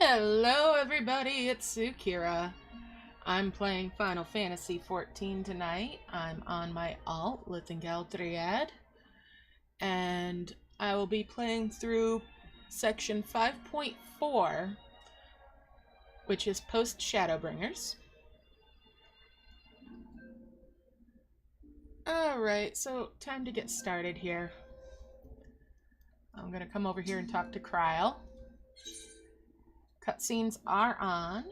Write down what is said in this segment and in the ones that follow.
Hello everybody, it's Zukira. I'm playing Final Fantasy XIV tonight. I'm on my alt, Lithengel and I will be playing through section 5.4, which is post Shadowbringers. Alright, so time to get started here. I'm gonna come over here and talk to Kryl. Cutscenes are on.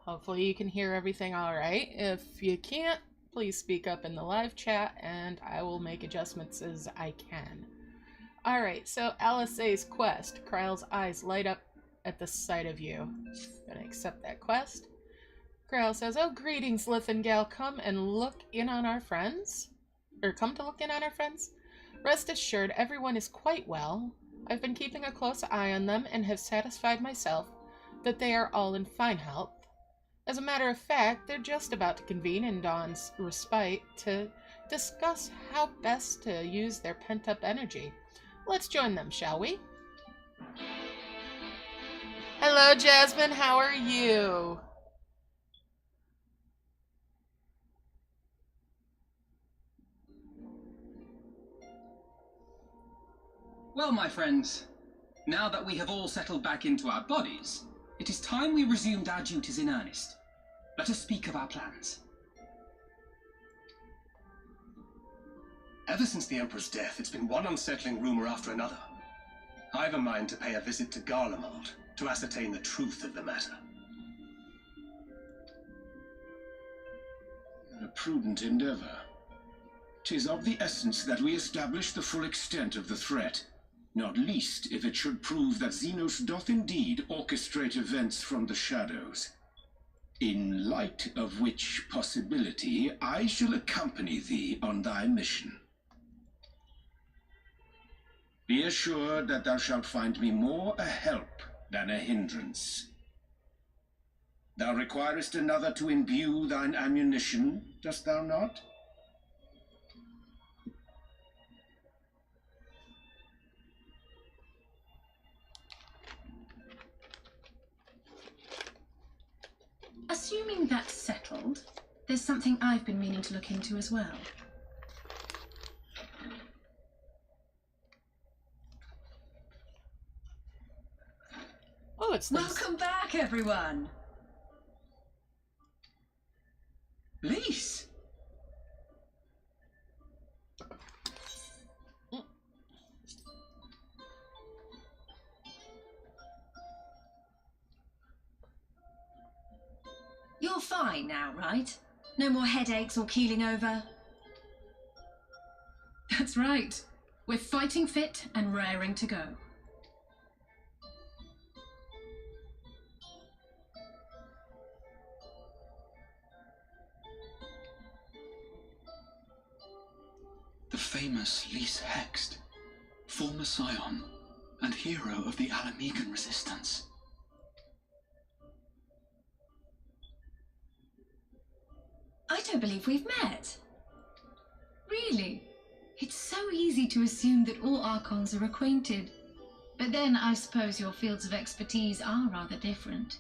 Hopefully you can hear everything alright. If you can't, please speak up in the live chat and I will make adjustments as I can. Alright, so Alisaie's quest. Kryl's eyes light up at the sight of you. Gonna accept that quest. Kryl says, "Oh, greetings, Lithengel. Come to look in on our friends? Rest assured, everyone is quite well. I've been keeping a close eye on them and have satisfied myself that they are all in fine health. As a matter of fact, they're just about to convene in Dawn's respite to discuss how best to use their pent-up energy. Let's join them, shall we?" Hello, Jasmine. How are you? Well, my friends, now that we have all settled back into our bodies, it is time we resumed our duties in earnest. Let us speak of our plans. Ever since the Emperor's death, it's been one unsettling rumor after another. I've a mind to pay a visit to Garlemald to ascertain the truth of the matter. A prudent endeavor. 'Tis of the essence that we establish the full extent of the threat, not least if it should prove that Xenos doth indeed orchestrate events from the shadows. In light of which possibility, I shall accompany thee on thy mission. Be assured that thou shalt find me more a help than a hindrance. Thou requirest another to imbue thine ammunition, dost thou not? Assuming that's settled, there's something I've been meaning to look into as well. Oh, it's nice. Welcome back, everyone! Lise! You're fine now, right? No more headaches or keeling over? That's right. We're fighting fit and raring to go. The famous Lise Hext, former scion and hero of the Alamegan resistance. I don't believe we've met. Really? It's so easy to assume that all Archons are acquainted. But then I suppose your fields of expertise are rather different.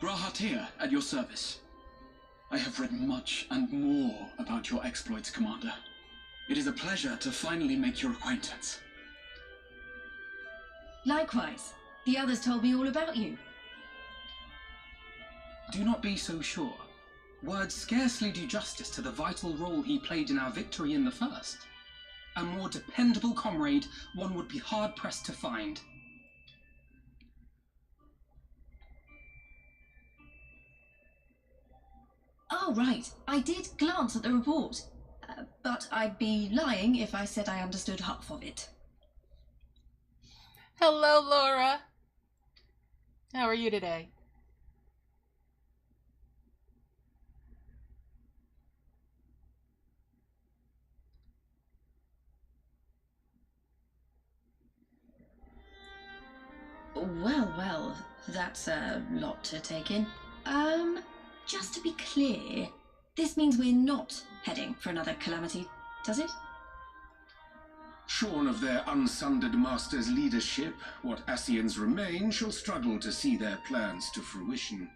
Grahatir, at your service. I have read much and more about your exploits, Commander. It is a pleasure to finally make your acquaintance. Likewise. The others told me all about you. Do not be so sure. Words scarcely do justice to the vital role he played in our victory in the first. A more dependable comrade one would be hard-pressed to find. Oh, right. I did glance at the report. But I'd be lying if I said I understood half of it. Hello, Laura. How are you today? Well, that's a lot to take in. Just to be clear, this means we're not heading for another calamity, does it? Shorn of their unsundered master's leadership, what Ascians remain shall struggle to see their plans to fruition.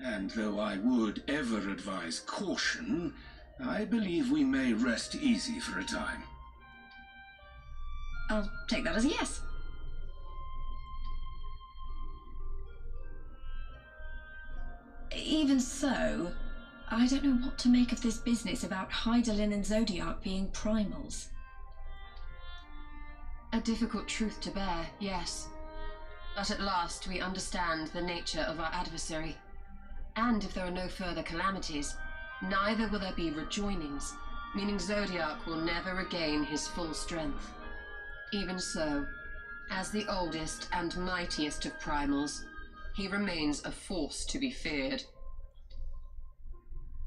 And though I would ever advise caution, I believe we may rest easy for a time. I'll take that as a yes. Even so, I don't know what to make of this business about Hydaelyn and Zodiac being primals. A difficult truth to bear, yes. But at last we understand the nature of our adversary. And if there are no further calamities, neither will there be rejoinings, meaning Zodiac will never regain his full strength. Even so, as the oldest and mightiest of primals, he remains a force to be feared.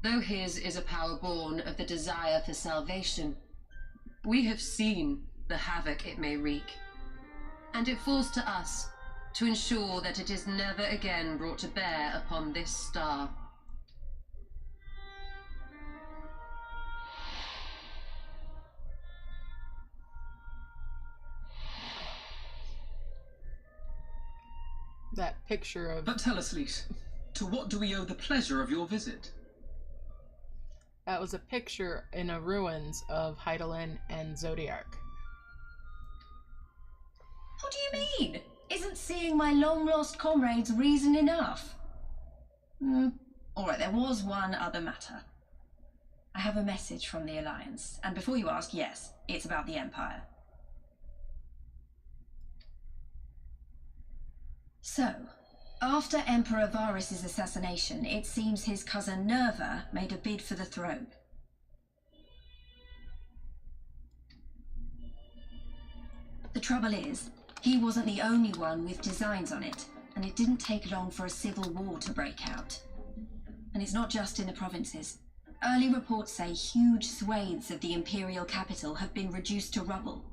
Though his is a power born of the desire for salvation, we have seen the havoc it may wreak, and it falls to us to ensure that it is never again brought to bear upon this star. That picture of... But tell us, Lise, to what do we owe the pleasure of your visit? That was a picture in a ruins of Hydaelyn and Zodiac. What do you mean? Isn't seeing my long-lost comrades reason enough? Alright, there was one other matter. I have a message from the Alliance, and before you ask, yes, it's about the Empire. So, after Emperor Varys' assassination, it seems his cousin Nerva made a bid for the throne. The trouble is, he wasn't the only one with designs on it, and it didn't take long for a civil war to break out. And it's not just in the provinces. Early reports say huge swathes of the imperial capital have been reduced to rubble.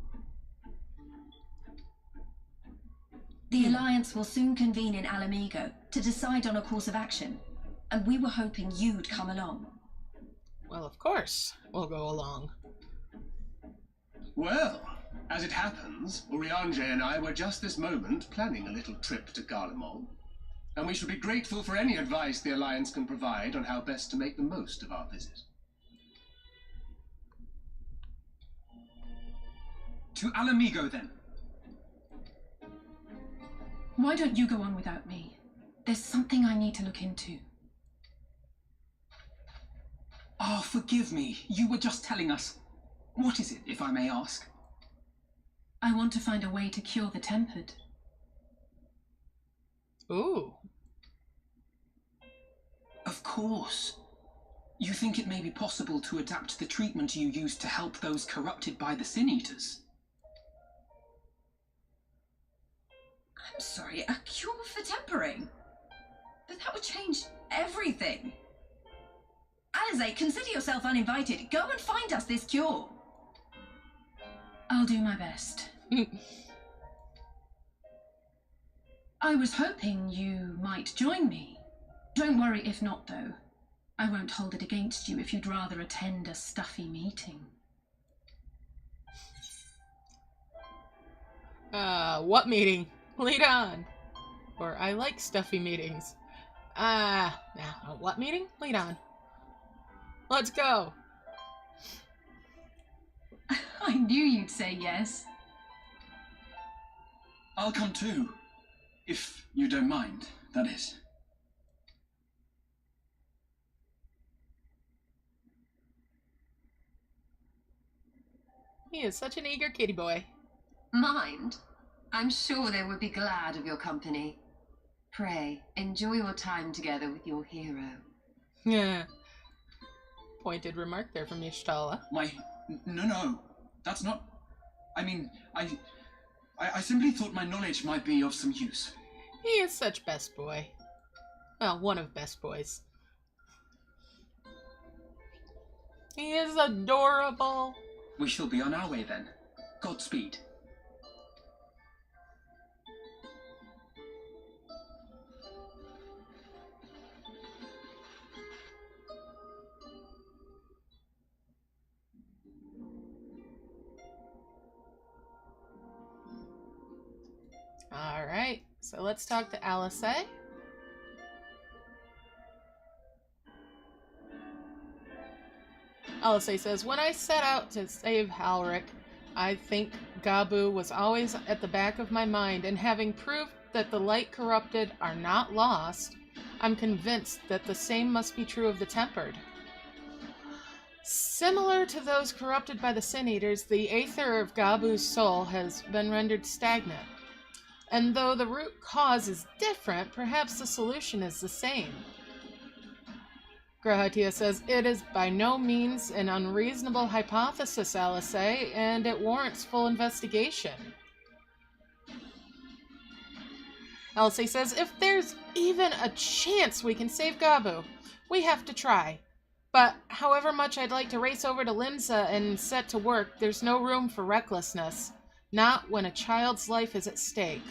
The Alliance will soon convene in Alamigo to decide on a course of action, and we were hoping you'd come along. Well, of course, we'll go along. Well, as it happens, Urianger and I were just this moment planning a little trip to Garlemald, and we shall be grateful for any advice the Alliance can provide on how best to make the most of our visit. To Alamigo, then. Why don't you go on without me? There's something I need to look into. Oh, forgive me. You were just telling us. What is it, if I may ask? I want to find a way to cure the tempered. Ooh. Of course. You think it may be possible to adapt the treatment you used to help those corrupted by the Sin Eaters? I'm sorry, a cure for tempering? But that would change everything. Alize, consider yourself uninvited. Go and find us this cure. I'll do my best. I was hoping you might join me. Don't worry if not, though. I won't hold it against you if you'd rather attend a stuffy meeting. What meeting? Lead on. Or I like stuffy meetings. What meeting? Lead on. Let's go. I knew you'd say yes. I'll come too. If you don't mind, that is. He is such an eager kitty boy. Mind? I'm sure they would be glad of your company. Pray, enjoy your time together with your hero. Yeah. Pointed remark there from Y'shtola. No. That's not... I mean, I simply thought my knowledge might be of some use. He is such best boy. Well, one of best boys. He is adorable. We shall be on our way then. Godspeed. So let's talk to Alice. Alice says, when I set out to save Halric, I think Gabu was always at the back of my mind, and having proved that the light corrupted are not lost, I'm convinced that the same must be true of the tempered. Similar to those corrupted by the Sin Eaters, the aether of Gabu's soul has been rendered stagnant. And though the root cause is different, perhaps the solution is the same. Grahatia says, it is by no means an unreasonable hypothesis, Alice, and it warrants full investigation. Alice says, if there's even a chance we can save Gabu, we have to try. But however much I'd like to race over to Limsa and set to work, there's no room for recklessness, not when a child's life is at stake.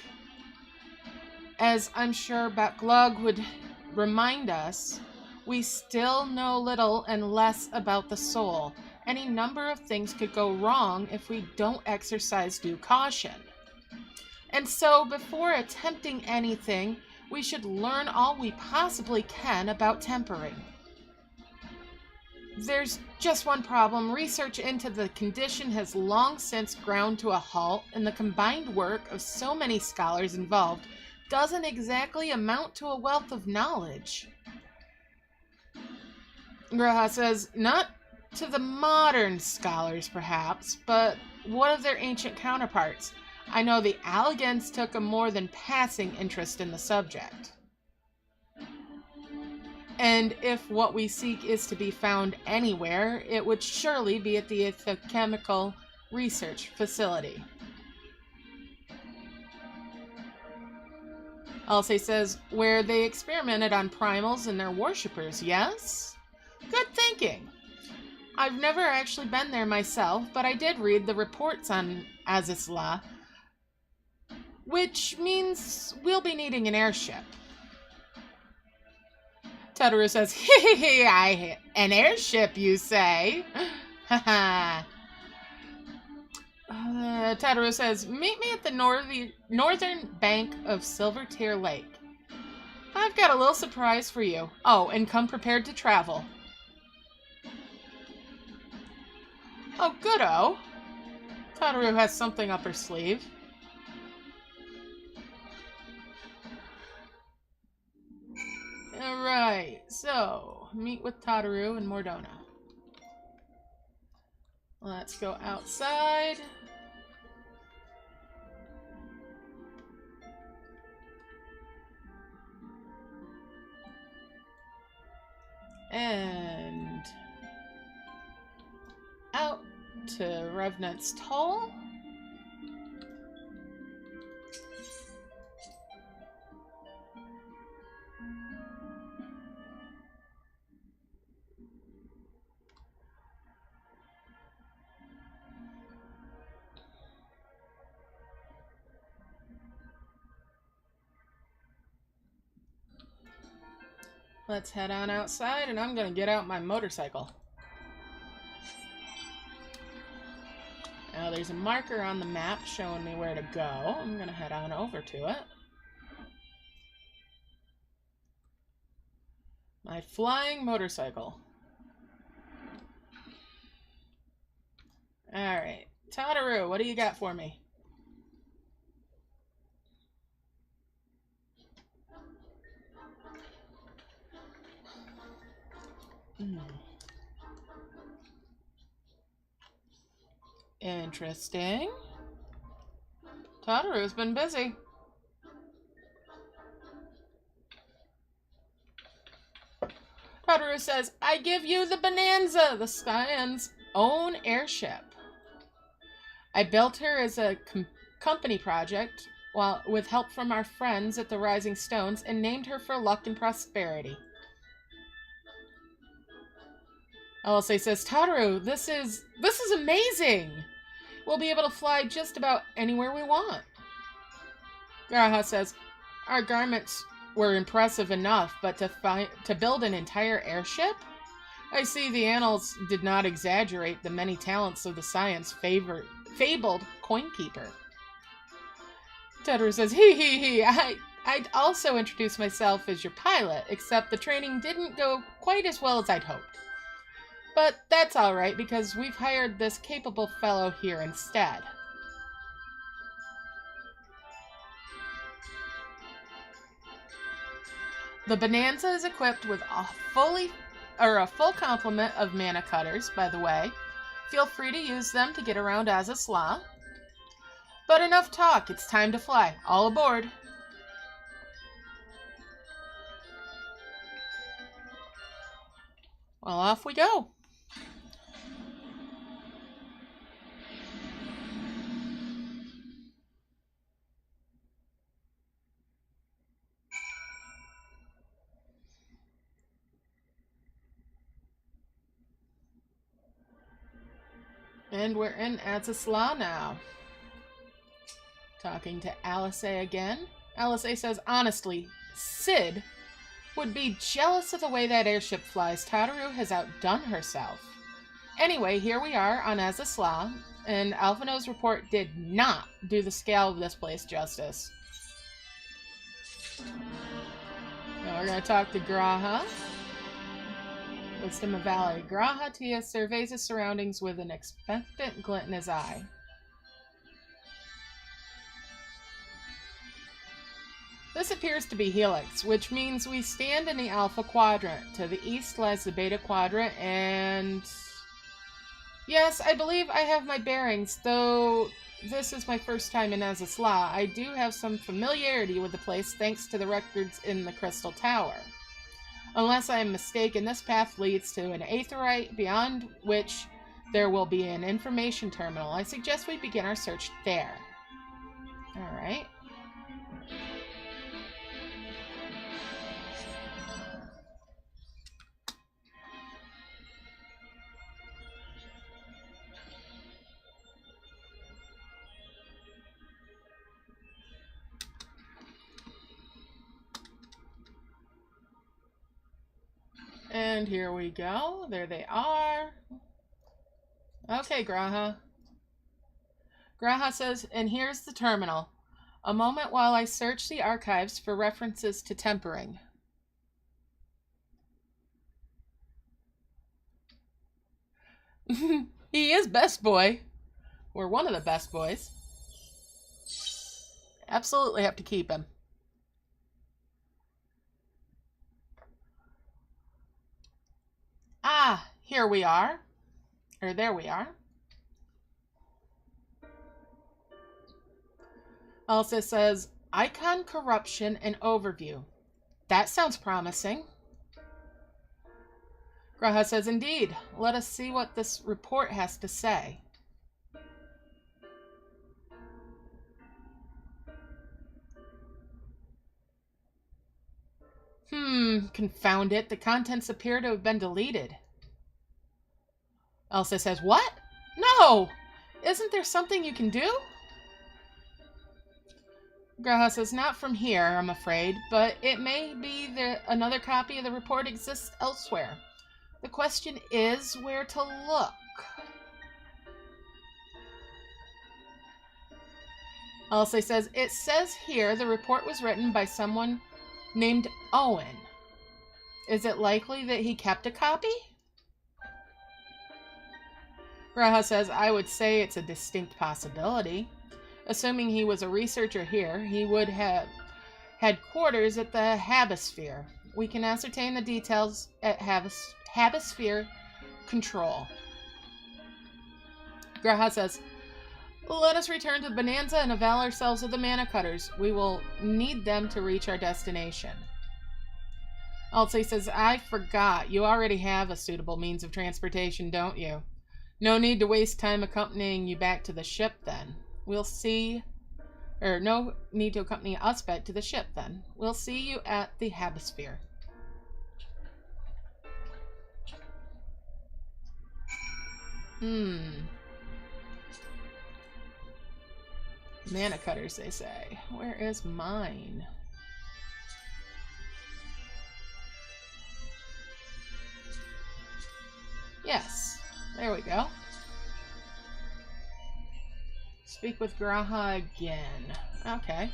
As I'm sure Baklug would remind us, we still know little and less about the soul. Any number of things could go wrong if we don't exercise due caution. And so, before attempting anything, we should learn all we possibly can about tempering. There's just one problem. Research into the condition has long since ground to a halt, and the combined work of so many scholars involved doesn't exactly amount to a wealth of knowledge. Graha says, not to the modern scholars, perhaps, but what of their ancient counterparts? I know the Allagans took a more than passing interest in the subject. And if what we seek is to be found anywhere, it would surely be at the Chemical Research Facility. Alcé says, where they experimented on primals and their worshippers, yes? Good thinking. I've never actually been there myself, but I did read the reports on Azizla, which means we'll be needing an airship. Tataru says, an airship, you say? Haha. Tataru says, meet me at the northern bank of Silvertear Lake. I've got a little surprise for you. Oh, and come prepared to travel. Oh, good-o. Tataru has something up her sleeve. Alright, so, meet with Tataru and Mordona. Let's go outside. And out to Revenant's Toll. Let's head on outside, and I'm gonna get out my motorcycle. Now there's a marker on the map showing me where to go. I'm gonna head on over to it. My flying motorcycle. Alright. Tataru, what do you got for me? Interesting. Tataru's been busy. Tataru says, I give you the Bonanza, the Scien's own airship. I built her as a company project with help from our friends at the Rising Stones and named her for luck and prosperity. Alcé says, Tataru, this is amazing! We'll be able to fly just about anywhere we want. Graha says, our garments were impressive enough, but to build an entire airship? I see the annals did not exaggerate the many talents of the Science fabled coinkeeper. Tataru says, I'd also introduce myself as your pilot, except the training didn't go quite as well as I'd hoped. But that's alright, because we've hired this capable fellow here instead. The Bonanza is equipped with a full complement of mana cutters, by the way. Feel free to use them to get around Azazla. But enough talk, it's time to fly. All aboard. Well, off we go. And we're in Azazla now. Talking to Alice again. Alice says, honestly, Sid would be jealous of the way that airship flies. Tataru has outdone herself. Anyway, here we are on Azazla, and Alphino's report did not do the scale of this place justice. Now we're going to talk to Graha. Wisdom of Valley. Graha Tia surveys his surroundings with an expectant glint in his eye. This appears to be Helix, which means we stand in the Alpha Quadrant. To the east lies the Beta Quadrant, and... yes, I believe I have my bearings, though this is my first time in Azazla. I do have some familiarity with the place thanks to the records in the Crystal Tower. Unless I am mistaken, this path leads to an aetheryte, beyond which there will be an information terminal. I suggest we begin our search there. Alright. And here we go. There they are. Okay, Graha. Graha says, and here's the terminal. A moment while I search the archives for references to tempering. He is best boy. Or one of the best boys. Absolutely have to keep him. Ah, here we are. Or there we are. Elsa says, Icon Corruption and Overview. That sounds promising. Graha says, indeed. Let us see what this report has to say. Confound it. The contents appear to have been deleted. Elsa says, what? No! Isn't there something you can do? Graha says, not from here, I'm afraid, but it may be that another copy of the report exists elsewhere. The question is where to look. Elsa says, it says here the report was written by someone named Owen. Is it likely that he kept a copy? Graha says, I would say it's a distinct possibility. Assuming he was a researcher here, he would have had quarters at the Habisphere. We can ascertain the details at Habisphere Control. Graha says, let us return to Bonanza and avail ourselves of the mana cutters. We will need them to reach our destination. Altsy says, I forgot. You already have a suitable means of transportation, don't you? No need to waste time accompanying you back to the ship, then. We'll see... Or, no need to accompany us back to the ship, then. We'll see you at the Habisphere. Mana cutters, they say. Where is mine? Yes. There we go. Speak with Graha again. Okay.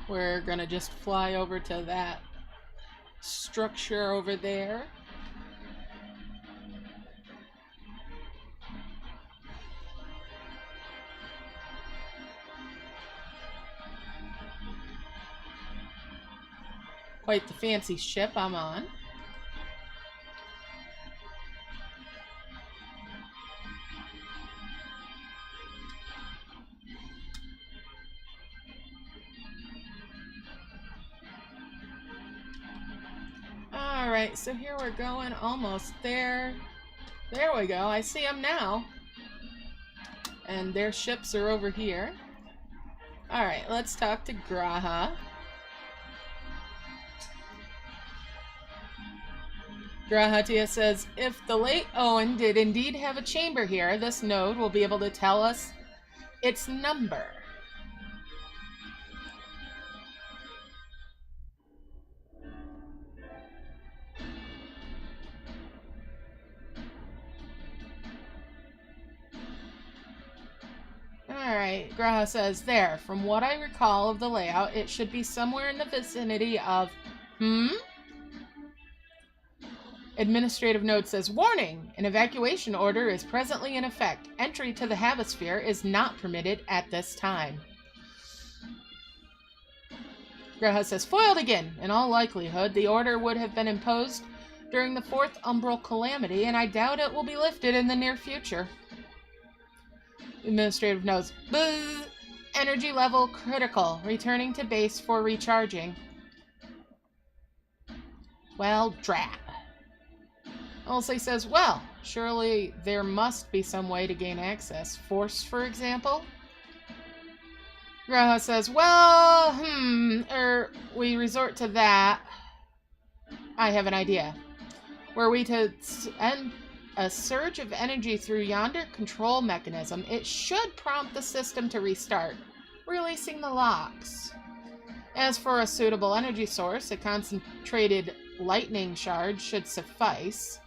We're gonna just fly over to that structure over there. Quite the fancy ship I'm on. Alright, so here we're going, almost there. There we go, I see them now. And their ships are over here. Alright, let's talk to Graha. Grahatia says, if the late Owen did indeed have a chamber here, this node will be able to tell us its number. Alright, Graha says, there, from what I recall of the layout, it should be somewhere in the vicinity of... Administrative note says, warning! An evacuation order is presently in effect. Entry to the Hemisphere is not permitted at this time. Graha says, foiled again. In all likelihood, the order would have been imposed during the 4th Umbral Calamity, and I doubt it will be lifted in the near future. Administrative notes, buzz! Energy level critical. Returning to base for recharging. Well, drat. Olsey says, well, surely there must be some way to gain access. Force, for example? Graha says, well, we resort to that. I have an idea. Were we to send a surge of energy through yonder control mechanism, it should prompt the system to restart, releasing the locks. As for a suitable energy source, a concentrated lightning shard should suffice.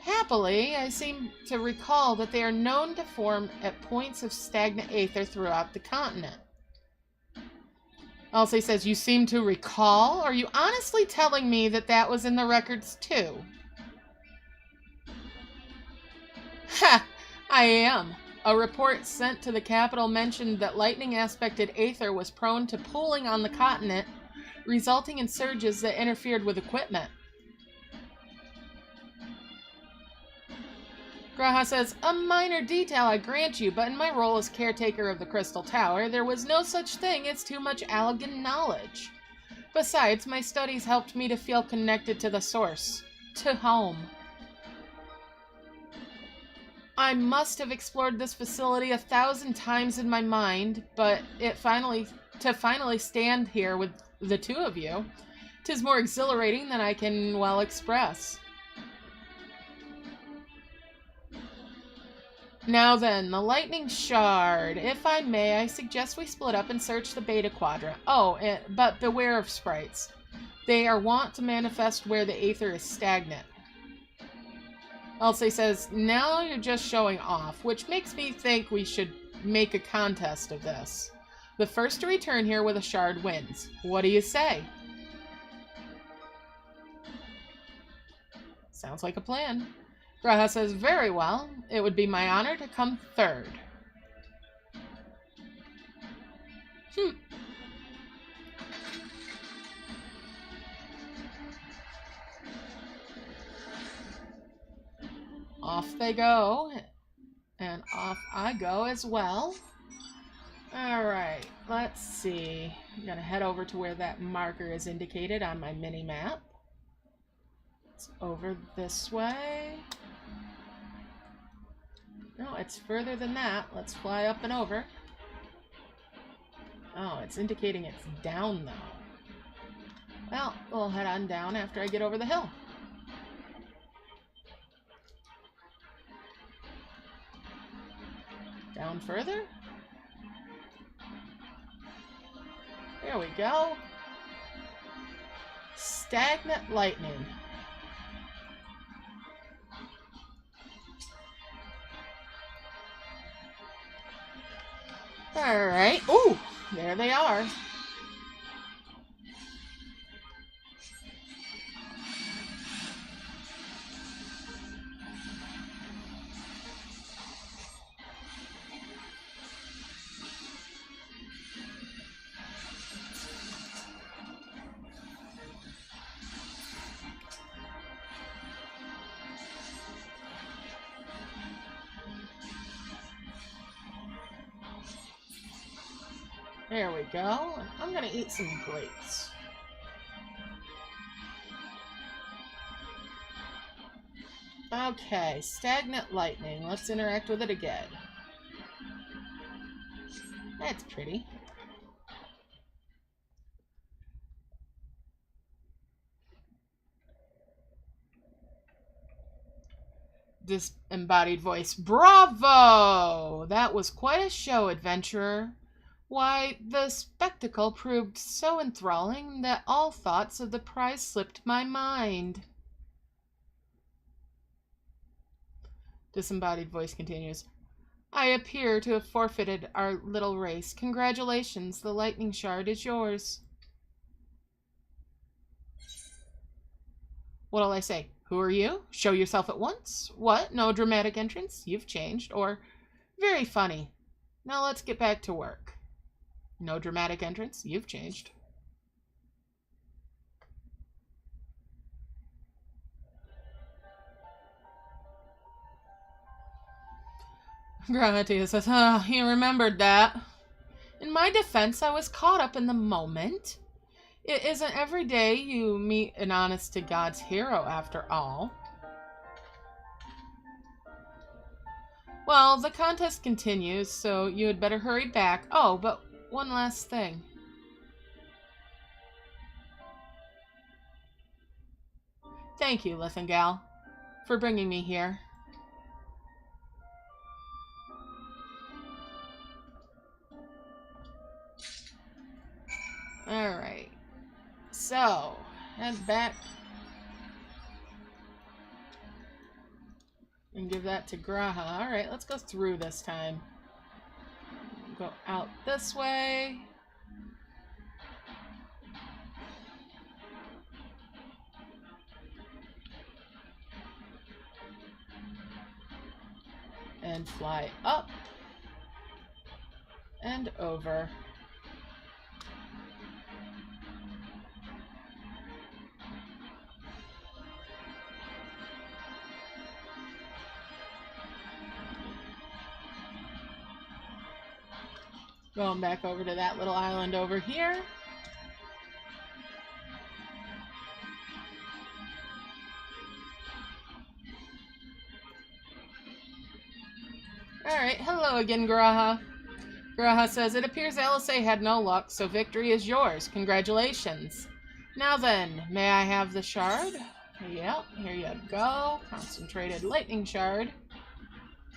Happily, I seem to recall that they are known to form at points of stagnant aether throughout the continent. Elsie says, you seem to recall? Are you honestly telling me that that was in the records too? Ha! I am. A report sent to the capital mentioned that lightning-aspected aether was prone to pooling on the continent, resulting in surges that interfered with equipment. Graha says, a minor detail I grant you, but in my role as caretaker of the Crystal Tower, there was no such thing as too much Allegan knowledge. Besides, my studies helped me to feel connected to the source, to home. I must have explored this facility 1,000 times in my mind, but to finally stand here with the two of you, 'tis more exhilarating than I can well express. Now then, the lightning shard. If I may, I suggest we split up and search the Beta Quadrant. Oh, but beware of sprites. They are wont to manifest where the aether is stagnant. Elsie says, now you're just showing off, which makes me think we should make a contest of this. The first to return here with a shard wins. What do you say? Sounds like a plan. Graha says, very well. It would be my honor to come third. Off they go. And off I go as well. Alright, let's see. I'm gonna head over to where that marker is indicated on my mini-map. It's over this way. No, it's further than that. Let's fly up and over. Oh, it's indicating it's down, though. Well, we'll head on down after I get over the hill. Down further? There we go. Stagnant lightning. Alright. Ooh, there they are. There we go. I'm gonna eat some grapes. Okay, stagnant lightning. Let's interact with it again. That's pretty. Disembodied voice. Bravo! That was quite a show, adventurer. Why, the spectacle proved so enthralling that all thoughts of the prize slipped my mind. Disembodied voice continues. I appear to have forfeited our little race. Congratulations, the lightning shard is yours. What'll I say? Who are you? Show yourself at once? What? No dramatic entrance? You've changed. Or, very funny. Now let's get back to work. No dramatic entrance? You've changed. Gravity says, you remembered that. In my defense, I was caught up in the moment. It isn't every day you meet an honest-to-God's hero, after all. Well, the contest continues, so you had better hurry back. Oh, but one last thing. Thank you, Lithengal, for bringing me here. Alright. So, head back. And give that to Graha. Alright, let's go through this time. Go out this way. And fly up. And over. Going back over to that little island over here. Alright, hello again, Graha. Graha says, it appears LSA had no luck, so victory is yours. Congratulations. Now then, may I have the shard? Yep, here you go. Concentrated lightning shard.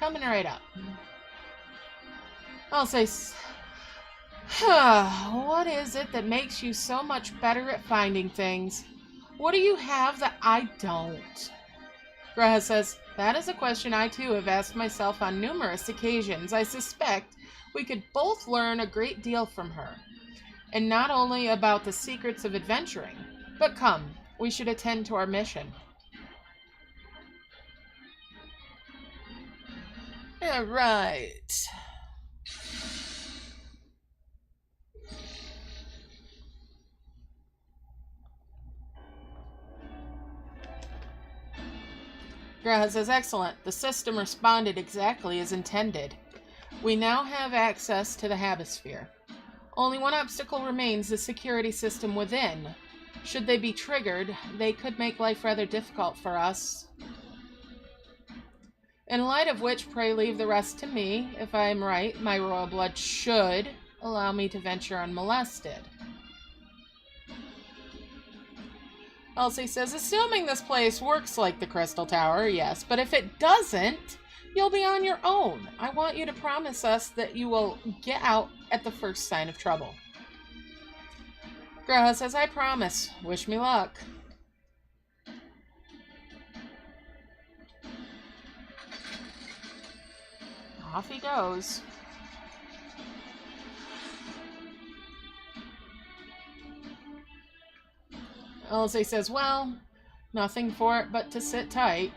Coming right up. I'll say, what is it that makes you so much better at finding things? What do you have that I don't? Graha says, that is a question I too have asked myself on numerous occasions. I suspect we could both learn a great deal from her. And not only about the secrets of adventuring, but come, we should attend to our mission. All right. Graha says, excellent. The system responded exactly as intended. We now have access to the Habisphere. Only one obstacle remains, the security system within. Should they be triggered, they could make life rather difficult for us. In light of which, pray leave the rest to me. If I am right, my royal blood should allow me to venture unmolested. Elsie says, assuming this place works like the Crystal Tower, yes, but if it doesn't, you'll be on your own. I want you to promise us that you will get out at the first sign of trouble. Graha says, I promise. Wish me luck. Off he goes. Elsie says, well, nothing for it but to sit tight.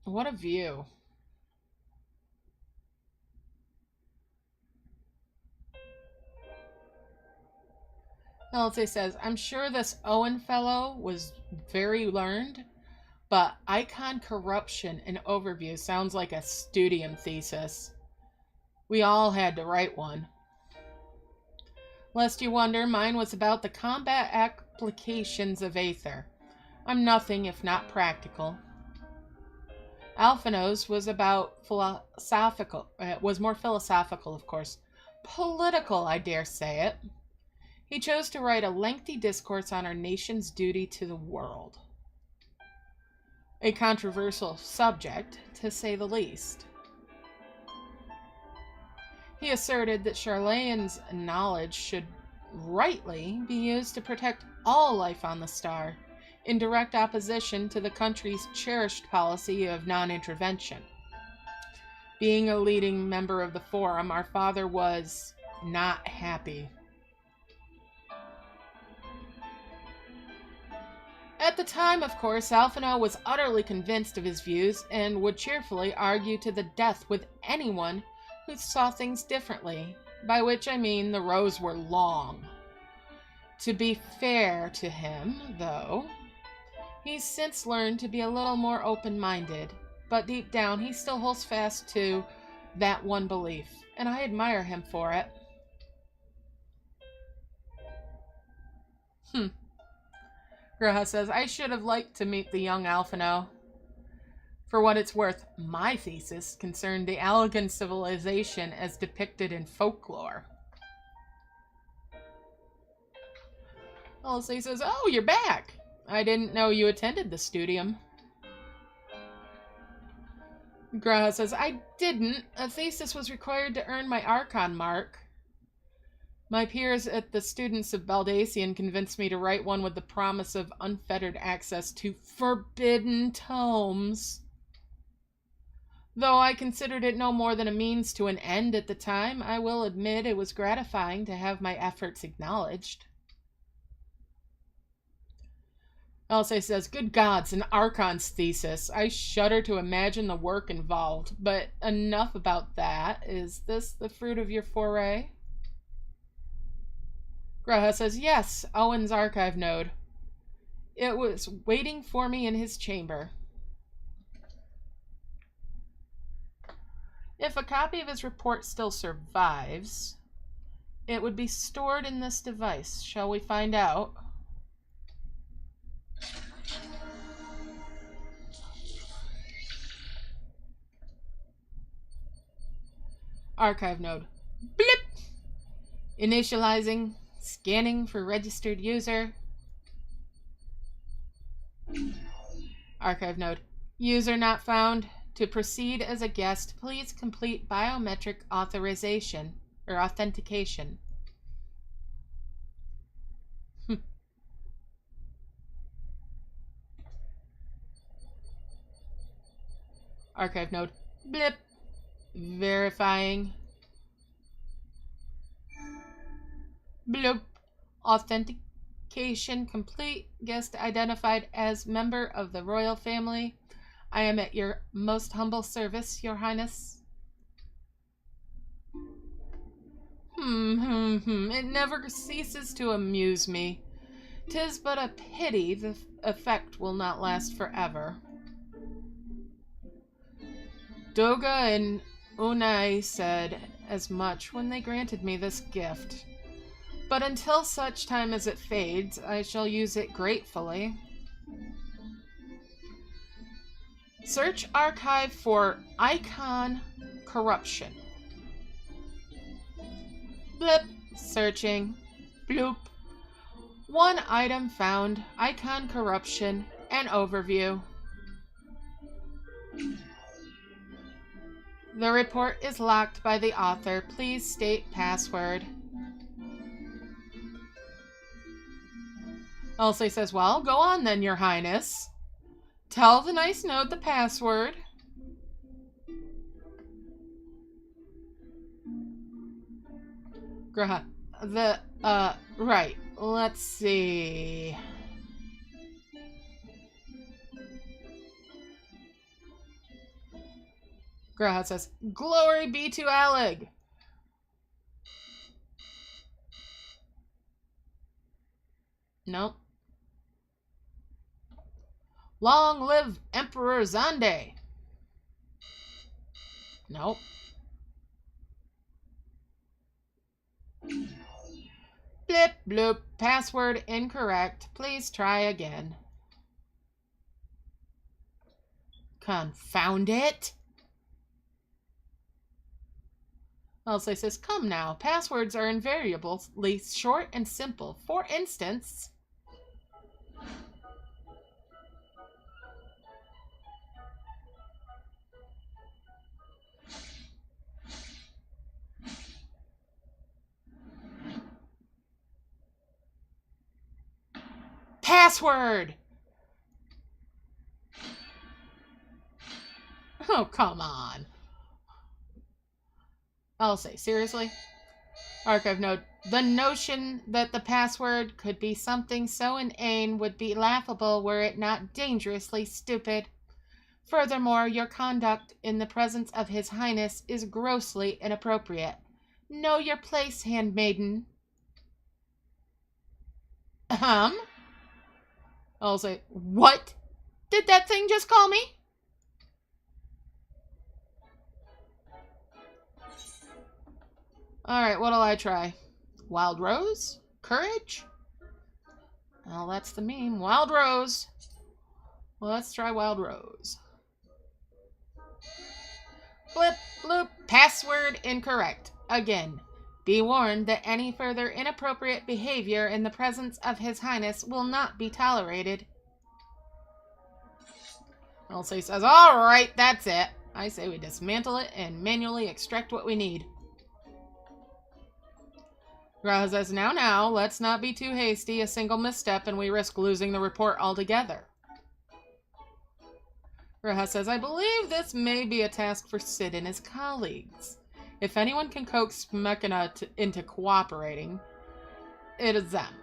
What a view. LJ says, I'm sure this Owen fellow was very learned, but icon corruption and overview sounds like a studium thesis. We all had to write one. Lest you wonder, mine was about the combat applications of Aether. I'm nothing if not practical. Alphino's was about philosophical. It was more philosophical, of course. Political, I dare say it. He chose to write a lengthy discourse on our nation's duty to the world. A controversial subject, to say the least. He asserted that Charlayan's knowledge should rightly be used to protect all life on the star, in direct opposition to the country's cherished policy of non-intervention. Being a leading member of the Forum, our father was not happy. At the time, of course, Alphino was utterly convinced of his views and would cheerfully argue to the death with anyone who saw things differently, by which I mean the rows were long. To be fair to him, though, he's since learned to be a little more open-minded, but deep down he still holds fast to that one belief, and I admire him for it. Graha says, I should have liked to meet the young Alphino. For what it's worth, my thesis concerned the Allegan civilization as depicted in folklore. Elsie says, oh, you're back. I didn't know you attended the studium. Graha says, I didn't. A thesis was required to earn my Archon mark. My peers at the Students of Baldacian convinced me to write one with the promise of unfettered access to forbidden tomes. Though I considered it no more than a means to an end at the time, I will admit it was gratifying to have my efforts acknowledged. Elsie says, good gods, an Archon's thesis. I shudder to imagine the work involved, but enough about that. Is this the fruit of your foray? Graha says, yes, Owen's archive node. It was waiting for me in his chamber. If a copy of his report still survives, it would be stored in this device. Shall we find out? Archive node. Blip! Initializing. Scanning for registered user. Archive node. User not found. To proceed as a guest, please complete biometric authorization or authentication. Archive node. Blip. Verifying. Bloop. Authentication complete. Guest identified as member of the royal family. I am at your most humble service, Your Highness. It never ceases to amuse me. 'Tis but a pity the effect will not last forever. Doga and Unai said as much when they granted me this gift. But until such time as it fades, I shall use it gratefully. Search archive for icon corruption. Blip. Searching. Bloop. One item found. Icon corruption. An overview. The report is locked by the author. Please state password. Elsie says, well, go on then, Your Highness. Tell the nice node the password. Graha. Right. Let's see. Graha says, glory be to Alleg. Nope. Long live Emperor Zande. Nope. Blip bloop. Password incorrect. Please try again. Confound it. Elsie says, come now. Passwords are invariably short and simple. For instance... Password! Oh, come on. I'll say, seriously? Archive note, the notion that the password could be something so inane would be laughable were it not dangerously stupid. Furthermore, your conduct in the presence of His Highness is grossly inappropriate. Know your place, handmaiden. I'll say, what did that thing just call me? Alright, what'll I try? Wild Rose? Courage? Well, that's the meme. Wild Rose. Well, let's try Wild Rose. Blip, bloop. Password incorrect. Again. Be warned that any further inappropriate behavior in the presence of His Highness will not be tolerated. Elsie says, alright, that's it. I say we dismantle it and manually extract what we need. Graha says, now, let's not be too hasty. A single misstep and we risk losing the report altogether. Graha says, I believe this may be a task for Sid and his colleagues. If anyone can coax Mechana into cooperating, it is them.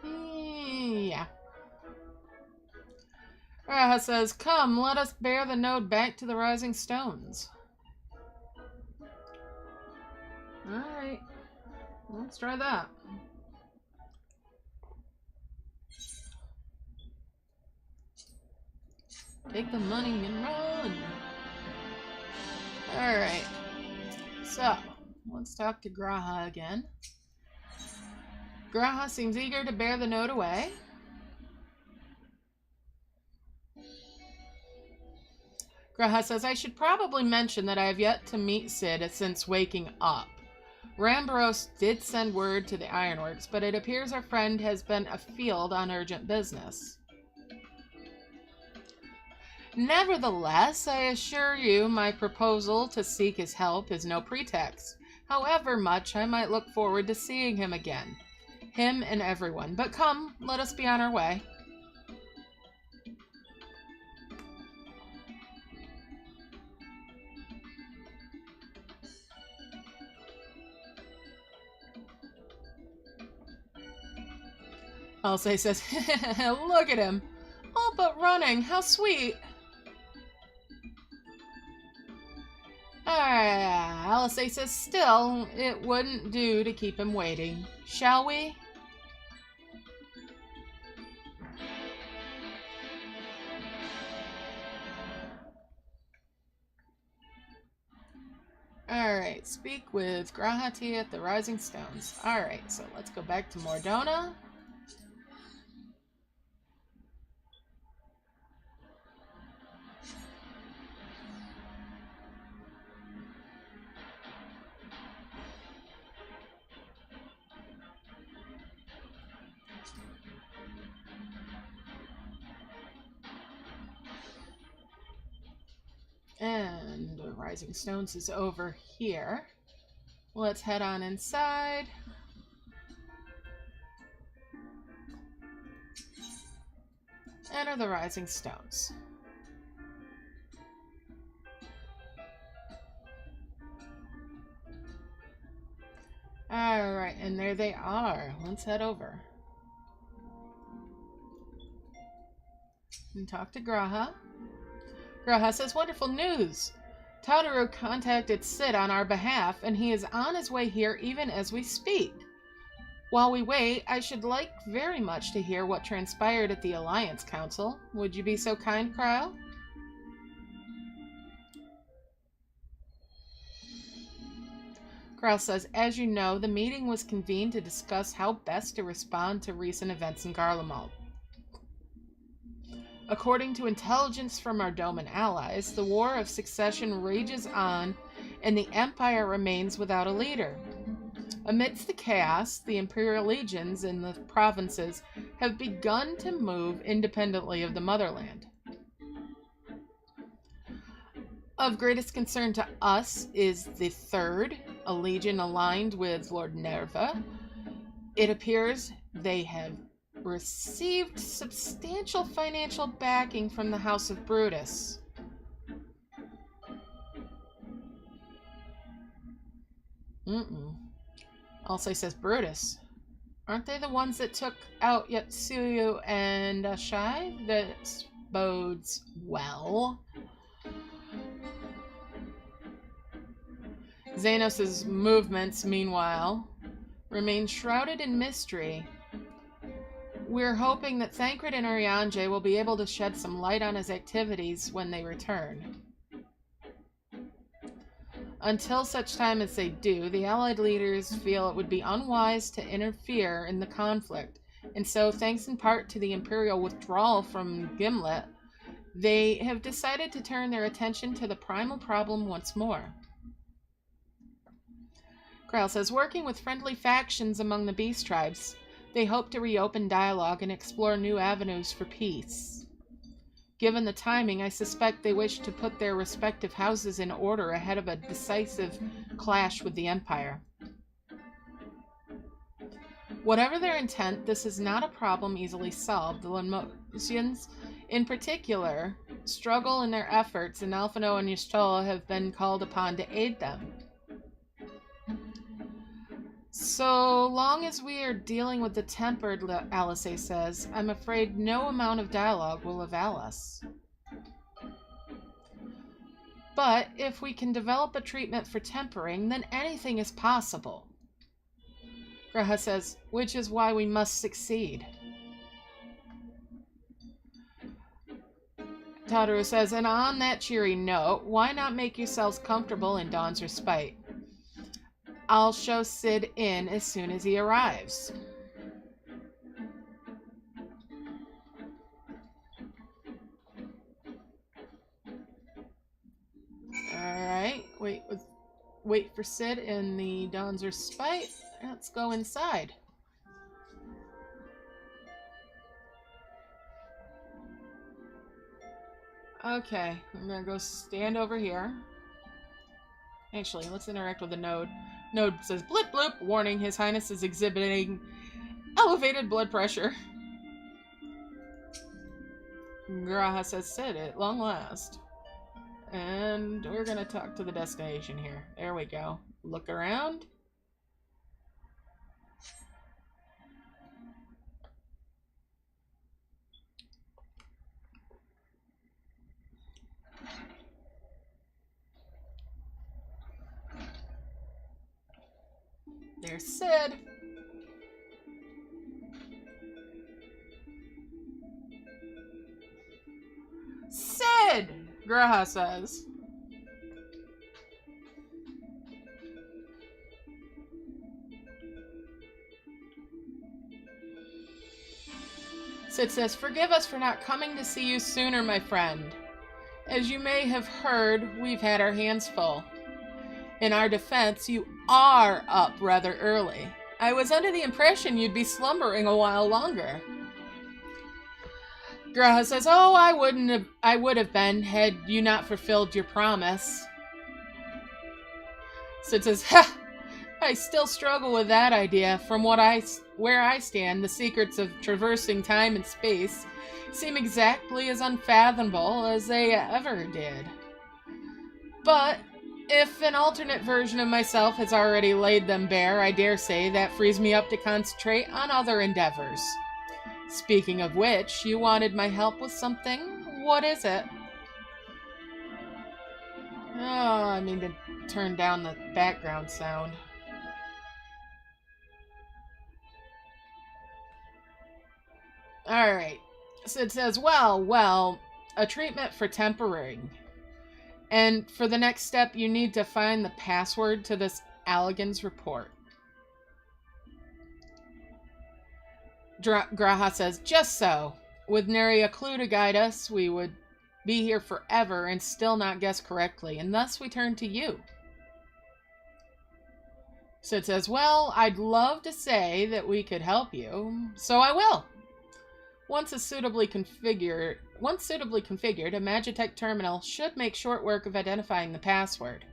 Yeah. Graha says, come, let us bear the node back to the Rising Stones. Alright. Let's try that. Take the money and run. Alright. So, let's talk to Graha again. Graha seems eager to bear the node away. Graha says, I should probably mention that I have yet to meet Sid since waking up. Rambros did send word to the Ironworks, but it appears our friend has been afield on urgent business. Nevertheless, I assure you my proposal to seek his help is no pretext. However much I might look forward to seeing him again. Him and everyone. But come, let us be on our way. Elsie says, look at him. All but running. How sweet. Elsie says, still, it wouldn't do to keep him waiting. Shall we? Alright, speak with Grahati at the Rising Stones. Alright, so let's go back to Mordona. And the Rising Stones is over here. Let's head on inside. Enter the Rising Stones. Alright, and there they are. Let's head over. And talk to Graha. Graha says, wonderful news! Tadaru contacted Sid on our behalf, and he is on his way here even as we speak. While we wait, I should like very much to hear what transpired at the Alliance Council. Would you be so kind, Kryl? Kryl says, as you know, the meeting was convened to discuss how best to respond to recent events in Garlemald. According to intelligence from our Doman allies, the War of Succession rages on, and the Empire remains without a leader. Amidst the chaos, the Imperial legions in the provinces have begun to move independently of the motherland. Of greatest concern to us is the Third, a legion aligned with Lord Nerva. It appears they have received substantial financial backing from the House of Brutus. Also says Brutus. Aren't they the ones that took out Yatsuyu and Ashai? That bodes well. Xanos' movements, meanwhile, remain shrouded in mystery. We're hoping that Thancred and Urianger will be able to shed some light on his activities when they return. Until such time as they do, the Allied leaders feel it would be unwise to interfere in the conflict, and so, thanks in part to the Imperial withdrawal from Gimlet, they have decided to turn their attention to the primal problem once more. Kryl says, working with friendly factions among the beast tribes, they hope to reopen dialogue and explore new avenues for peace. Given the timing, I suspect they wish to put their respective houses in order ahead of a decisive clash with the Empire. Whatever their intent, this is not a problem easily solved. The Lemosians, in particular, struggle in their efforts, and Alphino and Y'shtola have been called upon to aid them. So long as we are dealing with the tempered, Alice says, I'm afraid no amount of dialogue will avail us. But if we can develop a treatment for tempering, then anything is possible. Graha says, which is why we must succeed. Tadaru says, and on that cheery note, why not make yourselves comfortable in Dawn's respite? I'll show Sid in as soon as he arrives. Alright, wait for Sid in the Dawn's respite. Let's go inside. Okay, I'm gonna go stand over here. Actually, let's interact with the node. Node says, blip bloop, warning, His Highness is exhibiting elevated blood pressure. Graha says, Sid, at long last. And we're gonna talk to the destination here. There we go. Look around. There's Sid. Sid! Graha says. Sid says, forgive us for not coming to see you sooner, my friend. As you may have heard, we've had our hands full. In our defense, you are up rather early. I was under the impression you'd be slumbering a while longer. Graha says, oh, I would have been had you not fulfilled your promise. Sid says, ha! I still struggle with that idea. From where I stand, the secrets of traversing time and space seem exactly as unfathomable as they ever did. But if an alternate version of myself has already laid them bare, I dare say that frees me up to concentrate on other endeavors. Speaking of which, you wanted my help with something? What is it? Oh, I mean to turn down the background sound. Alright. So it says, well, a treatment for tempering. And for the next step, you need to find the password to this Allegan's report. Graha says, just so. With nary a clue to guide us, we would be here forever and still not guess correctly, and thus we turn to you. So it says, well, I'd love to say that we could help you, so I will. Once suitably configured, a Magitech terminal should make short work of identifying the password.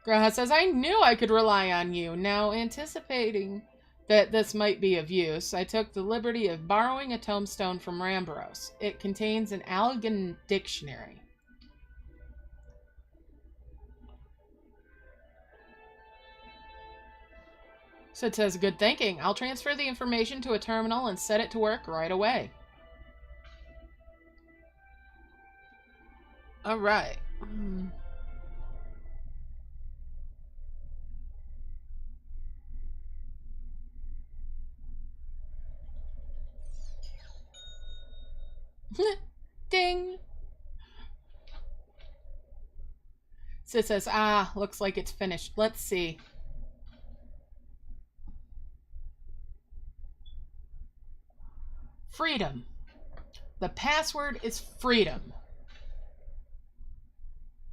Graha says, I knew I could rely on you. Now, anticipating that this might be of use, I took the liberty of borrowing a tombstone from Rambros. It contains an Allegan dictionary. So it says, good thinking. I'll transfer the information to a terminal and set it to work right away. Alright. Ding! So it says, looks like it's finished. Let's see. Freedom. The password is freedom.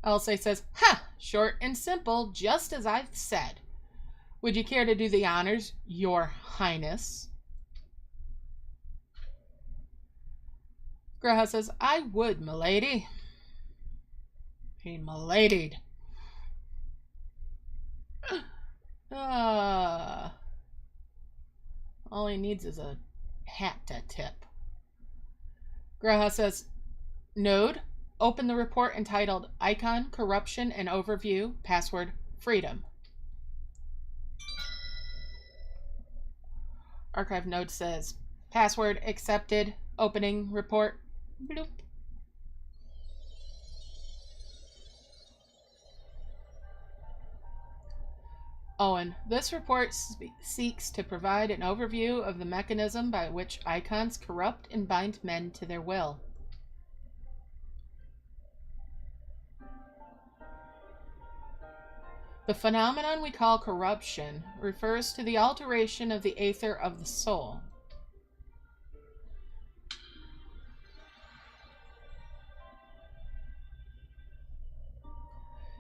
Elsay says, ha! Short and simple, just as I've said. Would you care to do the honors, Your Highness? Graha says, I would, milady. He miladied. All he needs is a hat to tip. Graha says, Node, open the report entitled Icon, Corruption, and Overview, password, Freedom. Archive node says, password accepted, opening report, bloop. Owen, this report seeks to provide an overview of the mechanism by which icons corrupt and bind men to their will. The phenomenon we call corruption refers to the alteration of the aether of the soul.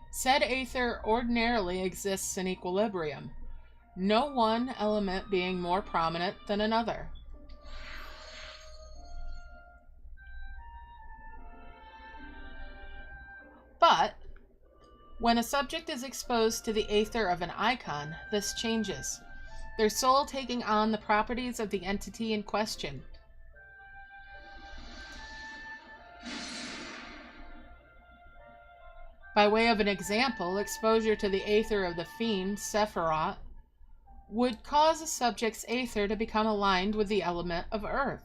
Said aether ordinarily exists in equilibrium, no one element being more prominent than another. But when a subject is exposed to the aether of an icon, this changes, their soul taking on the properties of the entity in question. By way of an example, exposure to the aether of the fiend, Sephiroth, would cause a subject's aether to become aligned with the element of earth.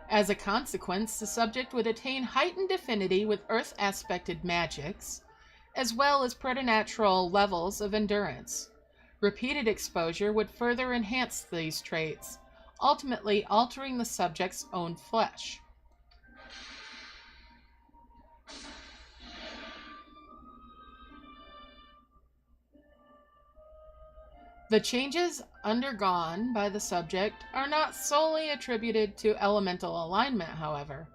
As a consequence, the subject would attain heightened affinity with earth-aspected magics, as well as preternatural levels of endurance. Repeated exposure would further enhance these traits, ultimately altering the subject's own flesh. The changes undergone by the subject are not solely attributed to elemental alignment, however.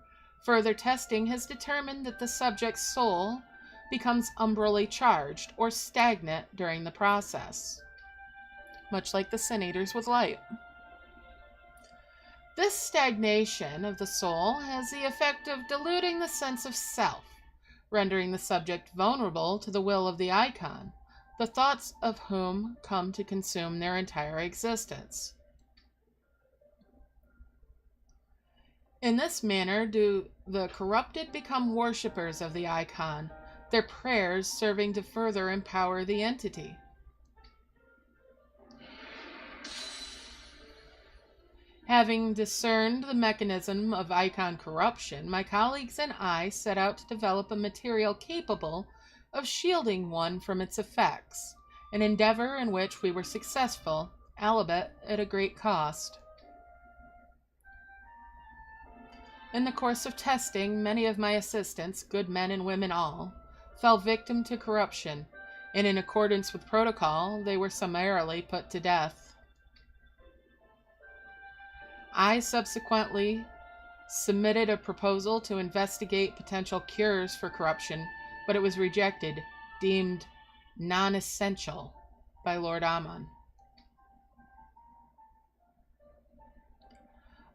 Further testing has determined that the subject's soul becomes umbrally charged or stagnant during the process, much like the Sin Eaters with light. This stagnation of the soul has the effect of diluting the sense of self, rendering the subject vulnerable to the will of the icon, the thoughts of whom come to consume their entire existence. In this manner do the corrupted become worshippers of the icon, their prayers serving to further empower the entity. Having discerned the mechanism of icon corruption, my colleagues and I set out to develop a material capable of shielding one from its effects, an endeavor in which we were successful, albeit at a great cost. In the course of testing, many of my assistants, good men and women all, fell victim to corruption, and in accordance with protocol, they were summarily put to death. I subsequently submitted a proposal to investigate potential cures for corruption, but it was rejected, deemed non-essential by Lord Amon.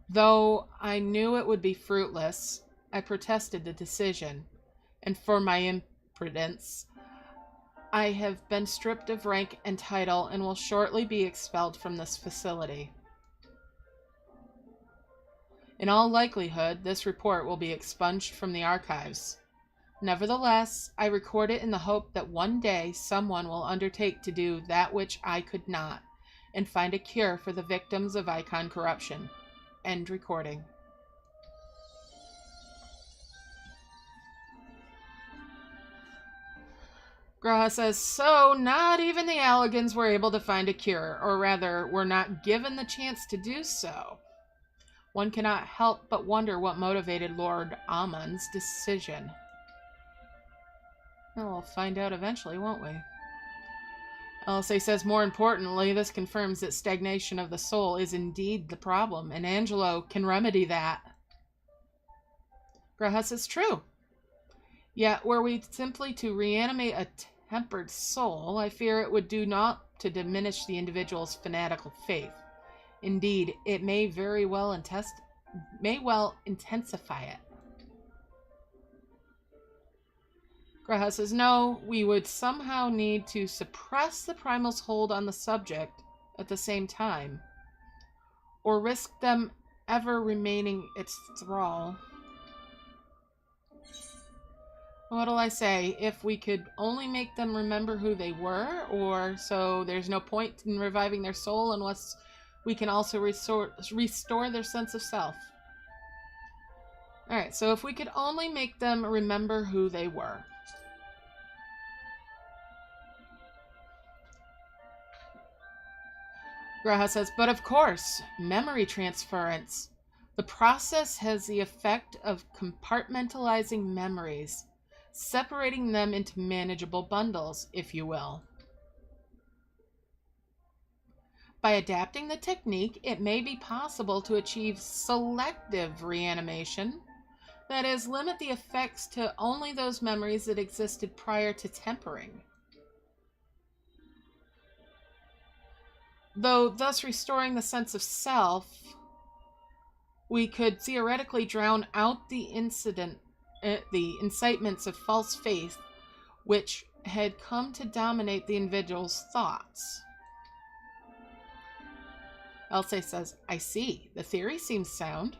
Though I knew it would be fruitless, I protested the decision, and for my imprudence, I have been stripped of rank and title and will shortly be expelled from this facility. In all likelihood, this report will be expunged from the archives. Nevertheless, I record it in the hope that one day someone will undertake to do that which I could not, and find a cure for the victims of icon corruption. End recording. Graha says, so not even the Alligans were able to find a cure, or rather, were not given the chance to do so. One cannot help but wonder what motivated Lord Amon's decision. Well, we'll find out eventually, won't we? LSA says, more importantly, this confirms that stagnation of the soul is indeed the problem, and Angelo can remedy that. Graha says, true. Yet, were we simply to reanimate a tempered soul, I fear it would do naught to diminish the individual's fanatical faith. Indeed, it may very well intensify it. Graha says, no, we would somehow need to suppress the primal's hold on the subject at the same time, or risk them ever remaining its thrall. What'll I say? If we could only make them remember who they were, or so there's no point in reviving their soul unless we can also restore their sense of self. Alright, so if we could only make them remember who they were. Graha says, but of course, memory transference. The process has the effect of compartmentalizing memories, separating them into manageable bundles, if you will. By adapting the technique, it may be possible to achieve selective reanimation, that is, limit the effects to only those memories that existed prior to tempering. Though thus restoring the sense of self, we could theoretically drown out the incitements of false faith which had come to dominate the individual's thoughts. Elsa says, I see. The theory seems sound,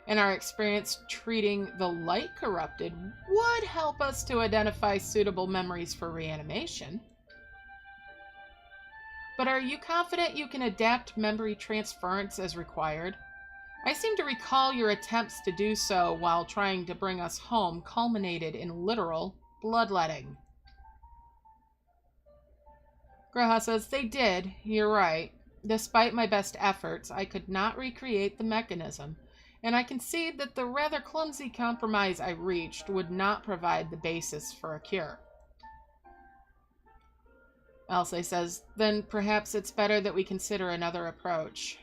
and our experience treating the light corrupted would help us to identify suitable memories for reanimation. But are you confident you can adapt memory transference as required? I seem to recall your attempts to do so while trying to bring us home culminated in literal bloodletting. Graha says, they did, you're right. Despite my best efforts, I could not recreate the mechanism, and I concede that the rather clumsy compromise I reached would not provide the basis for a cure. Elsa says, then perhaps it's better that we consider another approach.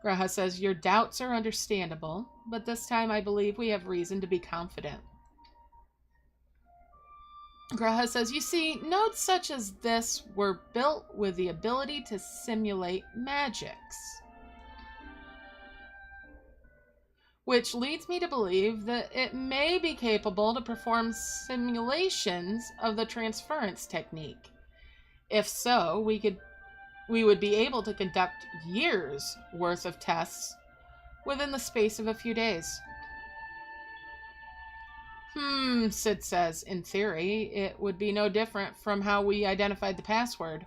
Graha says, your doubts are understandable, but this time I believe we have reason to be confident. Graha says, you see, nodes such as this were built with the ability to simulate magics. Which leads me to believe that it may be capable to perform simulations of the transference technique. If so, we would be able to conduct years' worth of tests within the space of a few days. Sid says, in theory, it would be no different from how we identified the password.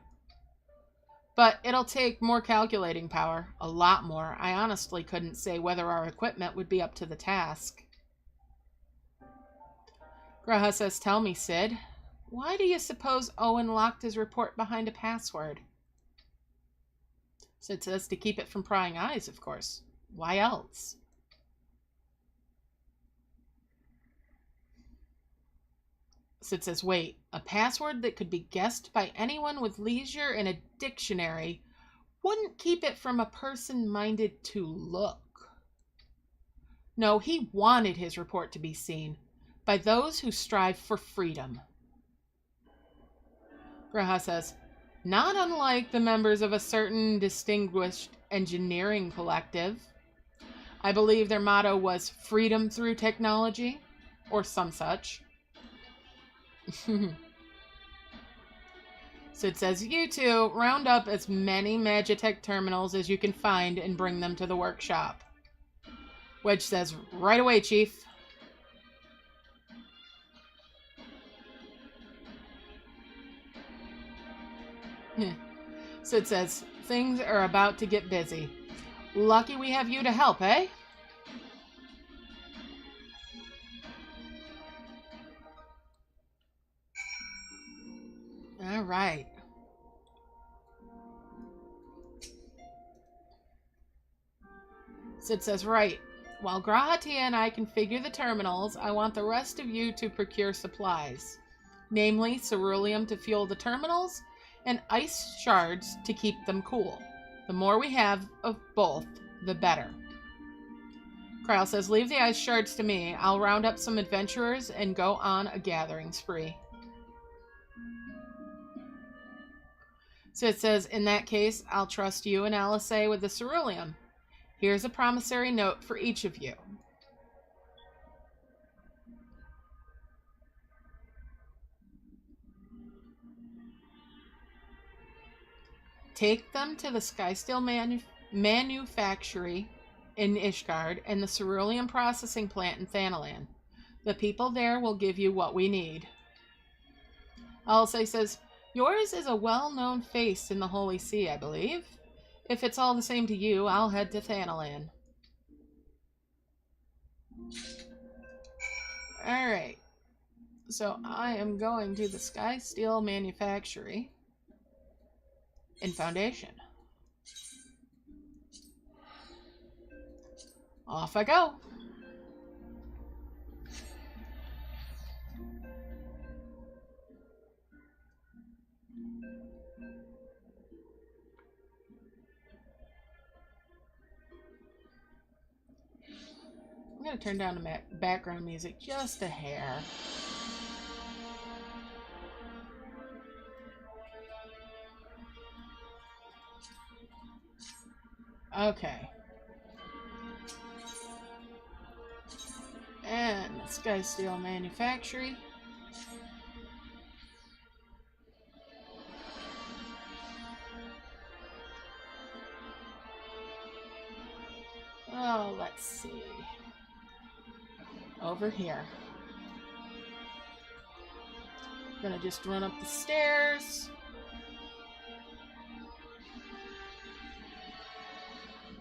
But it'll take more calculating power. A lot more. I honestly couldn't say whether our equipment would be up to the task. Graha says, tell me, Sid. Why do you suppose Owen locked his report behind a password? Sid says to keep it from prying eyes, of course. Why else? Sid says, wait, a password that could be guessed by anyone with leisure in a dictionary wouldn't keep it from a person minded to look. No, he wanted his report to be seen by those who strive for freedom. Graha says, not unlike the members of a certain distinguished engineering collective. I believe their motto was freedom through technology, or some such. Sid says, you two, round up as many Magitech terminals as you can find and bring them to the workshop. Wedge says, right away, Chief. Sid says, things are about to get busy. Lucky we have you to help, eh? All right. Sid says, right. While Grahatia and I configure the terminals, I want the rest of you to procure supplies. Namely, ceruleum to fuel the terminals and ice shards to keep them cool. The more we have of both, the better. Kryl says, leave the ice shards to me. I'll round up some adventurers and go on a gathering spree. So it says, in that case, I'll trust you and Alisei with the ceruleum. Here's a promissory note for each of you. Take them to the Skysteel manufactory in Ishgard and the ceruleum processing plant in Thanalan. The people there will give you what we need. Alisei says, yours is a well-known face in the Holy See, I believe. If it's all the same to you, I'll head to Thanalan. Alright. So I am going to the Skysteel manufactory in Foundation. Off I go. I'm going to turn down the background music just a hair. Okay. And Skysteel Manufactory. Oh, let's see. Over here. Gonna just run up the stairs.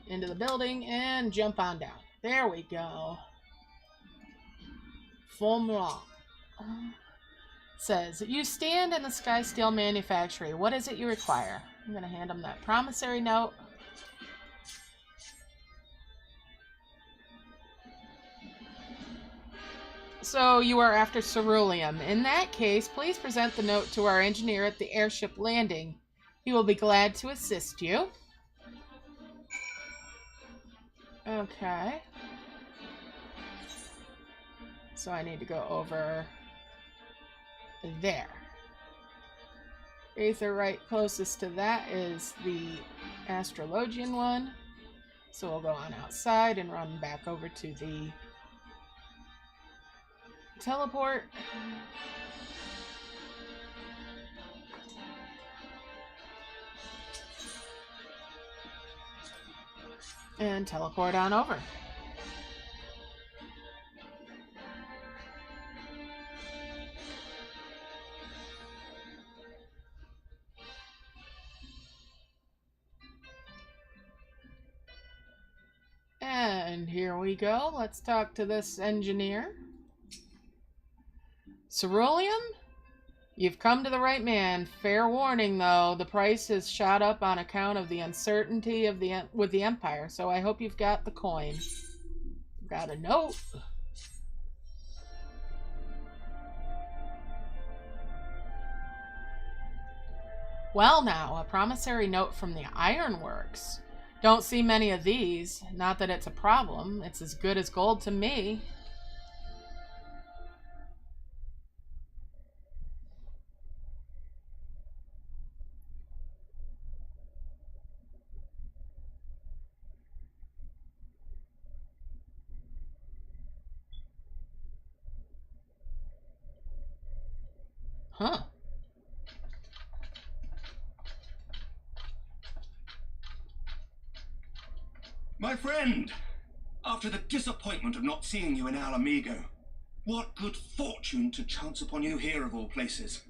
Into the building and jump on down. There we go. Formula. Says, you stand in the Skysteel manufactory. What is it you require? I'm gonna hand him that promissory note. So you are after ceruleum. In that case, please present the note to our engineer at the airship landing. He will be glad to assist you. Okay. So I need to go over there. Aether right closest to that is the Astrologian one. So we'll go on outside and run back over to the teleport. And teleport on over. And here we go. Let's talk to this engineer. Ceruleum? You've come to the right man. Fair warning, though. The price has shot up on account of the uncertainty of with the Empire, so I hope you've got the coin. Got a note. Well now, a promissory note from the Ironworks. Don't see many of these. Not that it's a problem. It's as good as gold to me. Huh. My friend, after the disappointment of not seeing you in Alamigo, what good fortune to chance upon you here of all places.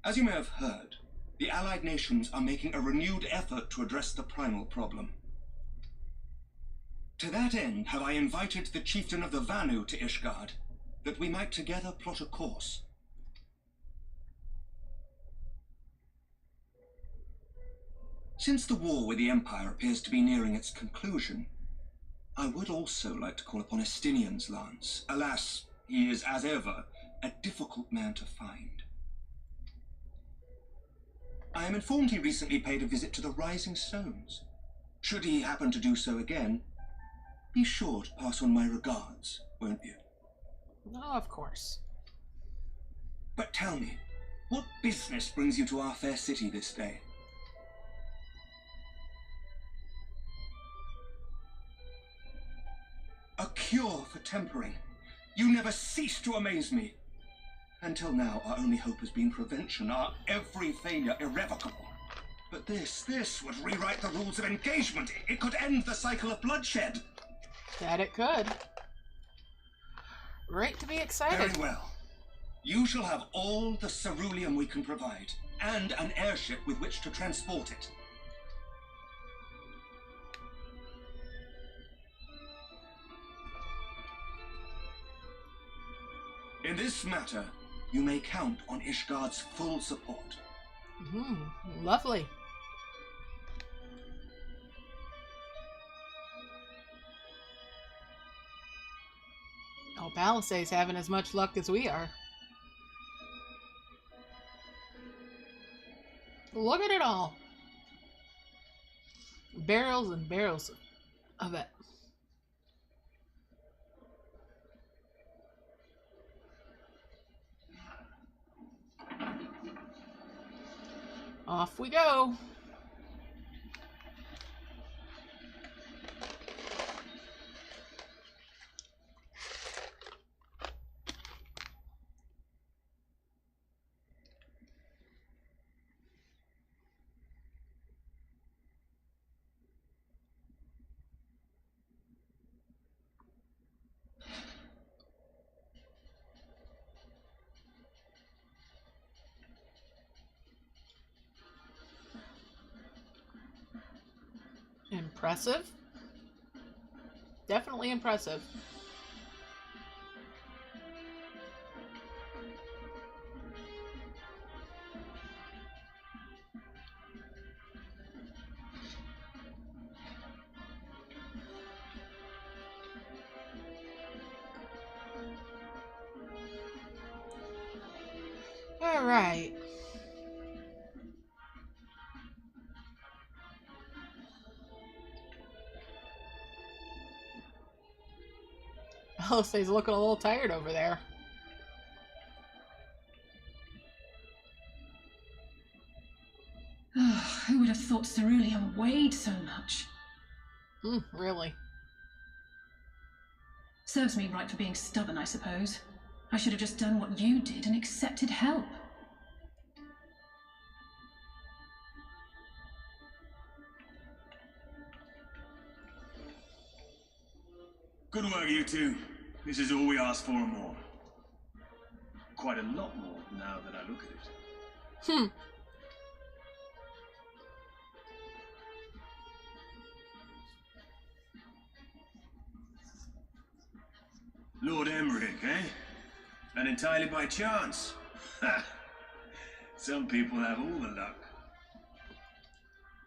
As you may have heard, the Allied nations are making a renewed effort to address the primal problem. To that end have I invited the chieftain of the Vanu to Ishgard, that we might together plot a course. Since the war with the Empire appears to be nearing its conclusion, I would also like to call upon Estinian's lance. Alas, he is, as ever, a difficult man to find. I am informed he recently paid a visit to the Rising Stones. Should he happen to do so again, be sure to pass on my regards, won't you? Oh, of course. But tell me, what business brings you to our fair city this day? A cure for tempering. You never cease to amaze me. Until now, our only hope has been prevention, our every failure irrevocable. But this would rewrite the rules of engagement. It could end the cycle of bloodshed. That it could. Great to be excited. Very well. You shall have all the ceruleum we can provide, and an airship with which to transport it. In this matter, you may count on Ishgard's full support. Lovely. Oh, Palisades having as much luck as we are. Look at it all. Barrels and barrels of it. Off we go. Impressive. Definitely impressive. All right. Alistair's looking a little tired over there. Oh, who would have thought ceruleum weighed so much? Really? Serves me right for being stubborn, I suppose. I should have just done what you did and accepted help. Good work, you two. This is all we asked for and more. Quite a lot more now that I look at it. Lord Emmerich, eh? And entirely by chance. Ha! Some people have all the luck.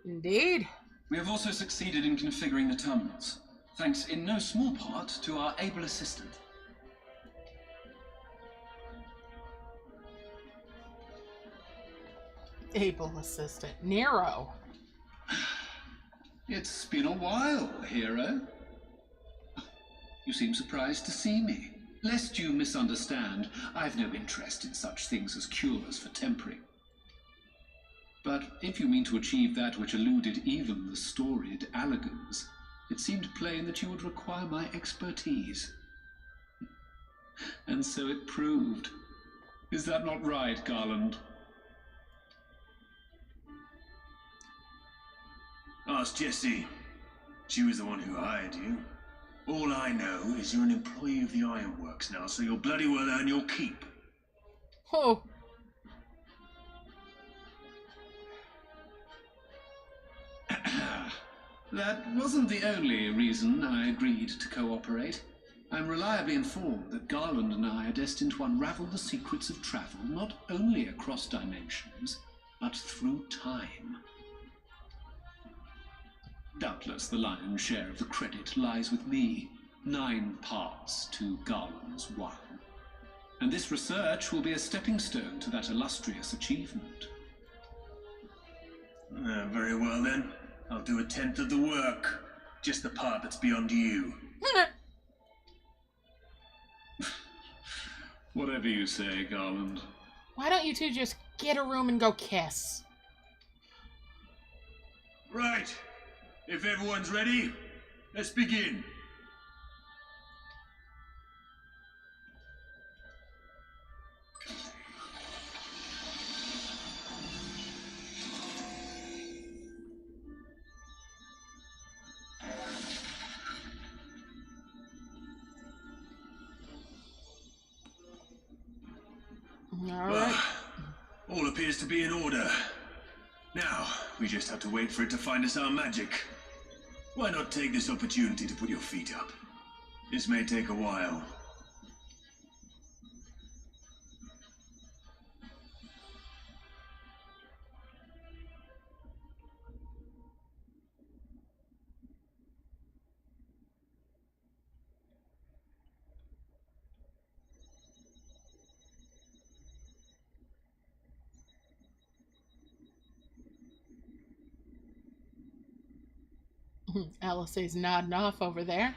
Indeed. We have also succeeded in configuring the terminals, thanks in no small part to our able assistant. Able assistant. Nero. It's been a while, hero. You seem surprised to see me. Lest you misunderstand, I've no interest in such things as cures for tempering. But if you mean to achieve that which eluded even the storied Allagans, it seemed plain that you would require my expertise. And so it proved. Is that not right, Garland? Ask Jessie. She was the one who hired you. All I know is you're an employee of the Ironworks now, so you'll bloody well earn your keep. Oh. That wasn't the only reason I agreed to cooperate. I'm reliably informed that Garland and I are destined to unravel the secrets of travel, not only across dimensions, but through time. Doubtless the lion's share of the credit lies with me. 9 parts to Garland's 1. And this research will be a stepping stone to that illustrious achievement. Very well then. I'll do 1/10 of the work. Just the part that's beyond you. Whatever you say, Garland. Why don't you two just get a room and go kiss? Right. If everyone's ready, let's begin. All appears to be in order. Now, we just have to wait for it to find us our magic. Why not take this opportunity to put your feet up? This may take a while. Alice's nodding off over there.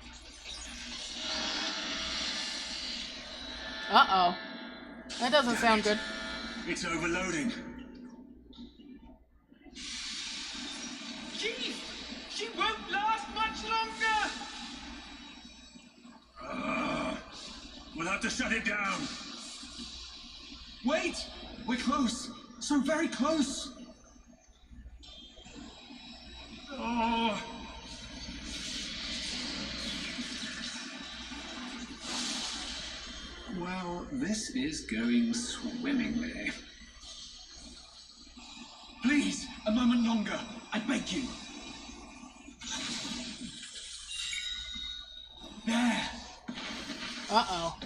Uh-oh. That doesn't sound good. It's overloading. She won't last much longer! We'll have to shut it down. Wait! We're close! So very close! Oh. Well, this is going swimmingly. Please, a moment longer. I beg you. There. Uh-oh.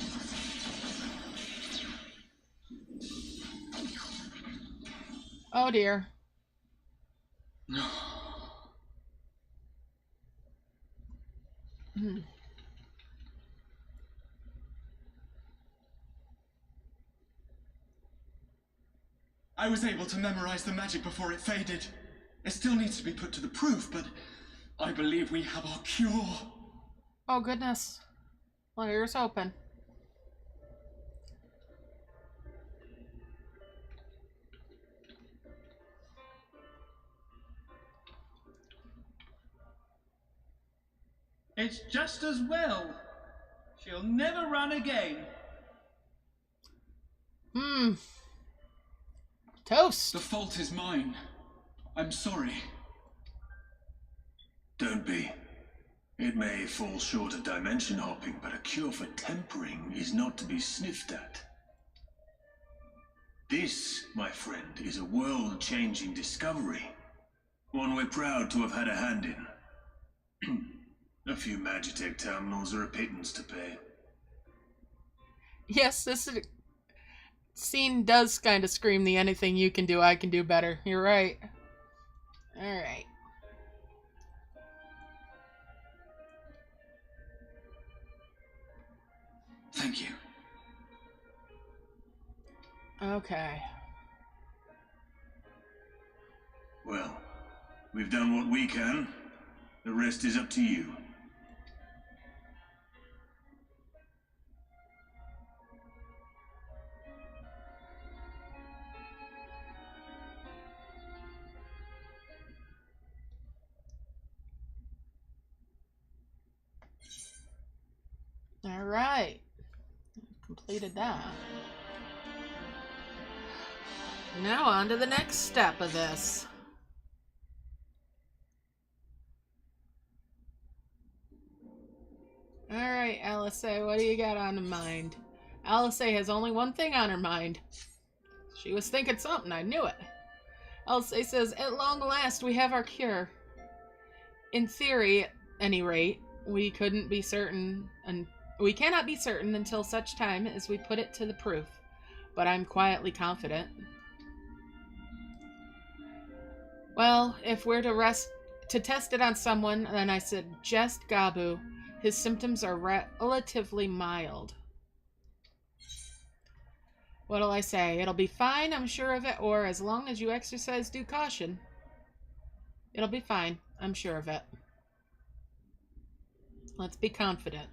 Oh dear. I was able to memorize the magic before it faded. It still needs to be put to the proof, but I believe we have our cure. Oh goodness. Well, here's hoping. It's just as well. She'll never run again. Toast. The fault is mine. I'm sorry. Don't be. It may fall short of dimension hopping, but a cure for tempering is not to be sniffed at. This, my friend, is a world-changing discovery. One we're proud to have had a hand in. A few Magitech terminals are a pittance to pay. Yes, this scene does kind of scream the anything you can do, I can do better. You're right. Alright. Thank you. Okay. Well, we've done what we can. The rest is up to you. Alright. Completed that. Now on to the next step of this. Alright, Alisa, what do you got on the mind? Alisa has only one thing on her mind. She was thinking something, I knew it. Alisa says, at long last we have our cure. In theory, at any rate, we couldn't be certain, and we cannot be certain until such time as we put it to the proof. But I'm quietly confident. Well, if we're to test it on someone, then I suggest Gabu. His symptoms are relatively mild. What'll I say? It'll be fine, I'm sure of it, or as long as you exercise due caution. It'll be fine, I'm sure of it. Let's be confident.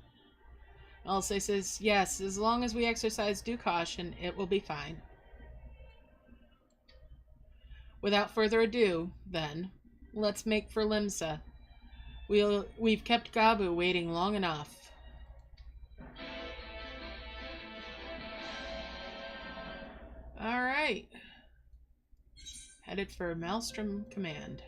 Elsa says, yes, as long as we exercise due caution, it will be fine. Without further ado, then, let's make for Limsa. We've kept Gabu waiting long enough. Alright. Headed for Maelstrom Command.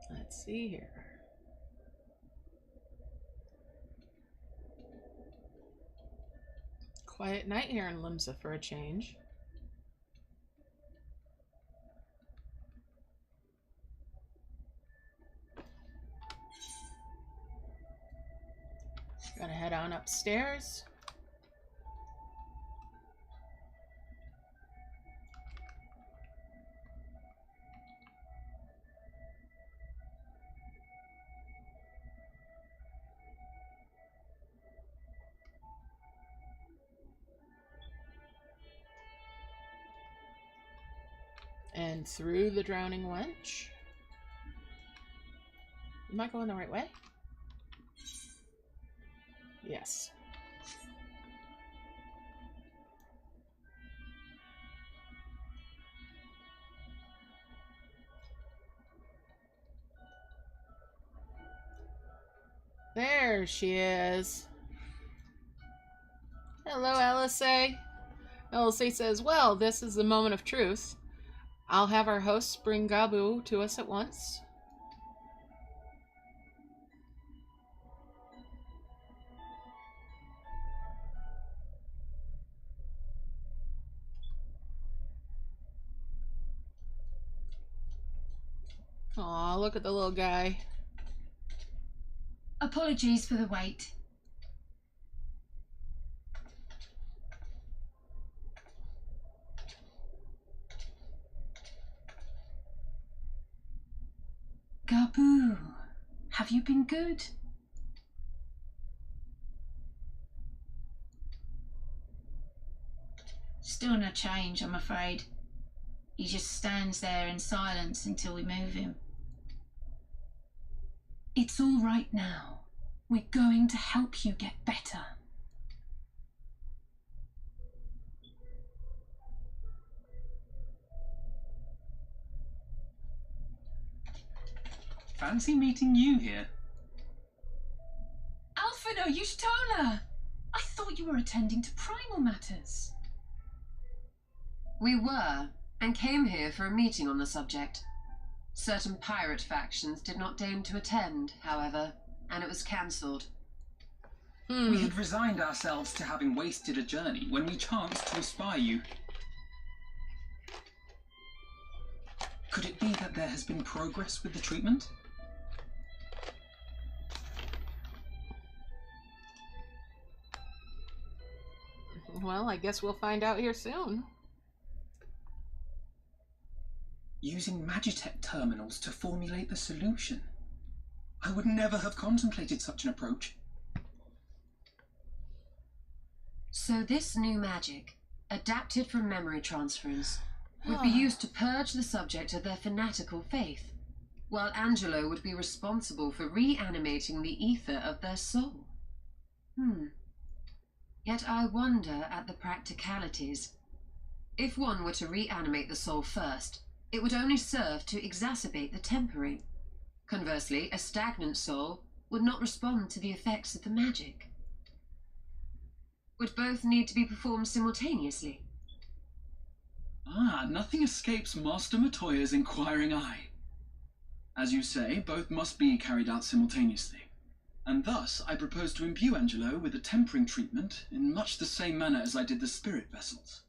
Let's see here. Quiet night here in Limsa for a change. Gotta head on upstairs. And through the drowning wench. Am I going the right way? Yes. There she is. Hello, LSA. LSA says, well, this is the moment of truth. I'll have our hosts bring Gabu to us at once. Aw, look at the little guy. Apologies for the wait. Gabu, have you been good? Still no change, I'm afraid. He just stands there in silence until we move him. It's all right now. We're going to help you get better. Fancy meeting you here. Alphino, Yushtola! I thought you were attending to primal matters. We were, and came here for a meeting on the subject. Certain pirate factions did not deign to attend, however, and it was cancelled. We had resigned ourselves to having wasted a journey when we chanced to espy you. Could it be that there has been progress with the treatment? Well, I guess we'll find out here soon. Using Magitech terminals to formulate the solution. I would never have contemplated such an approach. So this new magic, adapted from memory transference, would be used to purge the subject of their fanatical faith, while Angelo would be responsible for reanimating the ether of their soul. Yet I wonder at the practicalities. If one were to reanimate the soul first, it would only serve to exacerbate the tempering. Conversely, a stagnant soul would not respond to the effects of the magic. Would both need to be performed simultaneously? Nothing escapes Master Matoya's inquiring eye. As you say, both must be carried out simultaneously. And thus, I propose to imbue Angelo with a tempering treatment in much the same manner as I did the spirit vessels.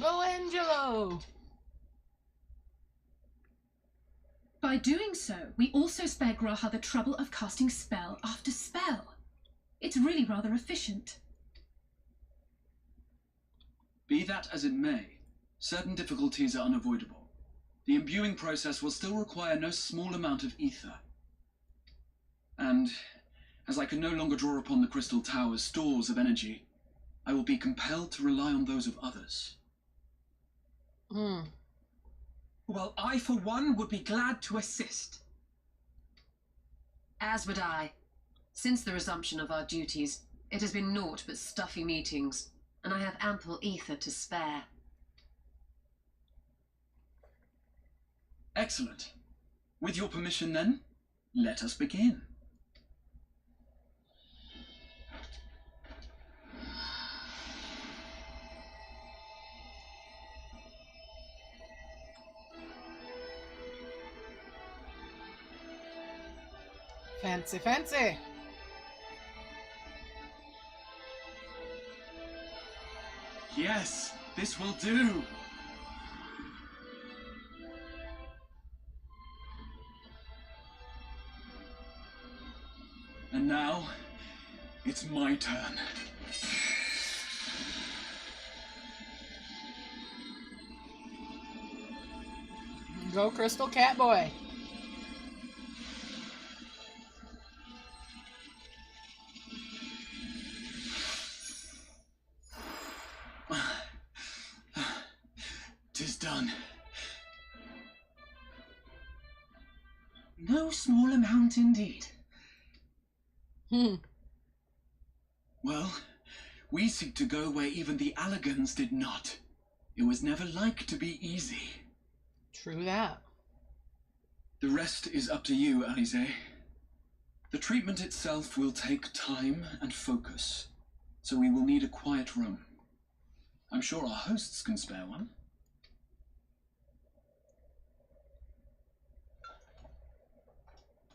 Go, Angelo! By doing so, we also spare Graha the trouble of casting spell after spell. It's really rather efficient. Be that as it may, certain difficulties are unavoidable. The imbuing process will still require no small amount of ether. And, as I can no longer draw upon the Crystal Tower's stores of energy, I will be compelled to rely on those of others. Well, I, for one, would be glad to assist. As would I. Since the resumption of our duties, it has been naught but stuffy meetings, and I have ample ether to spare. Excellent. With your permission, then, let us begin. Fancy, fancy! Yes, this will do. And now, it's my turn. Go, Crystal Catboy! Tis done. No small amount indeed. Well, we seek to go where even the Allegans did not. It was never like to be easy. True that. The rest is up to you, Alize. The treatment itself will take time and focus, so we will need a quiet room. I'm sure our hosts can spare one.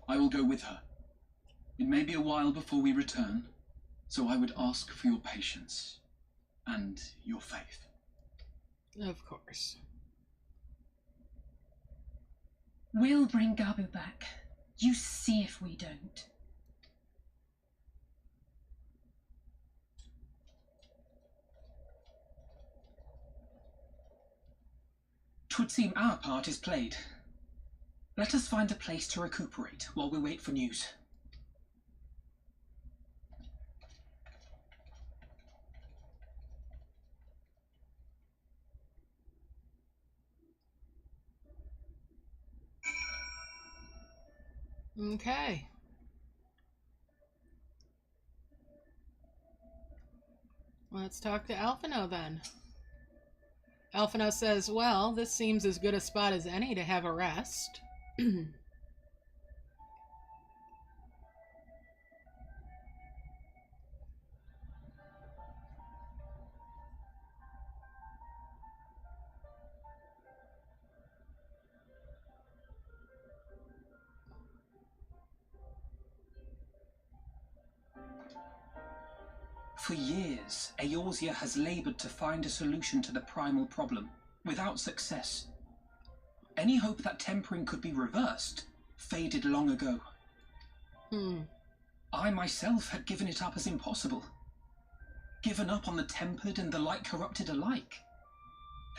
I will go with her. It may be a while before we return, so I would ask for your patience and your faith. Of course. We'll bring Gabu back. You see if we don't. 'Twould seem our part is played. Let us find a place to recuperate while we wait for news. Okay. Let's talk to Alphino then. Alphino says, well, this seems as good a spot as any to have a rest. For years, Eorzea has labored to find a solution to the primal problem, without success. Any hope that tempering could be reversed faded long ago. I myself had given it up as impossible. Given up on the tempered and the light corrupted alike.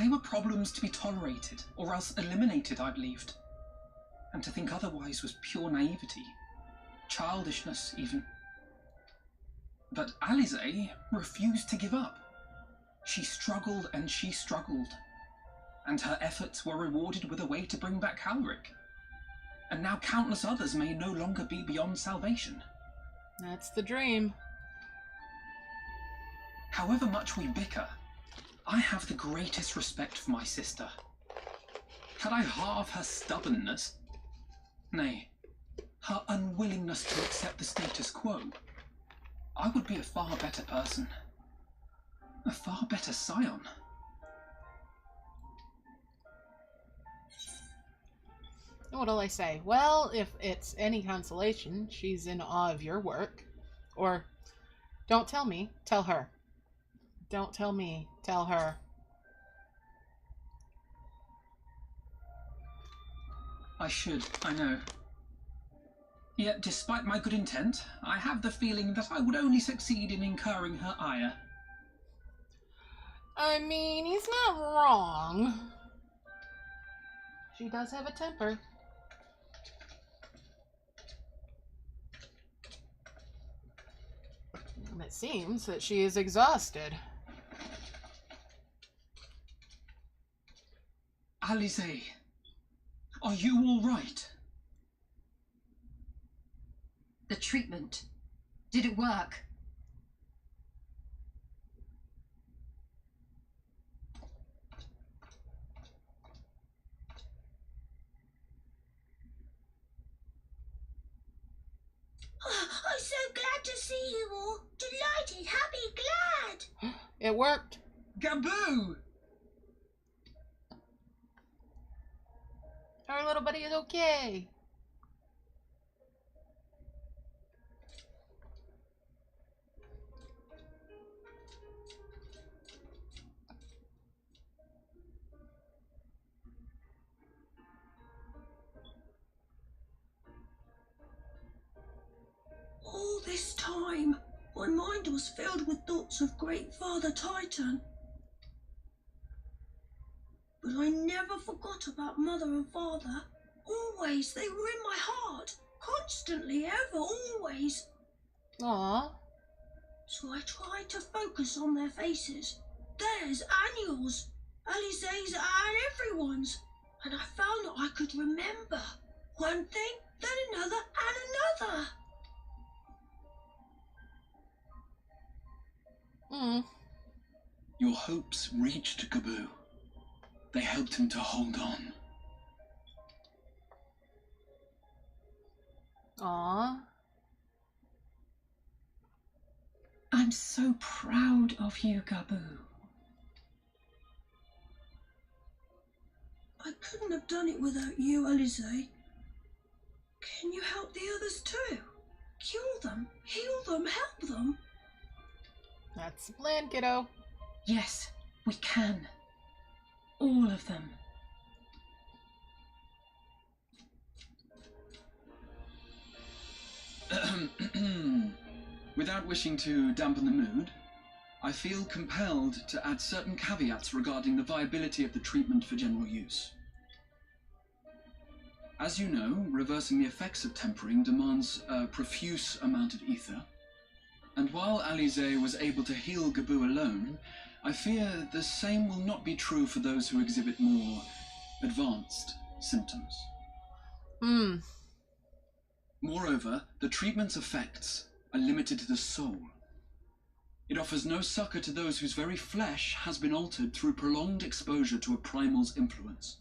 They were problems to be tolerated, or else eliminated, I believed. And to think otherwise was pure naivety. Childishness, even. But Alisaie refused to give up. She struggled and she struggled. And her efforts were rewarded with a way to bring back Halric. And now countless others may no longer be beyond salvation. That's the dream. However much we bicker, I have the greatest respect for my sister. Had I halved her stubbornness, nay, her unwillingness to accept the status quo, I would be a far better person. A far better scion. What'll I say? Well, if it's any consolation, she's in awe of your work. Or, don't tell me, tell her. Don't tell me, tell her. I should, I know. Yet, despite my good intent, I have the feeling that I would only succeed in incurring her ire. I mean, he's not wrong. She does have a temper. And it seems that she is exhausted. Alisaie, are you all right? The treatment. Did it work? I'm so glad to see you all. Delighted, happy, glad. It worked. Gaboo! Our little buddy is okay. All this time, my mind was filled with thoughts of Great Father Titan. But I never forgot about Mother and Father. Always, they were in my heart. Constantly, ever, always. Aww. So I tried to focus on their faces. Theirs and yours. Alisaie's and everyone's. And I found that I could remember. One thing, then another, and another. Your hopes reached Gaboo. They helped him to hold on. Aww. I'm so proud of you, Gaboo. I couldn't have done it without you, Alisaie. Can you help the others too? Cure them, heal them, help them? That's the plan, kiddo. Yes, we can. All of them. Without wishing to dampen the mood, I feel compelled to add certain caveats regarding the viability of the treatment for general use. As you know, reversing the effects of tempering demands a profuse amount of ether, and while Alisaie was able to heal Gaboo alone, I fear the same will not be true for those who exhibit more advanced symptoms. Moreover, the treatment's effects are limited to the soul. It offers no succor to those whose very flesh has been altered through prolonged exposure to a primal's influence.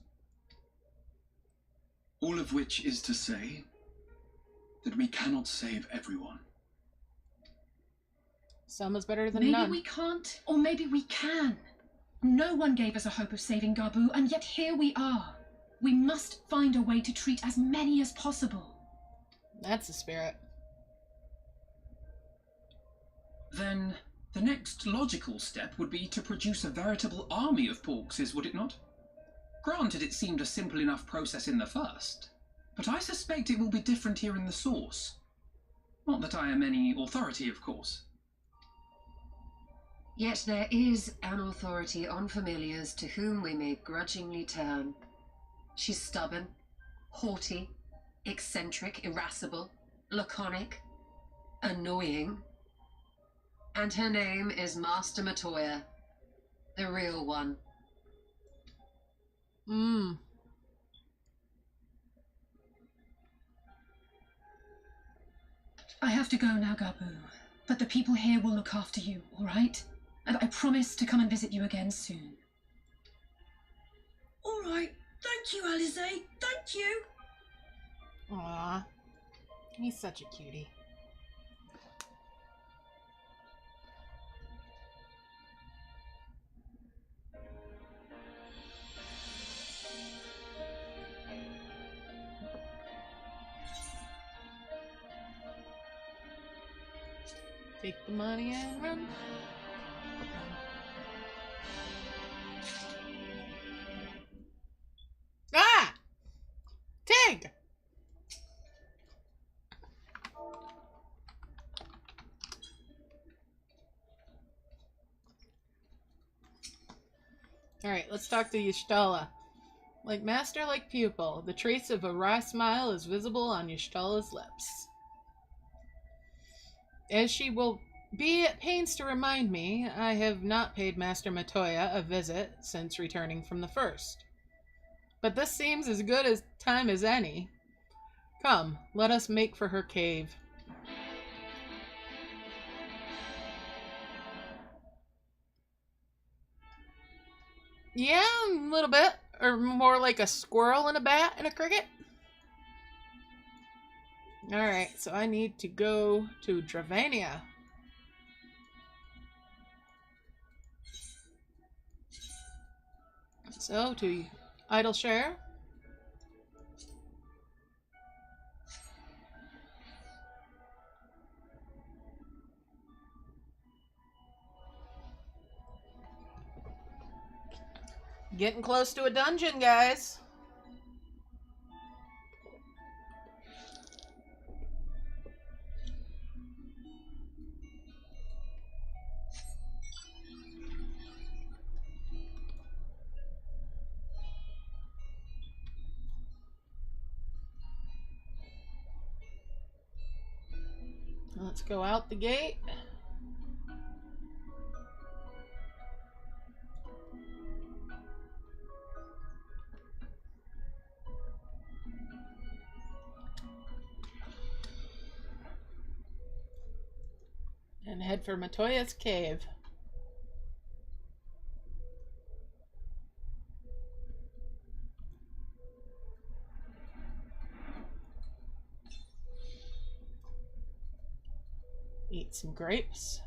All of which is to say that we cannot save everyone. Some is better than Maybe none. we can't, or maybe we can. No one gave us a hope of saving Gabu, and yet here we are. We must find a way to treat as many as possible. That's the spirit. Then the next logical step would be to produce a veritable army of porkses, would it not? Granted, it seemed a simple enough process in the first, but I suspect it will be different here in the source. Not that I am any authority, of course. Yet there is an authority on familiars to whom we may grudgingly turn. She's stubborn, haughty, eccentric, irascible, laconic, annoying. And her name is Master Matoya, the real one. I have to go now, Gabu, but the people here will look after you, all right? And I promise to come and visit you again soon. All right. Thank you, Alize. Thank you. Aww. He's such a cutie. Take the money and run. Ah! Tig! Alright, let's talk to Y'shtala. Like master, like pupil, the trace of a wry smile is visible on Y'shtala's lips. As she will be at pains to remind me, I have not paid Master Matoya a visit since returning from the first. But this seems as good a time as any. Come, let us make for her cave. Yeah, a little bit. Or more like a squirrel and a bat and a cricket. Alright, so I need to go to Dravania. So, to Idleshare. Getting close to a dungeon, guys. Let's go out the gate. And head for Matoya's cave. Eat some grapes.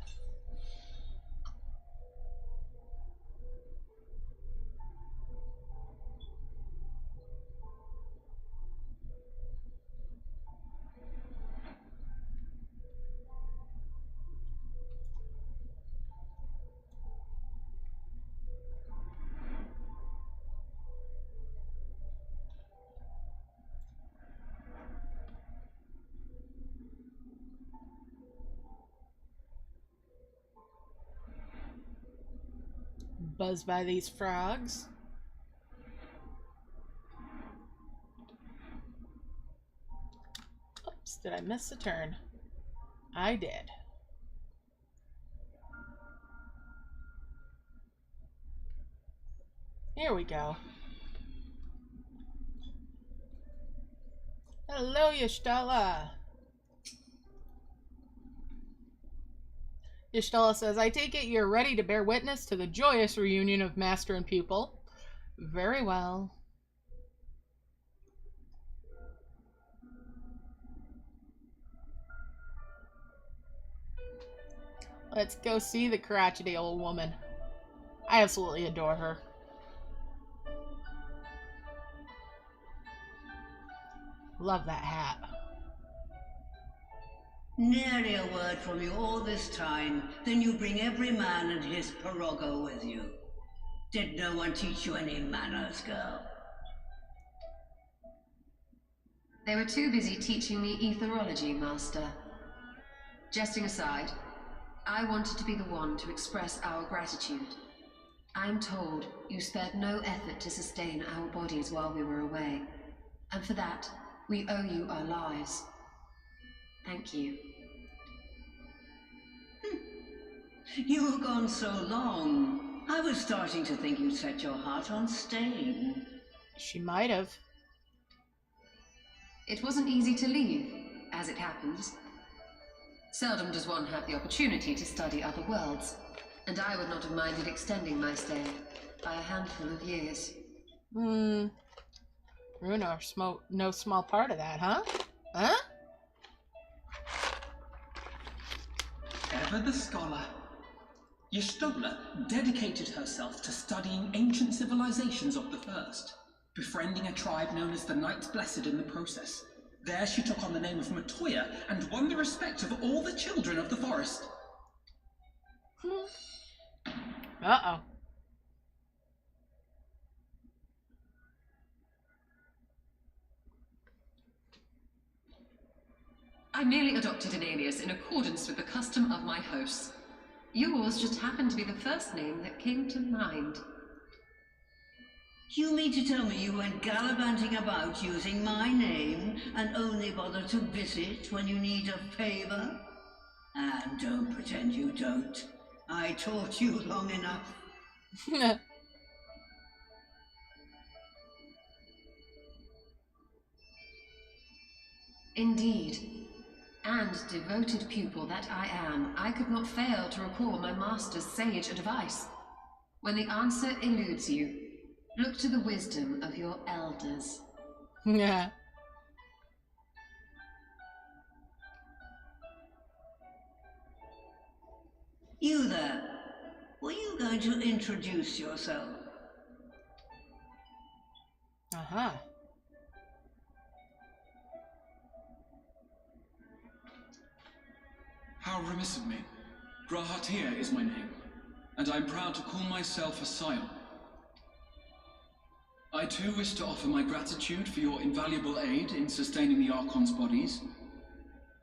Buzz by these frogs. Oops, did I miss a turn? I did. Here we go. Hello, Y'shtala. Ishtala says, I take it you're ready to bear witness to the joyous reunion of master and pupil. Very well. Let's go see the crotchety old woman. I absolutely adore her. Love that hat. Nary a word from you all this time, then you bring every man and his pirogo with you. Did no one teach you any manners, girl? They were too busy teaching me etherology, Master. Jesting aside, I wanted to be the one to express our gratitude. I'm told you spared no effort to sustain our bodies while we were away, and for that, we owe you our lives. Thank you. You were gone so long. I was starting to think you'd set your heart on staying. She might have. It wasn't easy to leave, as it happens. Seldom does one have the opportunity to study other worlds, and I would not have minded extending my stay by a handful of years. Runa, no small part of that, huh? Huh? Ever the scholar. Y'shtola dedicated herself to studying ancient civilizations of the first, befriending a tribe known as the Knights Blessed in the process. There she took on the name of Matoya and won the respect of all the children of the forest. Uh-oh. I merely adopted an alias in accordance with the custom of my hosts. Yours just happened to be the first name that came to mind. You mean to tell me you went gallivanting about using my name and only bother to visit when you need a favor? And don't pretend you don't. I taught you long enough. Indeed. And devoted pupil that I am, I could not fail to recall my master's sage advice. When the answer eludes you, look to the wisdom of your elders. Yeah. You there. Were you going to introduce yourself? Uh-huh. How remiss of me. Grahatir is my name, and I'm proud to call myself a scion. I too wish to offer my gratitude for your invaluable aid in sustaining the Archon's bodies,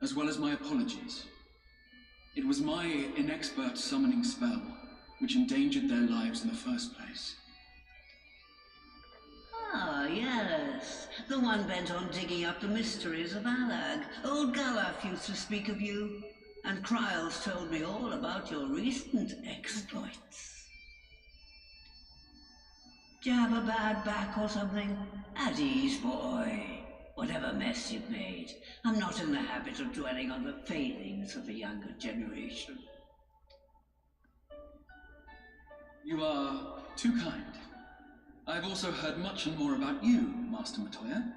as well as my apologies. It was my inexpert summoning spell which endangered their lives in the first place. Ah, yes. The one bent on digging up the mysteries of Alag. Old Galaf used to speak of you, and Kryl's told me all about your recent exploits. Do you have a bad back or something? At ease, boy. Whatever mess you've made, I'm not in the habit of dwelling on the failings of the younger generation. You are too kind. I've also heard much and more about you, Master Matoya.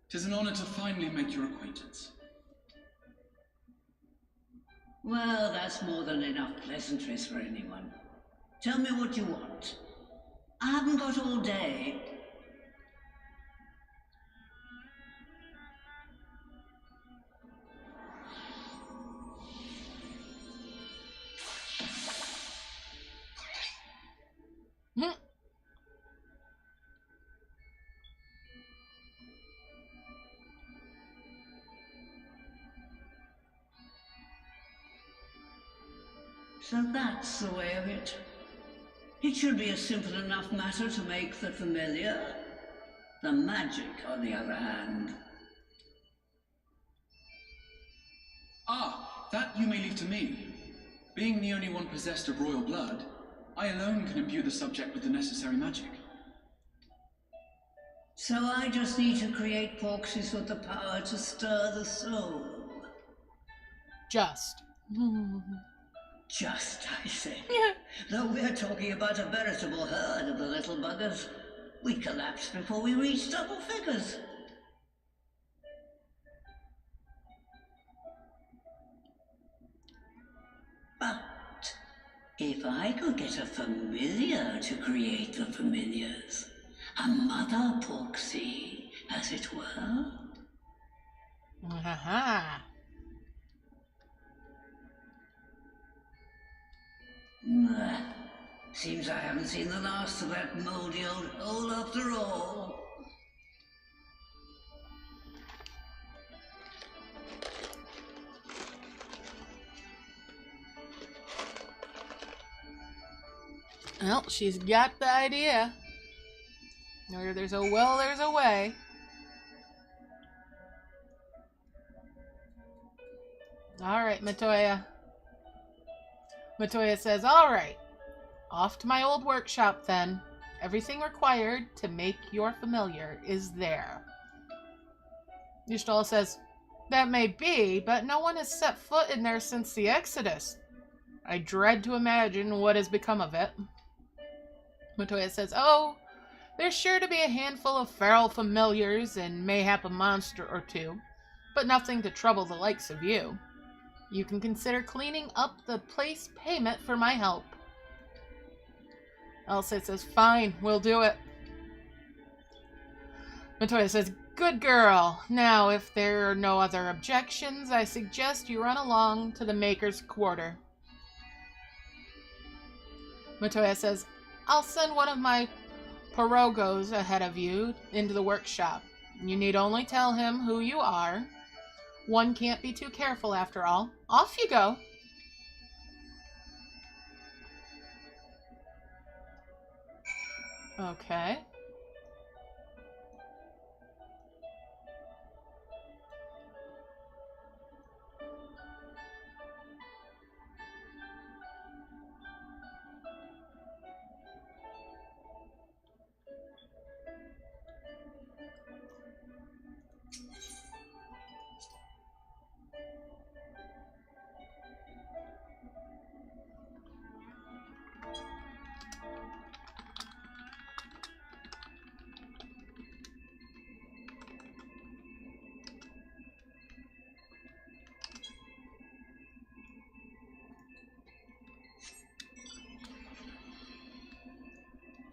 'Tis an honor to finally make your acquaintance. Well, that's more than enough pleasantries for anyone. Tell me what you want. I haven't got all day. So that's the way of it. It should be a simple enough matter to make the familiar. The magic, on the other hand. Ah, that you may leave to me. Being the only one possessed of royal blood, I alone can imbue the subject with the necessary magic. So I just need to create proxies with the power to stir the soul. Just. Just, I say. Though we're talking about a veritable herd of the little buggers, we collapsed before we reached double figures. But if I could get a familiar to create the familiars, a mother Porksy, as it were. Ha Seems I haven't seen the last of that moldy old hole after all. Well, she's got the idea. Where there's a will, there's a way. Alright, Matoya. Matoya says, alright. Off to my old workshop then. Everything required to make your familiar is there. Y'shtola says, that may be, but no one has set foot in there since the Exodus. I dread to imagine what has become of it. Matoya says, oh, there's sure to be a handful of feral familiars and mayhap a monster or two, but nothing to trouble the likes of you. You can consider cleaning up the place payment for my help. Elsa says, fine, we'll do it. Matoya says, good girl. Now, if there are no other objections, I suggest you run along to the Maker's Quarter. Matoya says, I'll send one of my Pirogos ahead of you into the workshop. You need only tell him who you are. One can't be too careful after all. Off you go. Okay.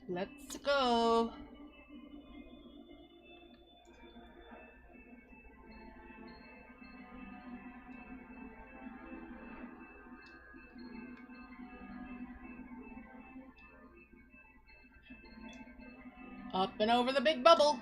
Let's go. Up and over the big bubble.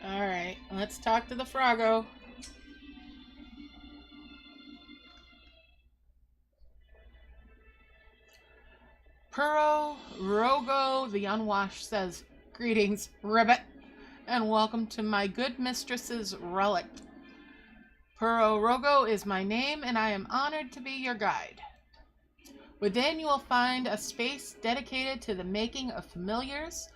Alright, let's talk to the Froggo. Puro Rogo the Unwashed says, greetings, Ribbit, and welcome to my good mistress's relic. Puro Rogo is my name, and I am honored to be your guide. Within you will find a space dedicated to the making of familiars,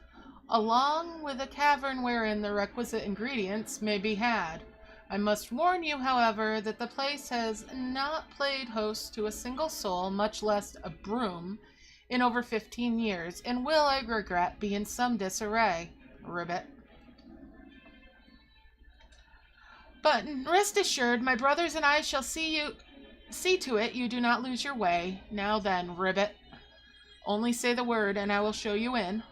along with a cavern wherein the requisite ingredients may be had. I must warn you, however, that the place has not played host to a single soul, much less a broom, in over 15 years, and will, I regret, be in some disarray. Ribbit. But rest assured, my brothers and I shall see to it you do not lose your way. Now then, Ribbit, only say the word and I will show you in.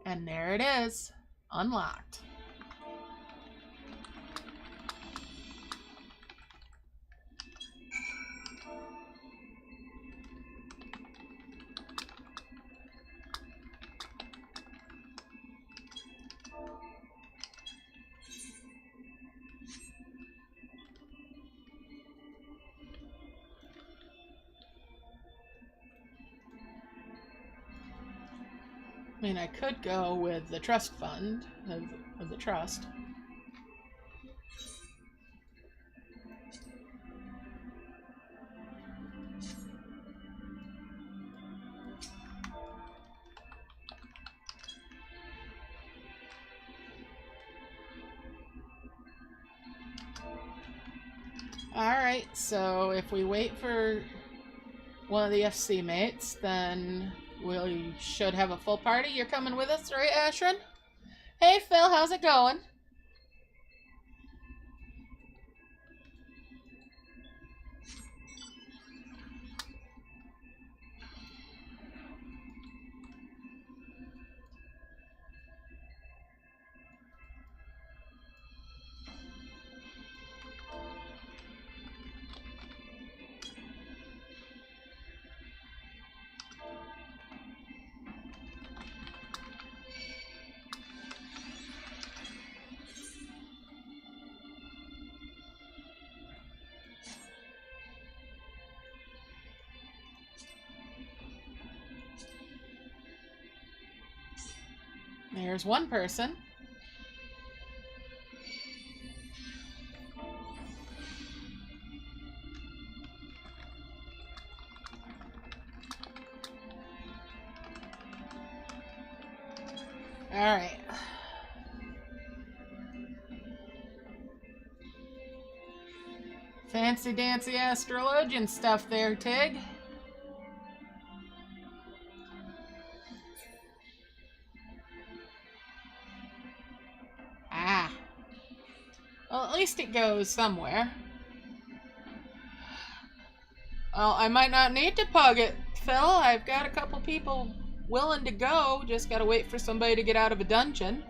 And there it is. Unlocked. I mean, I could go with the trust fund of the trust. Alright, so if we wait for one of the FC mates, then we should have a full party. You're coming with us, right, Ashrin? Hey, Phil, how's it going? There's one person. All right. Fancy dancy astrologian stuff there, Tig. Ah. Well, at least it goes somewhere. Well, I might not need to pug it, Phil. I've got a couple people willing to go. Just gotta wait for somebody to get out of a dungeon.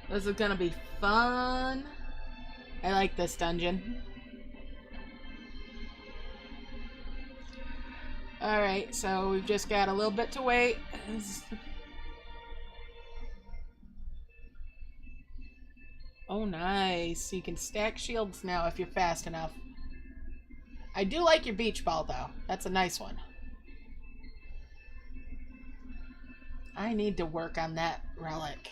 This is gonna be fun. I like this dungeon. Alright, so we've just got a little bit to wait. Oh, nice. You can stack shields now if you're fast enough. I do like your beach ball, though. That's a nice one. I need to work on that relic.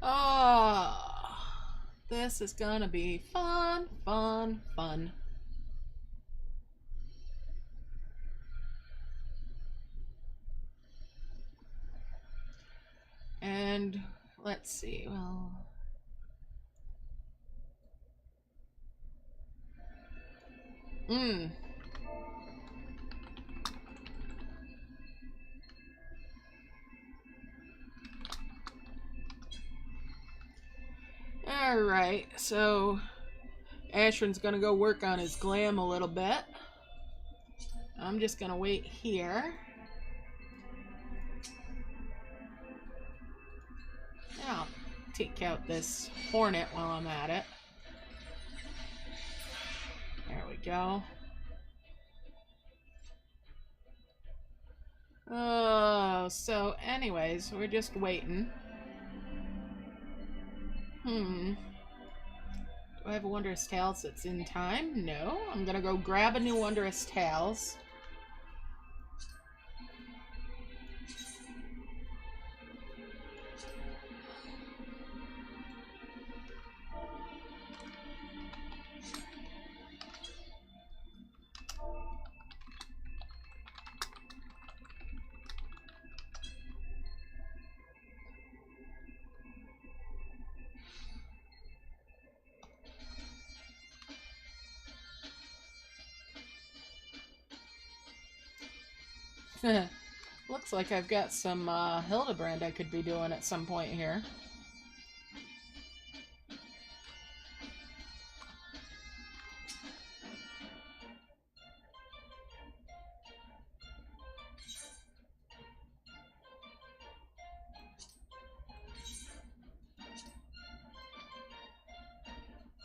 Oh, this is gonna be fun, fun, fun. And let's see, well... Alright, so Ashrin's gonna go work on his glam a little bit. I'm just gonna wait here. I'll take out this hornet while I'm at it. There we go. Oh, so anyways, we're just waiting. Do I have a Wondrous Tales that's in time? No. I'm gonna go grab a new Wondrous Tales. Looks like I've got some Hildebrand I could be doing at some point here.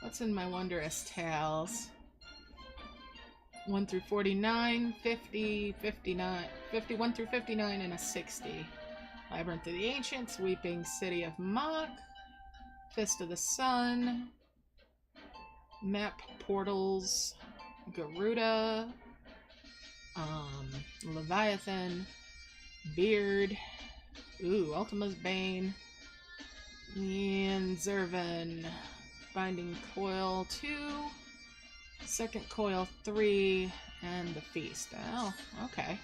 What's in my Wondrous Tales? 1 through 49, 50, 59, 51 through 59, and a 60. Labyrinth of the Ancients, Weeping City of Mach, Fist of the Sun, Map Portals, Garuda, Leviathan, Beard, Ultima's Bane, and Zervan, Binding Coil 2, Second Coil 3, and the Feast. Oh, okay.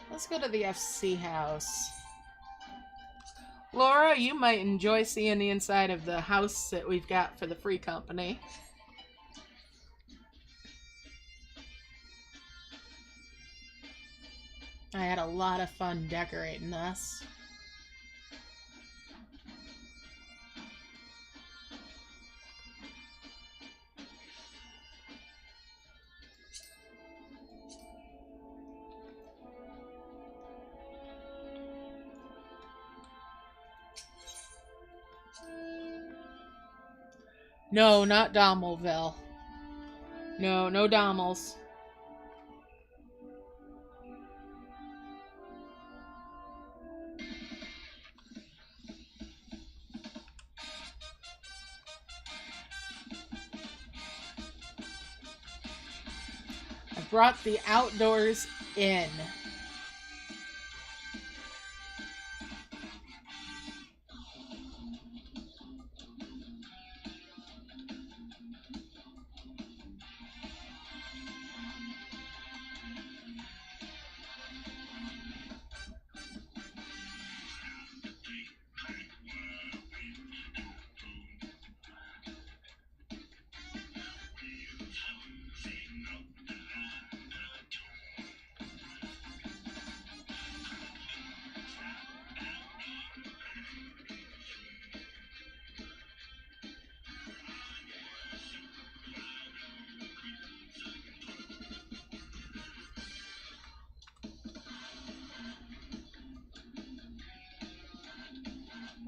Let's go to the FC house. Laura, you might enjoy seeing the inside of the house that we've got for the free company. I had a lot of fun decorating this. No, not Dommelville. No, no Dommels. I brought the outdoors in.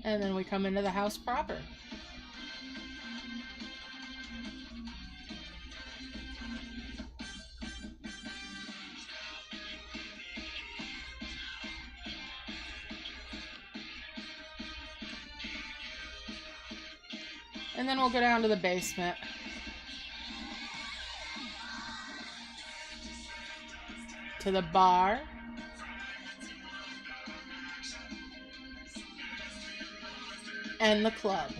And then we come into the house proper. And then we'll go down to the basement. To the bar. And the club.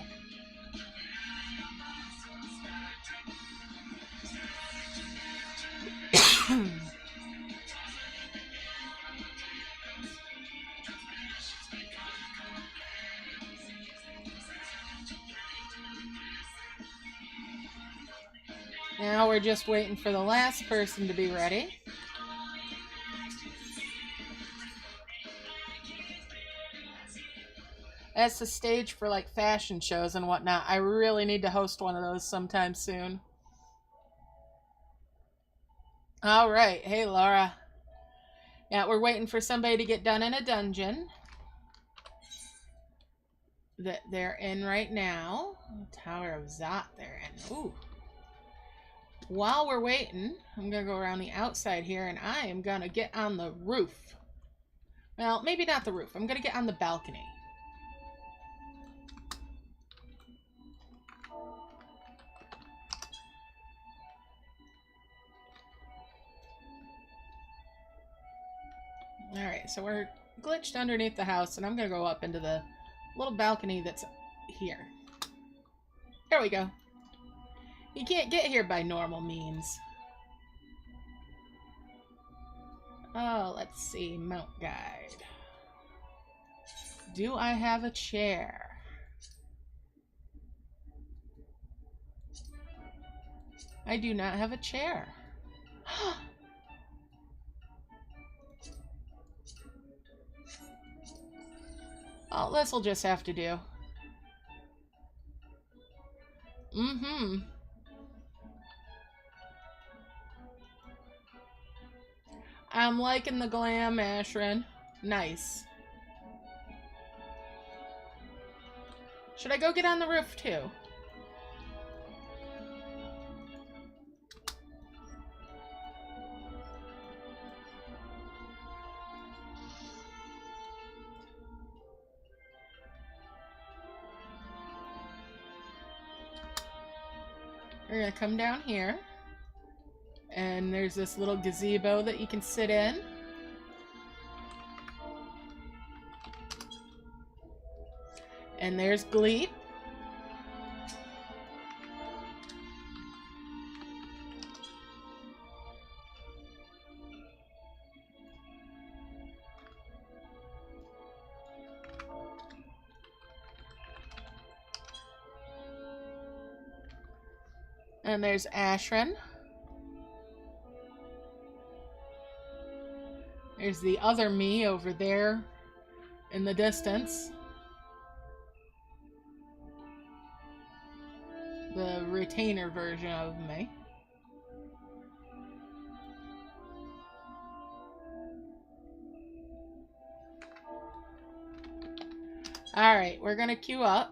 Now we're just waiting for the last person to be ready. That's the stage for like fashion shows and whatnot. I really need to host one of those sometime soon. All right. Hey, Laura. Yeah, we're waiting for somebody to get done in a dungeon that they're in right now. Tower of Zot they're in. Ooh. While we're waiting, I'm going to go around the outside here and I am going to get on the roof. Well, maybe not the roof. I'm going to get on the balcony. Alright, so we're glitched underneath the house, and I'm going to go up into the little balcony that's here. There we go. You can't get here by normal means. Oh, let's see. Mount guide. Do I have a chair? I do not have a chair. Oh, this'll just have to do. Mm-hmm. I'm liking the glam, Ashrin. Nice. Should I go get on the roof, too? We're gonna come down here. And there's this little gazebo that you can sit in. And there's Gleep. And there's Ashrin. There's the other me over there in the distance. The retainer version of me. Alright, we're gonna queue up.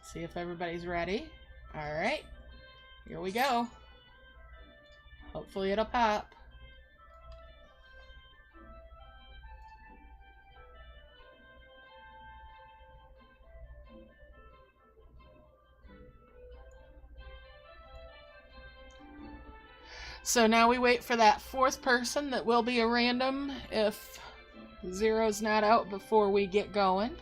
See if everybody's ready. Alright, here we go. Hopefully it'll pop. So now we wait for that fourth person that will be a random if zero's not out before we get going.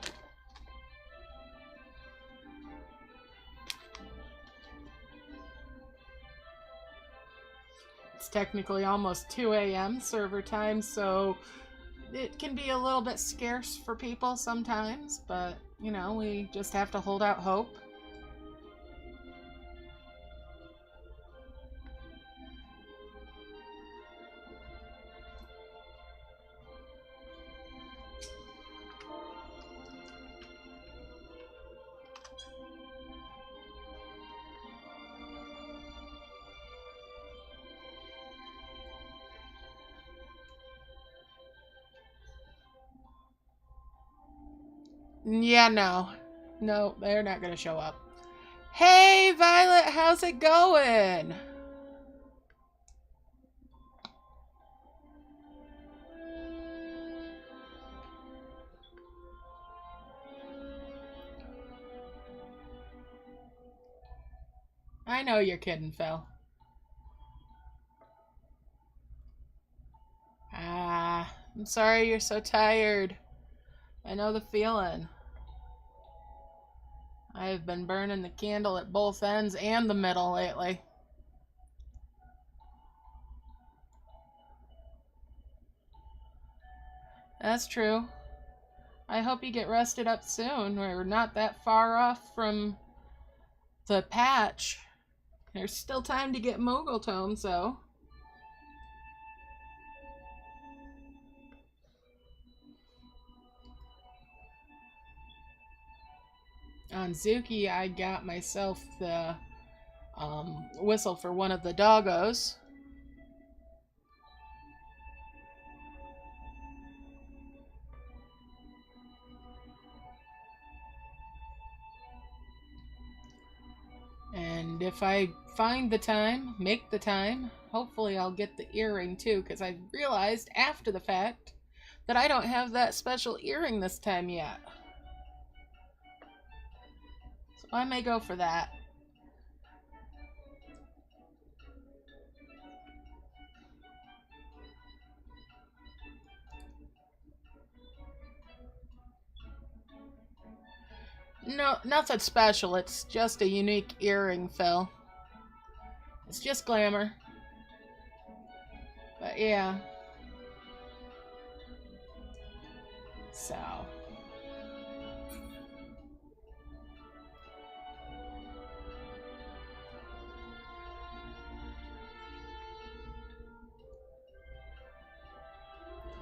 Technically almost 2 a.m. server time, so it can be a little bit scarce for people sometimes, but you know, we just have to hold out hope. Yeah, no, they're not gonna show up. Hey, Violet, how's it going? I know you're kidding, Phil. I'm sorry you're so tired. I know the feeling. I've been burning the candle at both ends and the middle lately. That's true. I hope you get rested up soon. We're not that far off from the patch. There's still time to get Mogul Tome, so... On Zuki, I got myself the whistle for one of the doggos. And if I find the time, make the time, hopefully I'll get the earring too, because I realized after the fact that I don't have that special earring this time yet. So I may go for that. No, nothing special. It's just a unique earring, Phil. It's just glamour. But yeah. So.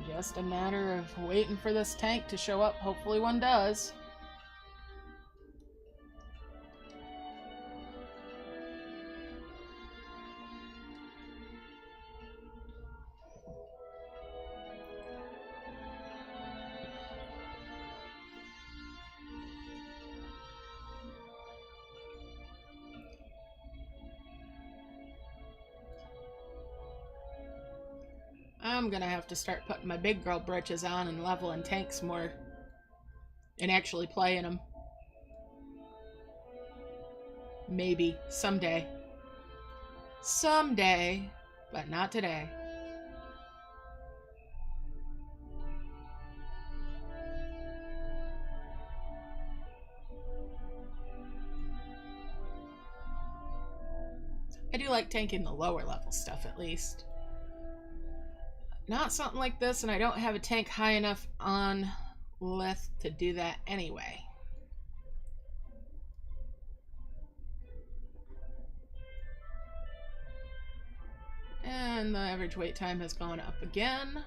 Just a matter of waiting for this tank to show up. Hopefully one does. I'm gonna have to start putting my big girl britches on and leveling tanks more. And actually playing them. Maybe. Someday. Someday. But not today. I do like tanking the lower level stuff at least. Not something like this, and I don't have a tank high enough on lith to do that anyway. And the average wait time has gone up again.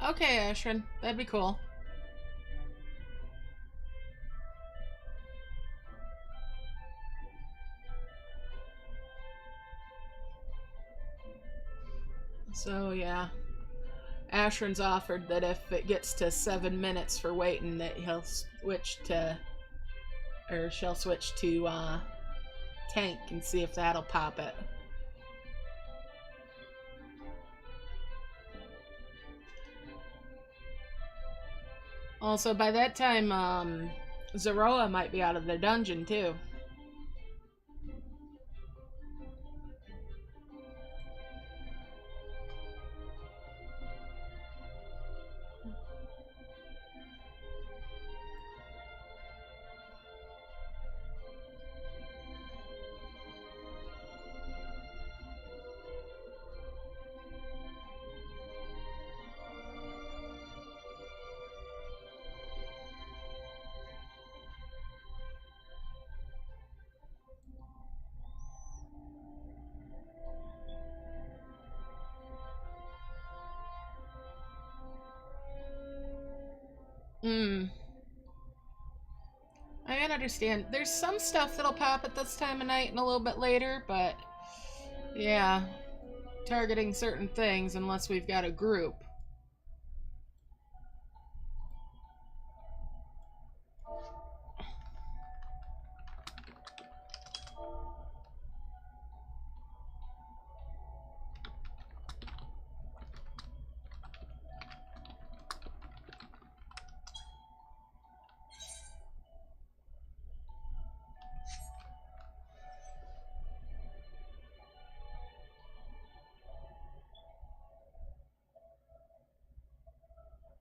Okay, Ashrin, that'd be cool. So yeah, Ashrin's offered that if it gets to 7 minutes for waiting, that he'll switch to, or she'll switch to tank and see if that'll pop it. Also, by that time, Zeroa might be out of the dungeon too. I can understand. There's some stuff that'll pop at this time of night and a little bit later, but yeah, targeting certain things unless we've got a group.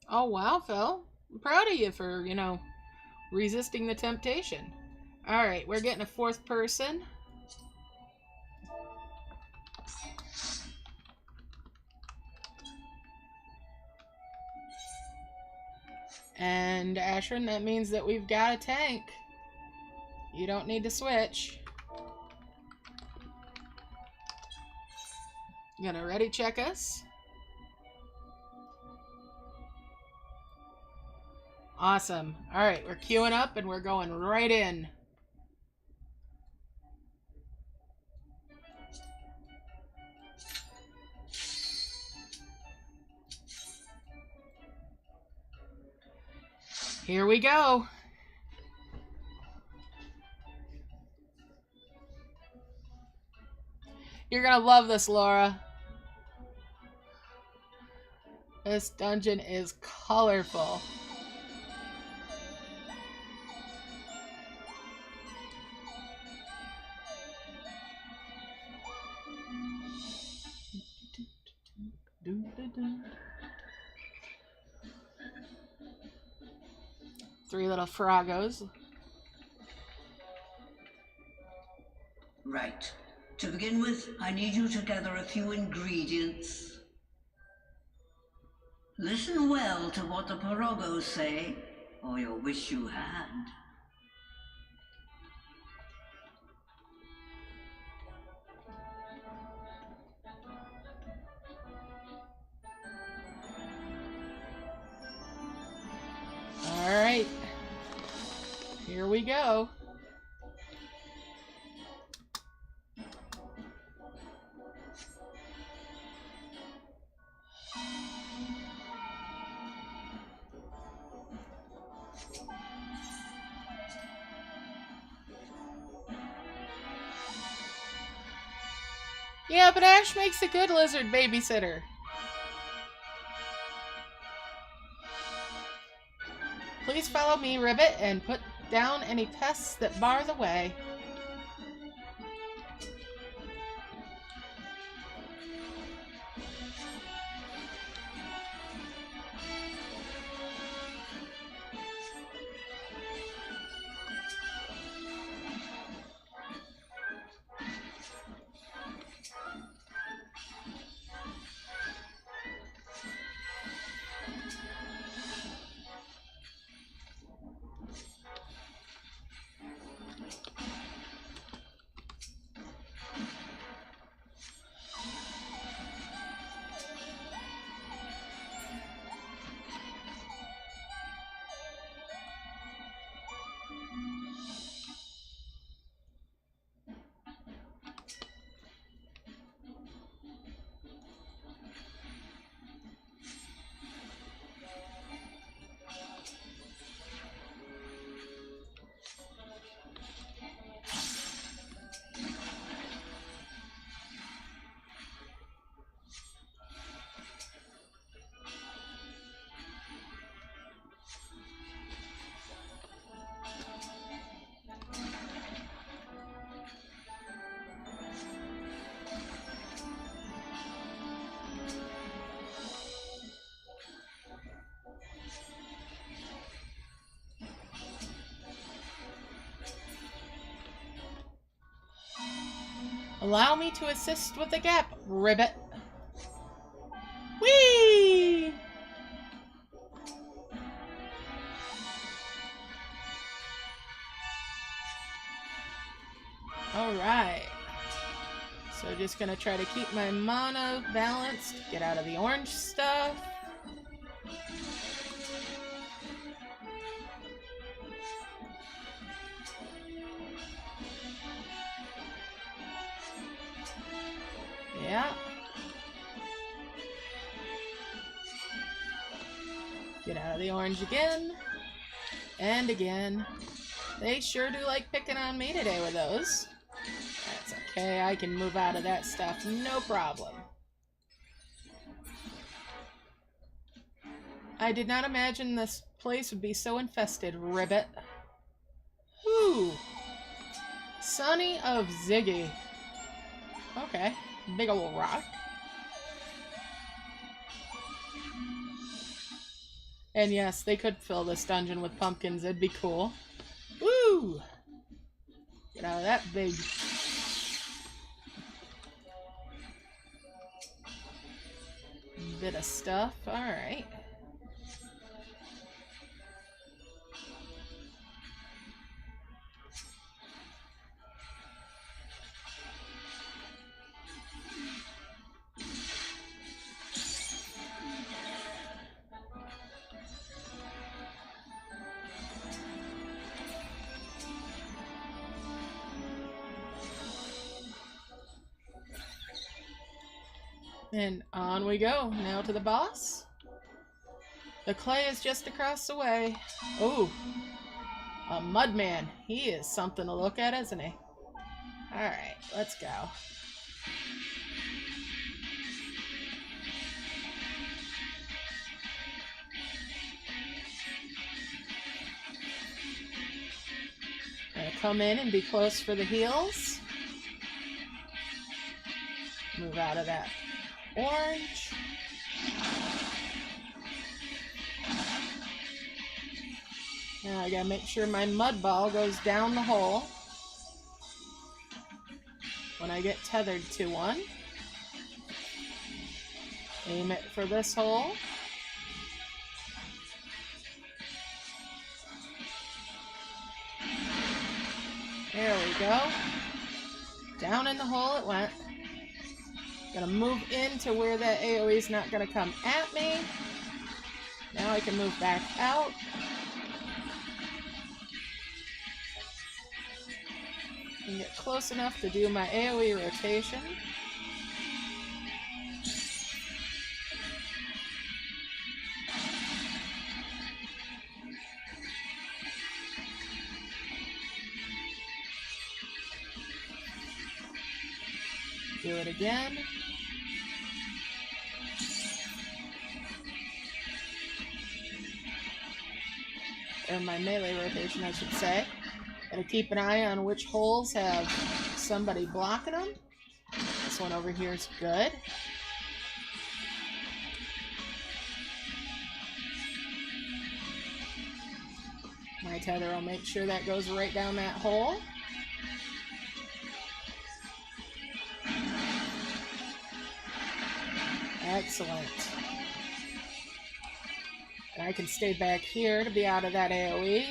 Oh wow, Phil. I'm proud of you for, you know, resisting the temptation. Alright, we're getting a fourth person. And Ashrin, that means that we've got a tank. You don't need to switch. Gonna ready check us. Awesome. Alright, we're queuing up and we're going right in. Here we go. You're gonna love this, Laura. This dungeon is colorful. Three little frogos. Right. To begin with, I need you to gather a few ingredients. Listen well to what the Pirogos say, or you'll wish you had. All right. Here we go. Yeah, but Ash makes a good lizard babysitter. Please follow me, Ribbit, and put down any pests that bar the way. Allow me to assist with the gap, Ribbit. Whee! Alright. So just gonna try to keep my mana balanced, get out of the orange stuff. Yeah. Get out of the orange again. And again. They sure do like picking on me today with those. That's okay, I can move out of that stuff, no problem. I did not imagine this place would be so infested, Ribbit. Whew. Sonny of Ziggy. Okay. Big ol' rock. And yes, they could fill this dungeon with pumpkins. It'd be cool. Woo! Get out of that big... bit of stuff. Alright. And on we go. Now to the boss. The clay is just across the way. Oh, a mudman. He is something to look at, isn't he? Alright, let's go. come in and be close for the heals. Move out of that orange. Now I gotta make sure my mud ball goes down the hole when I get tethered to one. Aim it for this hole. There we go. Down in the hole it went. Gonna move into where that AoE is not gonna come at me. Now I can move back out. And get close enough to do my AoE rotation. Do it again. Or my melee rotation, I should say. Gotta keep an eye on which holes have somebody blocking them. This one over here is good. My tether will make sure that goes right down that hole. Excellent. And I can stay back here to be out of that AoE.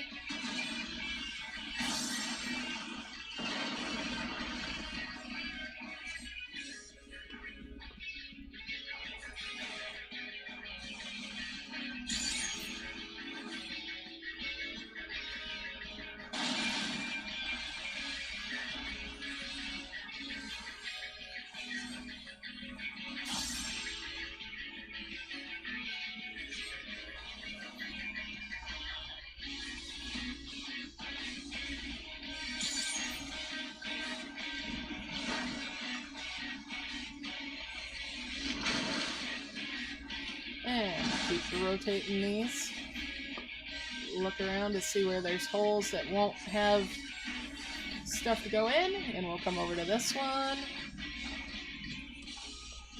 And keep rotating these. Look around to see where there's holes that won't have stuff to go in. And we'll come over to this one.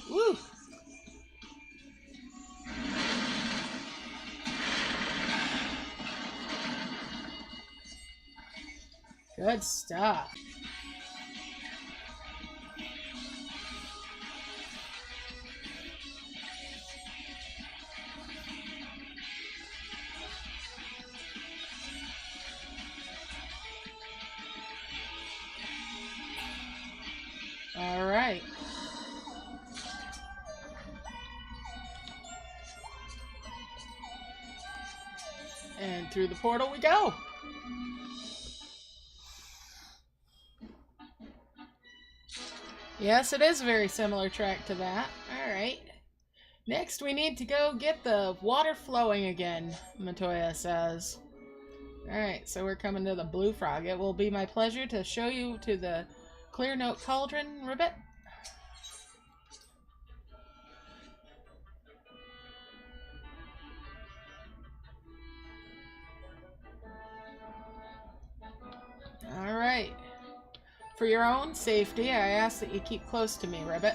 Woo! Good stuff. All right. And through the portal we go. Yes, it is a very similar track to that. All right. Next, we need to go get the water flowing again, Matoya says. All right, so we're coming to the Blue Frog. It will be my pleasure to show you to the Clear Note Cauldron, Ribbit. All right. For your own safety, I ask that you keep close to me, Ribbit.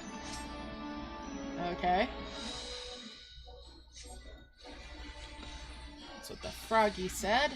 Okay. That's what the froggy said.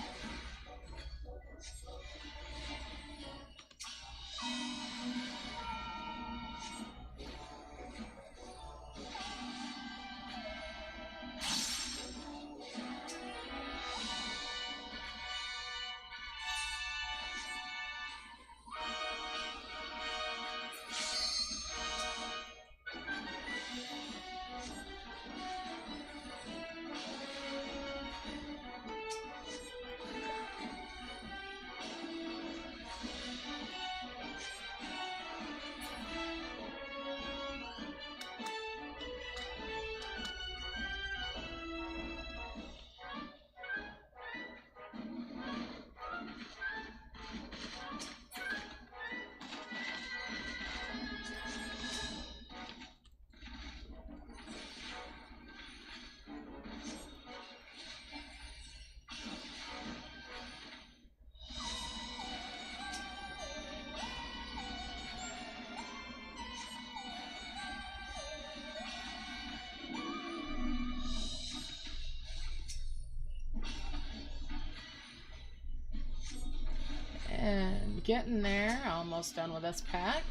getting there. Almost done with this pack.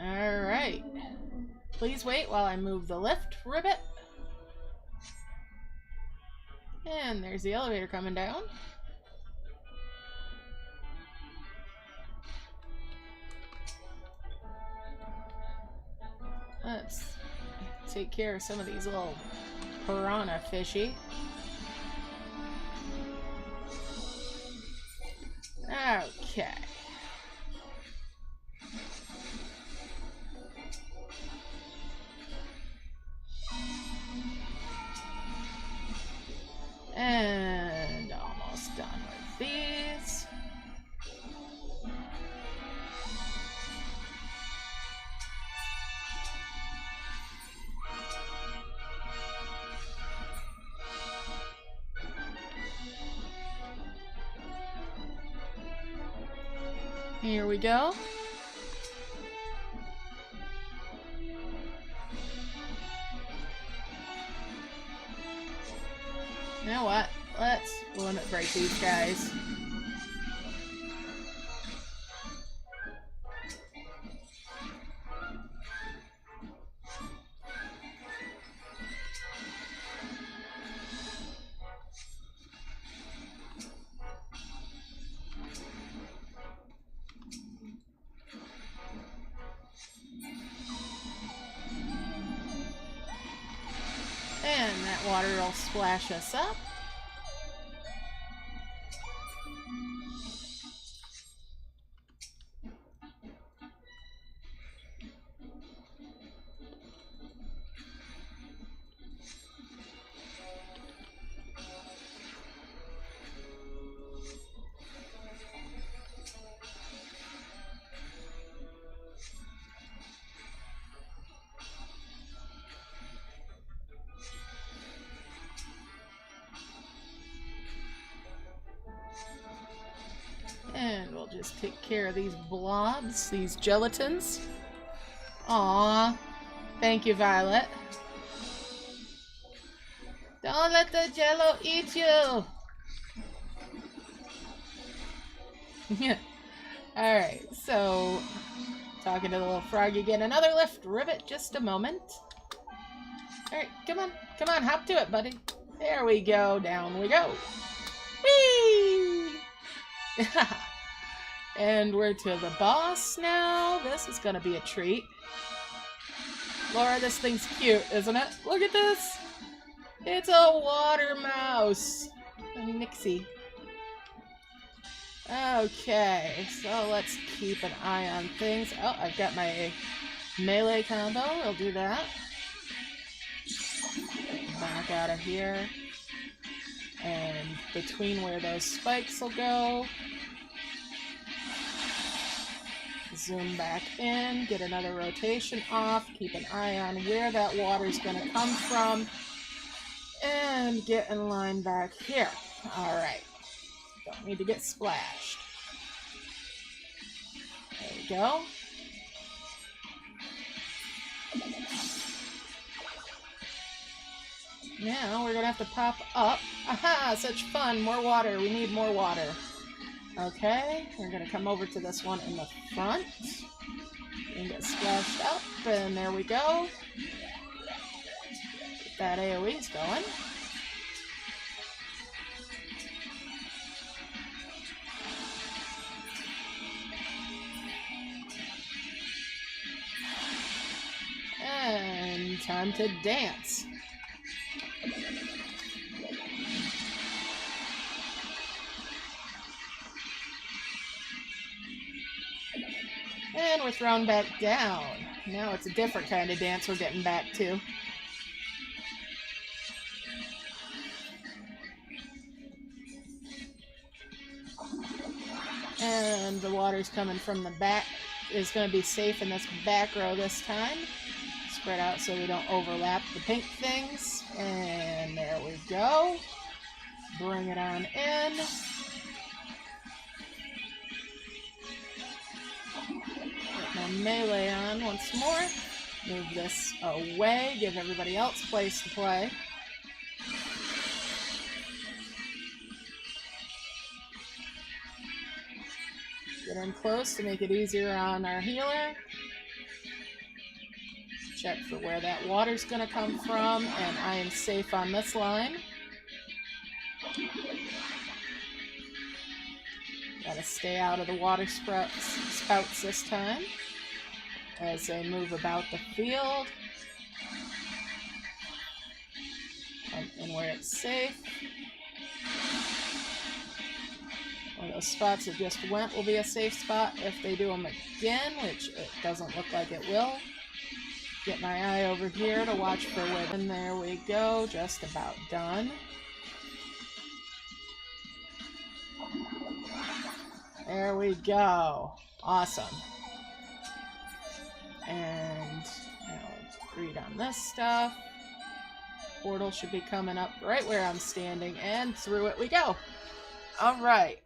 Alright. Please wait while I move the lift ribbit. And there's the elevator coming down. Let's take care of some of these little piranha fishy. Okay. And almost done with these. Here we go. You know what? Let's limit break these guys. And that water will splash us up. And we'll just take care of these blobs, these gelatins. Aww. Thank you, Violet. Don't let the jello eat you! Yeah. Alright, so talking to the little frog again. Another lift ribbit, just a moment. Alright, come on, hop to it, buddy. There we go, down we go. Whee! And we're to the boss now. This is gonna be a treat. Laura, this thing's cute, isn't it? Look at this! It's a water mouse! A Nixie. Okay, so let's keep an eye on things. Oh, I've got my melee combo. I'll do that. Back out of here. And between where those spikes will go. Zoom back in, get another rotation off, keep an eye on where that water's going to come from, and get in line back here. Alright. Don't need to get splashed. There we go. Now we're going to have to pop up. Aha! Such fun! More water. We need more water. Okay, we're going to come over to this one in the front and get splashed up, and there we go. Get that AoE's going. And time to dance. And we're thrown back down. Now it's a different kind of dance we're getting back to. And the water's coming from the back. Is going to be safe in this back row this time. Spread out so we don't overlap the pink things. And there we go. Bring it on in. My melee on once more. Move this away. Give everybody else place to play. Get in close to make it easier on our healer. Check for where that water's going to come from, and I am safe on this line. Gotta stay out of the water spouts this time as they move about the field. Come in where it's safe. One of those spots that just went will be a safe spot if they do them again, which it doesn't look like it will. Get my eye over here to watch for where. And there we go, just about done. There we go. Awesome. And now let's read on this stuff. Portal should be coming up right where I'm standing, and through it we go. All right.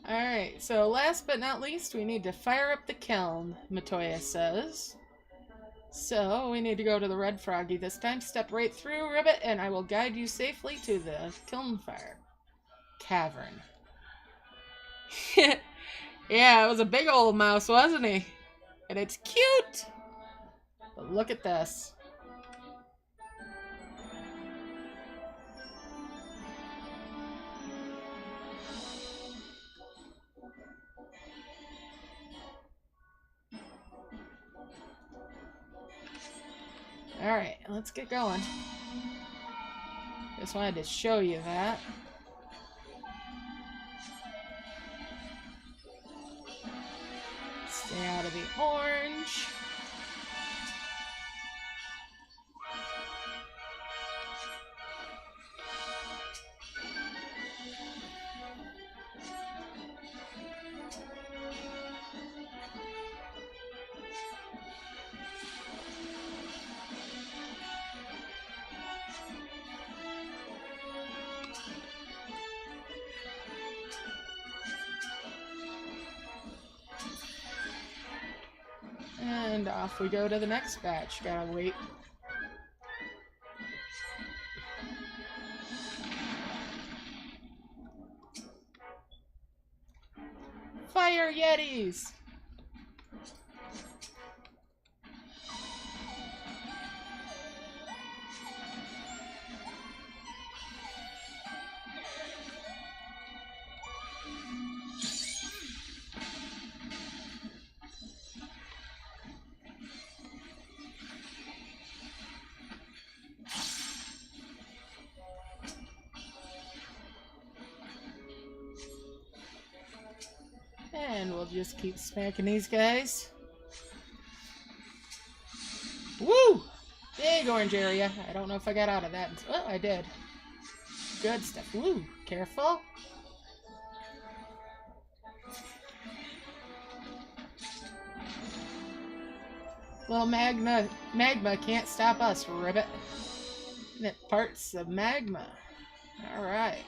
Alright, so last but not least, we need to fire up the kiln, Matoya says. So, we need to go to the Red Froggy this time. Step right through, Ribbit, and I will guide you safely to the kiln fire cavern. Yeah, it was a big old mouse, wasn't he? And it's cute! But look at this. Alright, let's get going. Just wanted to show you that. Stay out of the orange. And off we go to the next batch. Gotta wait. Fire Yetis! And we'll just keep smacking these guys. Woo! Big orange area. I don't know if I got out of that. Oh, I did. Good stuff. Woo! Careful. Little magma can't stop us, Ribbit. It parts of magma. Alright.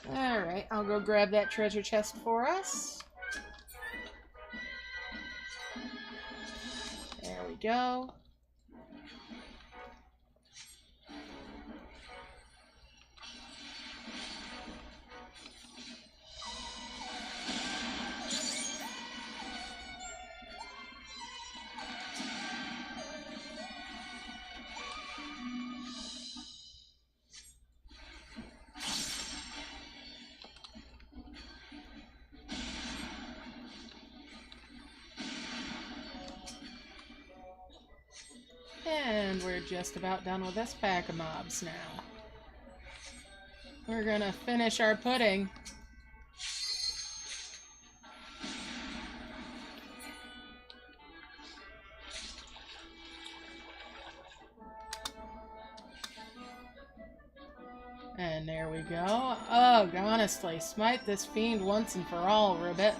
Alright, I'll go grab that treasure chest for us. There we go. just about done with this pack of mobs now. We're gonna finish our pudding. And there we go. Ugh, honestly, smite this fiend once and for all, Ribbit.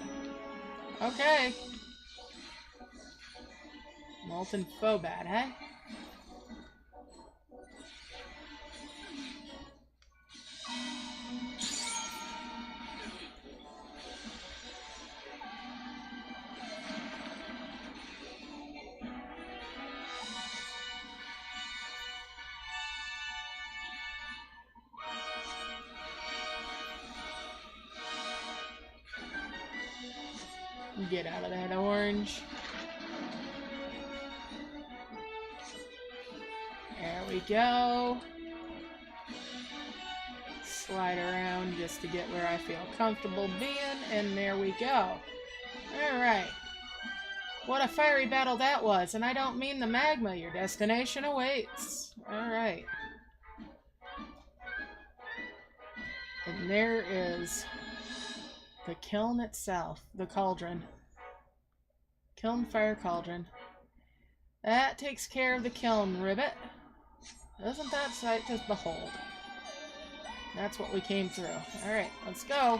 Okay. Molten Fobat, eh? Get out of that orange. There we go. Slide around just to get where I feel comfortable being, and there we go. Alright. What a fiery battle that was, and I don't mean the magma. Your destination awaits. Alright. And there is the kiln itself, the cauldron. Kiln fire cauldron. That takes care of the kiln, Ribbit. Isn't that sight to behold? That's what we came through. Alright, let's go.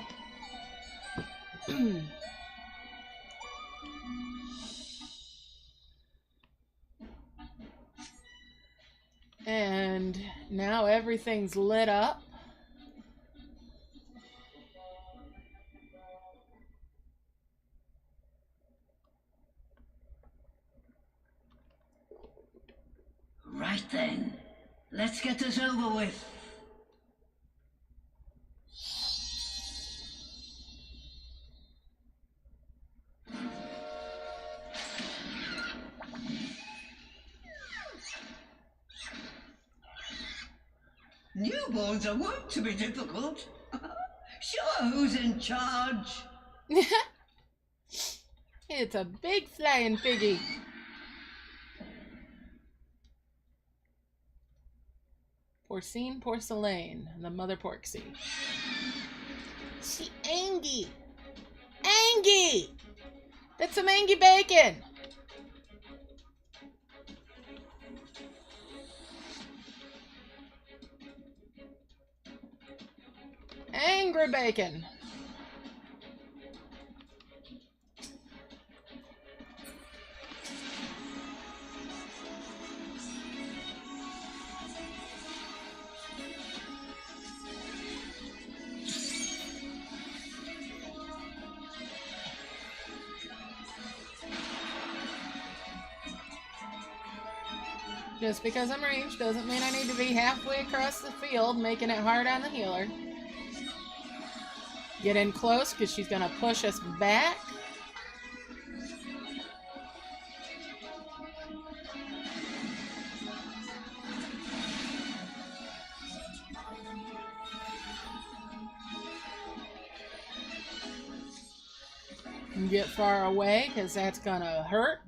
And now everything's lit up. Right then, let's get this over with. Newborns are wont to be difficult. Sure, who's in charge? It's a big flying piggy. Porcine porcelain, the mother porksy. She Angie! Angie! That's some Angie bacon! Angry bacon! Just because I'm ranged doesn't mean I need to be halfway across the field, making it hard on the healer. Get in close, because she's going to push us back. And get far away, because that's going to hurt.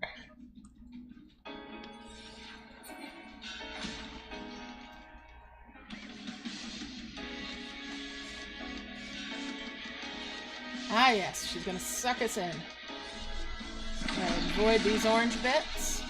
Ah yes, she's gonna suck us in. Avoid these orange bits.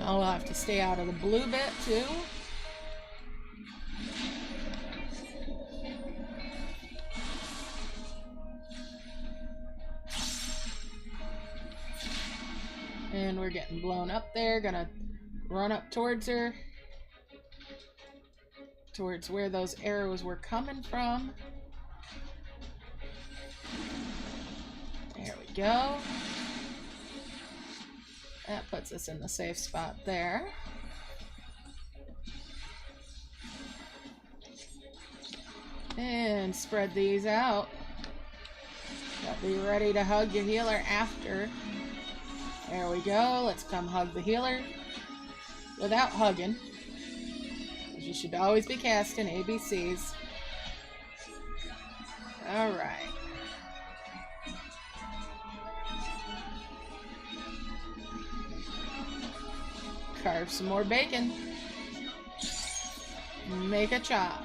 I'll have to stay out of the blue bit too. And we're getting blown up there. Gonna run up towards her towards where those arrows were coming from. There we go. That puts us in the safe spot there. And spread these out. But be ready to hug your healer after. There we go. Let's come hug the healer without hugging. You should always be casting ABCs. Alright. Carve some more bacon. Make a chop.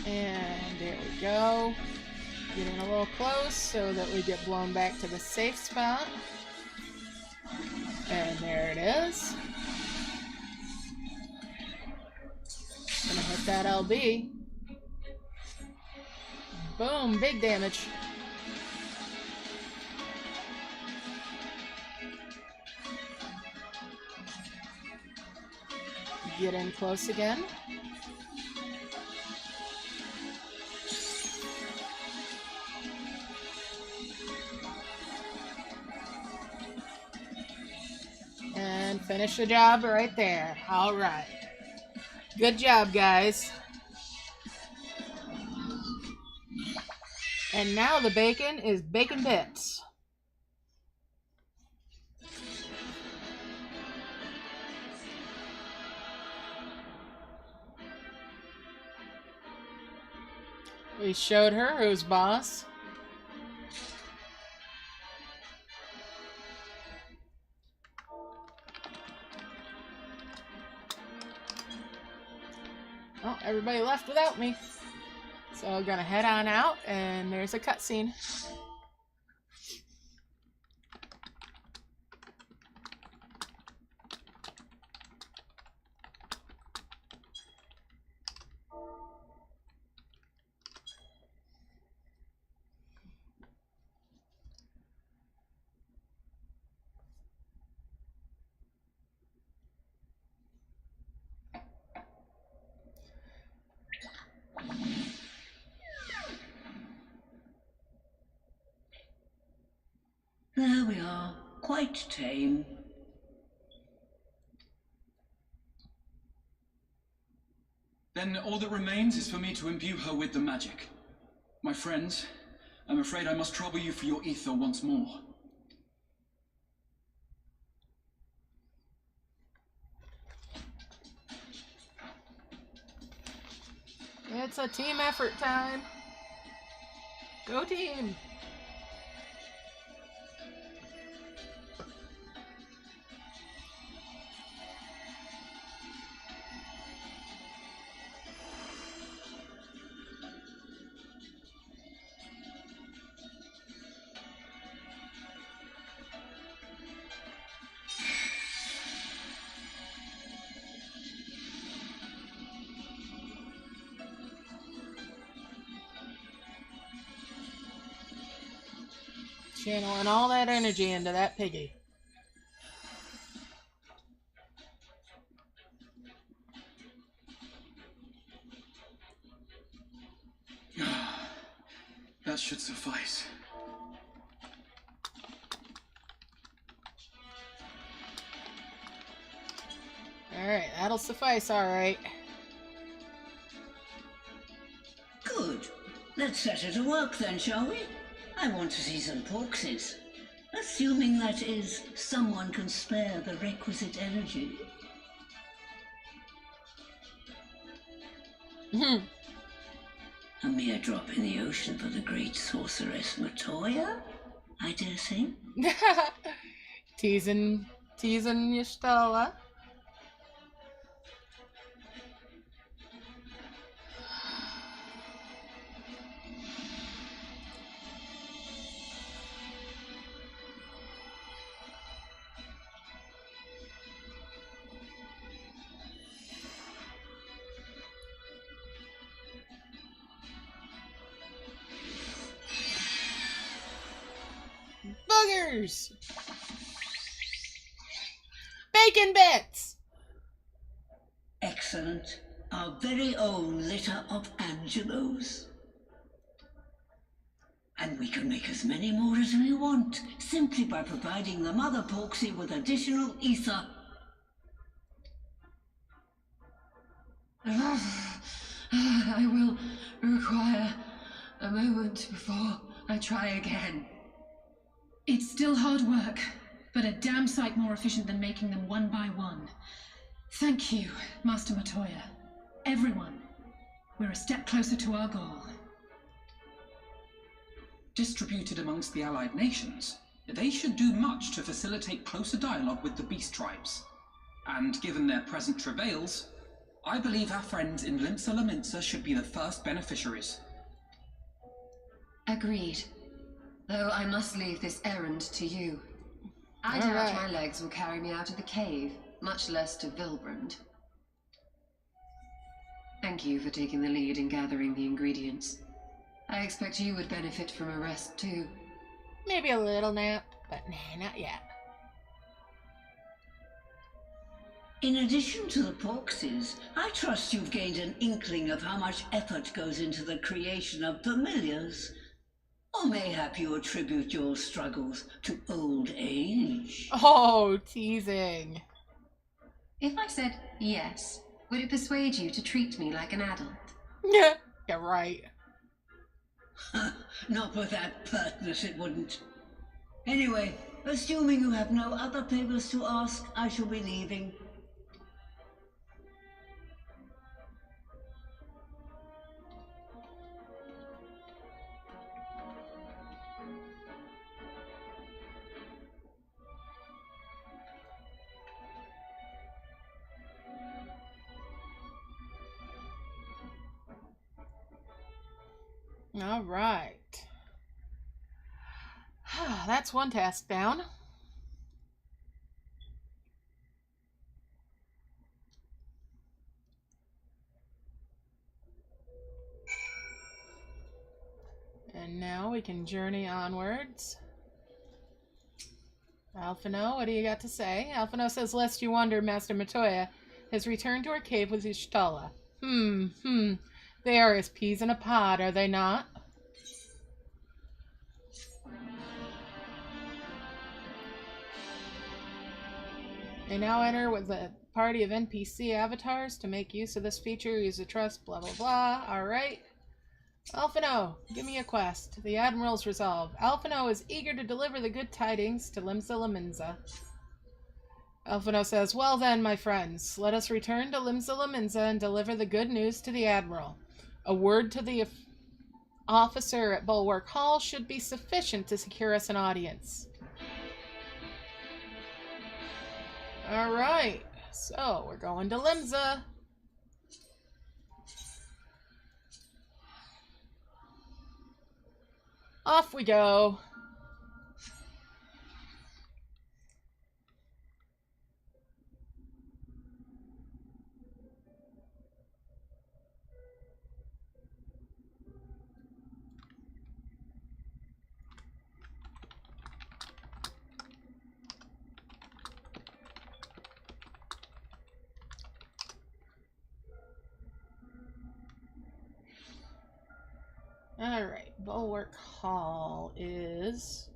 And there we go. Getting a little close so that we get blown back to the safe spot. And there it is. Gonna hit that LB. Boom, big damage. Get in close again. And finish the job right there. All right. Good job, guys. And now the bacon is bacon bits. We showed her who's boss. Oh, everybody left without me. So I'm gonna head on out, and there's a cutscene. There we are, quite tame. Then all that remains is for me to imbue her with the magic. My friends, I'm afraid I must trouble you for your ether once more. It's a team effort time. Go team! Channeling all that energy into that piggy. That should suffice. Alright, that'll suffice, alright. Good. Let's set her to work then, shall we? I want to see some corpses. Assuming that is, someone can spare the requisite energy. A mere drop in the ocean for the great sorceress Matoya, I dare say. teasing Yashtala. boogers! Bacon bits! Excellent. Our very own litter of Angelos. And we can make as many more as we want, simply by providing the Mother Porksy with additional ether. I will require a moment before I try again. It's still hard work, but a damn sight more efficient than making them one by one. Thank you, Master Matoya. Everyone, we're a step closer to our goal. Distributed amongst the allied nations, they should do much to facilitate closer dialogue with the beast tribes. And given their present travails, I believe our friends in Limsa Laminsa should be the first beneficiaries. Agreed. Though I must leave this errand to you. I doubt my legs will carry me out of the cave, much less to Vilbrand. Thank you for taking the lead in gathering the ingredients. I expect you would benefit from a rest too. Maybe a little nap, but nah, not yet. In addition to the Porksies, I trust you've gained an inkling of how much effort goes into the creation of familiars. Or mayhap you attribute your struggles to old age? Oh, teasing. If I said yes, would it persuade you to treat me like an adult? Yeah, yeah, right. Not with that pertness, it wouldn't. Anyway, assuming you have no other favors to ask, I shall be leaving. All right. That's one task down. And now we can journey onwards. Alphino, what do you got to say? Alphino says, lest you wonder, Master Matoya has returned to her cave with Ishtala. They are as peas in a pod, are they not? They now enter with a party of NPC avatars to make use of this feature. Use a trust, blah, blah, blah. Alright. Alphino, give me a quest. The Admiral's resolve. Alphino is eager to deliver the good tidings to Limsa Laminsa. Alphino says, well then, my friends, let us return to Limsa Laminsa and deliver the good news to the Admiral. A word to the officer at Bulwark Hall should be sufficient to secure us an audience. Alright, so we're going to Limsa. Off we go. Alright, Bulwark Hall is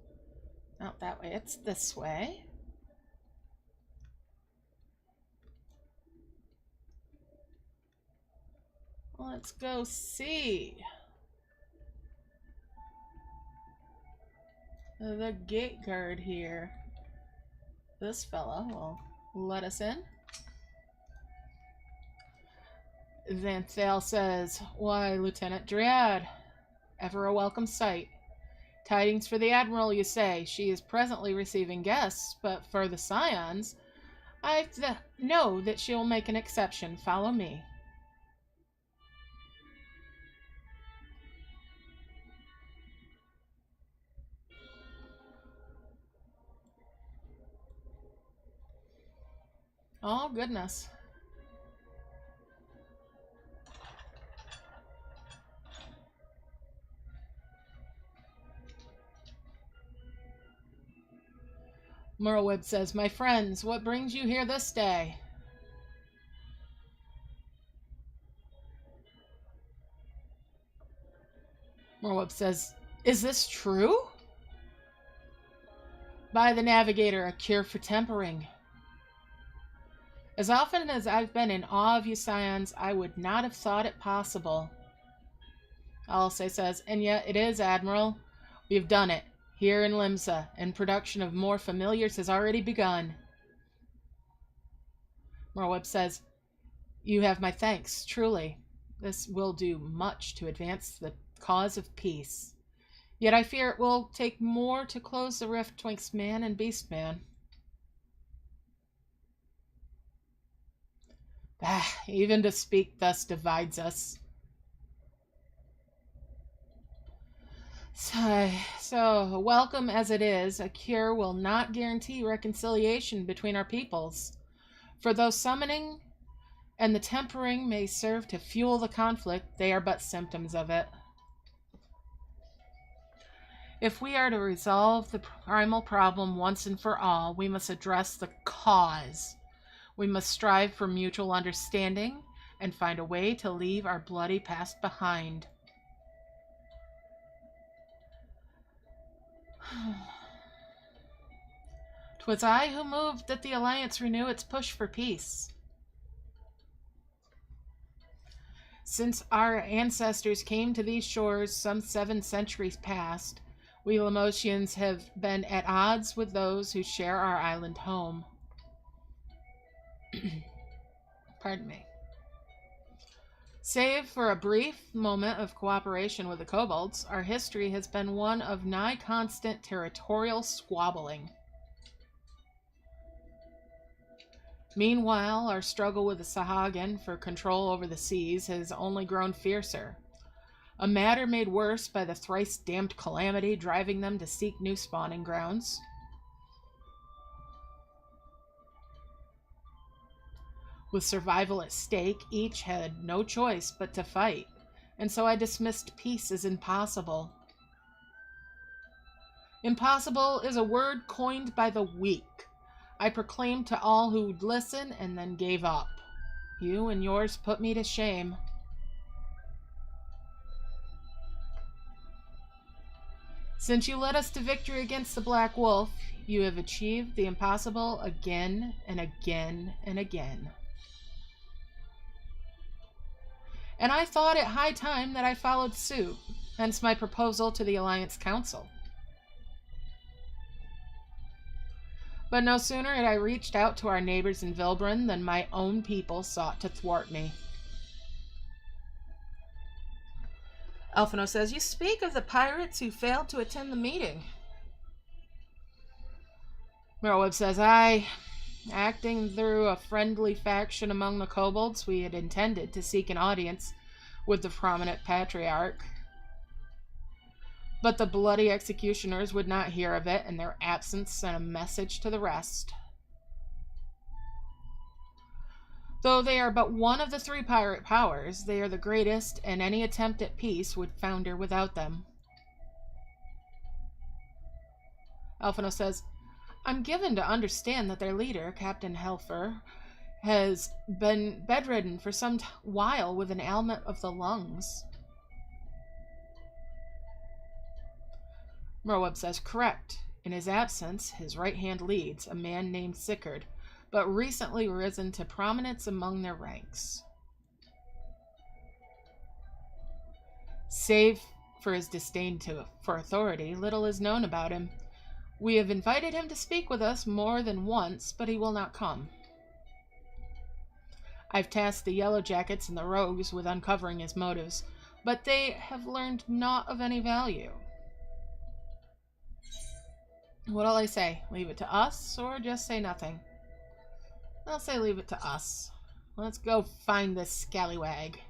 not that way, it's this way. Let's go see the gate guard here. This fella will let us in. Xanthale says, why, Lieutenant Dryad, ever a welcome sight. Tidings for the Admiral, you say. She is presently receiving guests, but for the Scions, I know that she'll make an exception. Follow me. Oh, goodness. Merlweb says, "My friends, what brings you here this day?" Merlweb says, "Is this true?" "By the Navigator, a cure for tempering. As often as I've been in awe of you scions, I would not have thought it possible." Alcé says, "And yet it is, Admiral. We've done it, here in Limsa, and production of more familiars has already begun." Merlweb says, "You have my thanks, truly. This will do much to advance the cause of peace. Yet I fear it will take more to close the rift twixt man and beastman." Even to speak thus divides us. So, welcome as it is, a cure will not guarantee reconciliation between our peoples. For though summoning and the tempering may serve to fuel the conflict, they are but symptoms of it. If we are to resolve the primal problem once and for all, we must address the cause. We must strive for mutual understanding and find a way to leave our bloody past behind. "'Twas I who moved that the Alliance renew its push for peace. Since our ancestors came to these shores some 7 centuries past, we Lemosians have been at odds with those who share our island home." Pardon me. "Save for a brief moment of cooperation with the kobolds, our history has been one of nigh constant territorial squabbling. Meanwhile, our struggle with the Sahagin for control over the seas has only grown fiercer, a matter made worse by the thrice-damned calamity driving them to seek new spawning grounds. With survival at stake, each had no choice but to fight, and so I dismissed peace as impossible. Impossible is a word coined by the weak. I proclaimed to all who'd listen and then gave up. You and yours put me to shame. Since you led us to victory against the Black Wolf, you have achieved the impossible again and again and again. And I thought it high time that I followed suit, hence my proposal to the Alliance Council. But no sooner had I reached out to our neighbors in Vilbren than my own people sought to thwart me." Alphino says, "You speak of the pirates who failed to attend the meeting." Merlweb says, "Aye, acting through a friendly faction among the kobolds, we had intended to seek an audience with the prominent patriarch. But the bloody executioners would not hear of it, and their absence sent a message to the rest. Though they are but one of the 3 pirate powers, they are the greatest, and any attempt at peace would founder without them." Alphino says, "I'm given to understand that their leader, Captain Helfer, has been bedridden for some while with an ailment of the lungs." Merlweb says, "Correct. In his absence, his right hand leads, a man named Sickard, but recently risen to prominence among their ranks. Save for his disdain for authority, little is known about him. We have invited him to speak with us more than once, but he will not come. I've tasked the Yellow Jackets and the Rogues with uncovering his motives, but they have learned naught of any value. What'll I say? Leave it to us, or just say nothing?" "I'll say leave it to us. Let's go find this scallywag."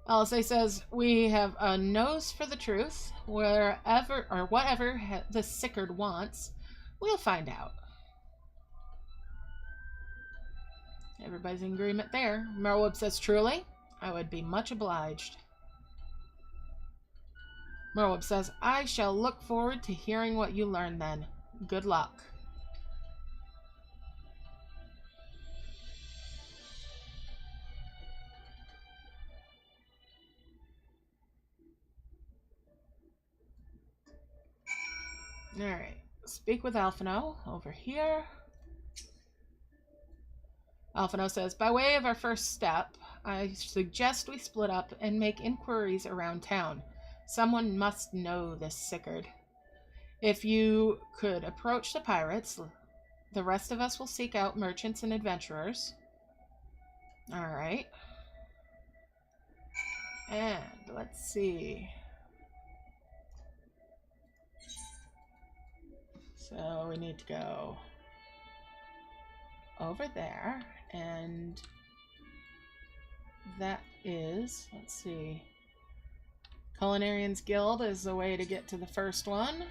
Alcé says, "We have a nose for the truth. Wherever or whatever the Sickard wants, we'll find out." Everybody's in agreement there. Merlweb says, "Truly, I would be much obliged." Merweb says, I shall look forward to hearing what you learn then. Good luck. Alright, speak with Alphino over here. Alphino says, by way of our first step, I suggest we split up and make inquiries around town. Someone must know this Sickard. If you could approach the pirates, the rest of us will seek out merchants and adventurers. Alright. And let's see. So we need to go over there, and that is, let's see, Culinarian's Guild is the way to get to the first one.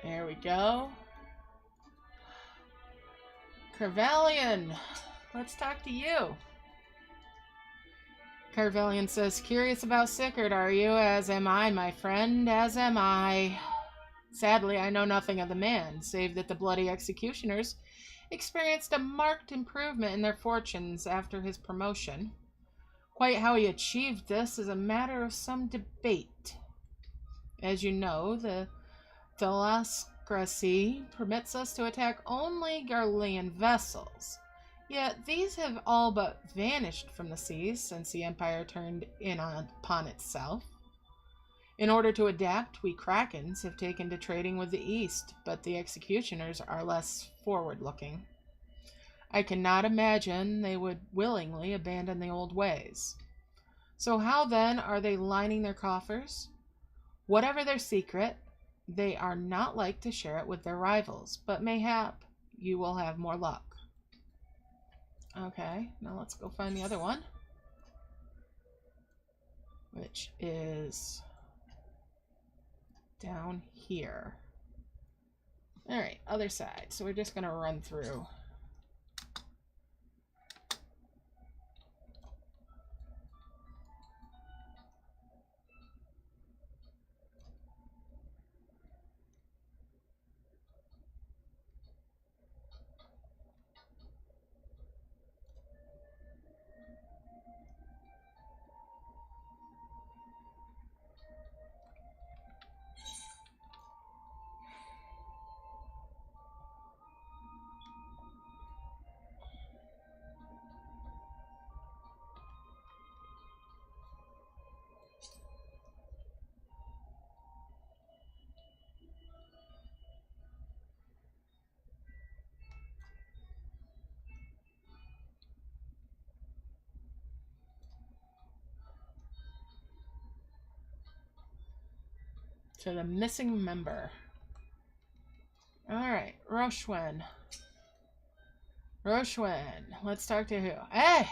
There we go. Carvalian, let's talk to you. Carvalian says, curious about Sickard, are you? As am I, my friend, as am I. Sadly, I know nothing of the man, save that the bloody executioners experienced a marked improvement in their fortunes after his promotion. Quite how he achieved this is a matter of some debate. As you know, the Thalassocracy permits us to attack only Garlean vessels. Yet these have all but vanished from the seas since the Empire turned in upon itself. In order to adapt, we Krakens have taken to trading with the East, but the executioners are less forward-looking. I cannot imagine they would willingly abandon the old ways. So how then are they lining their coffers? Whatever their secret, they are not like to share it with their rivals, but mayhap you will have more luck. Okay, now let's go find the other one, which is down here. Alright, other side. So we're just going to run through. To the missing member. Alright, Roshwen. Roshwen, let's talk to you. Hey,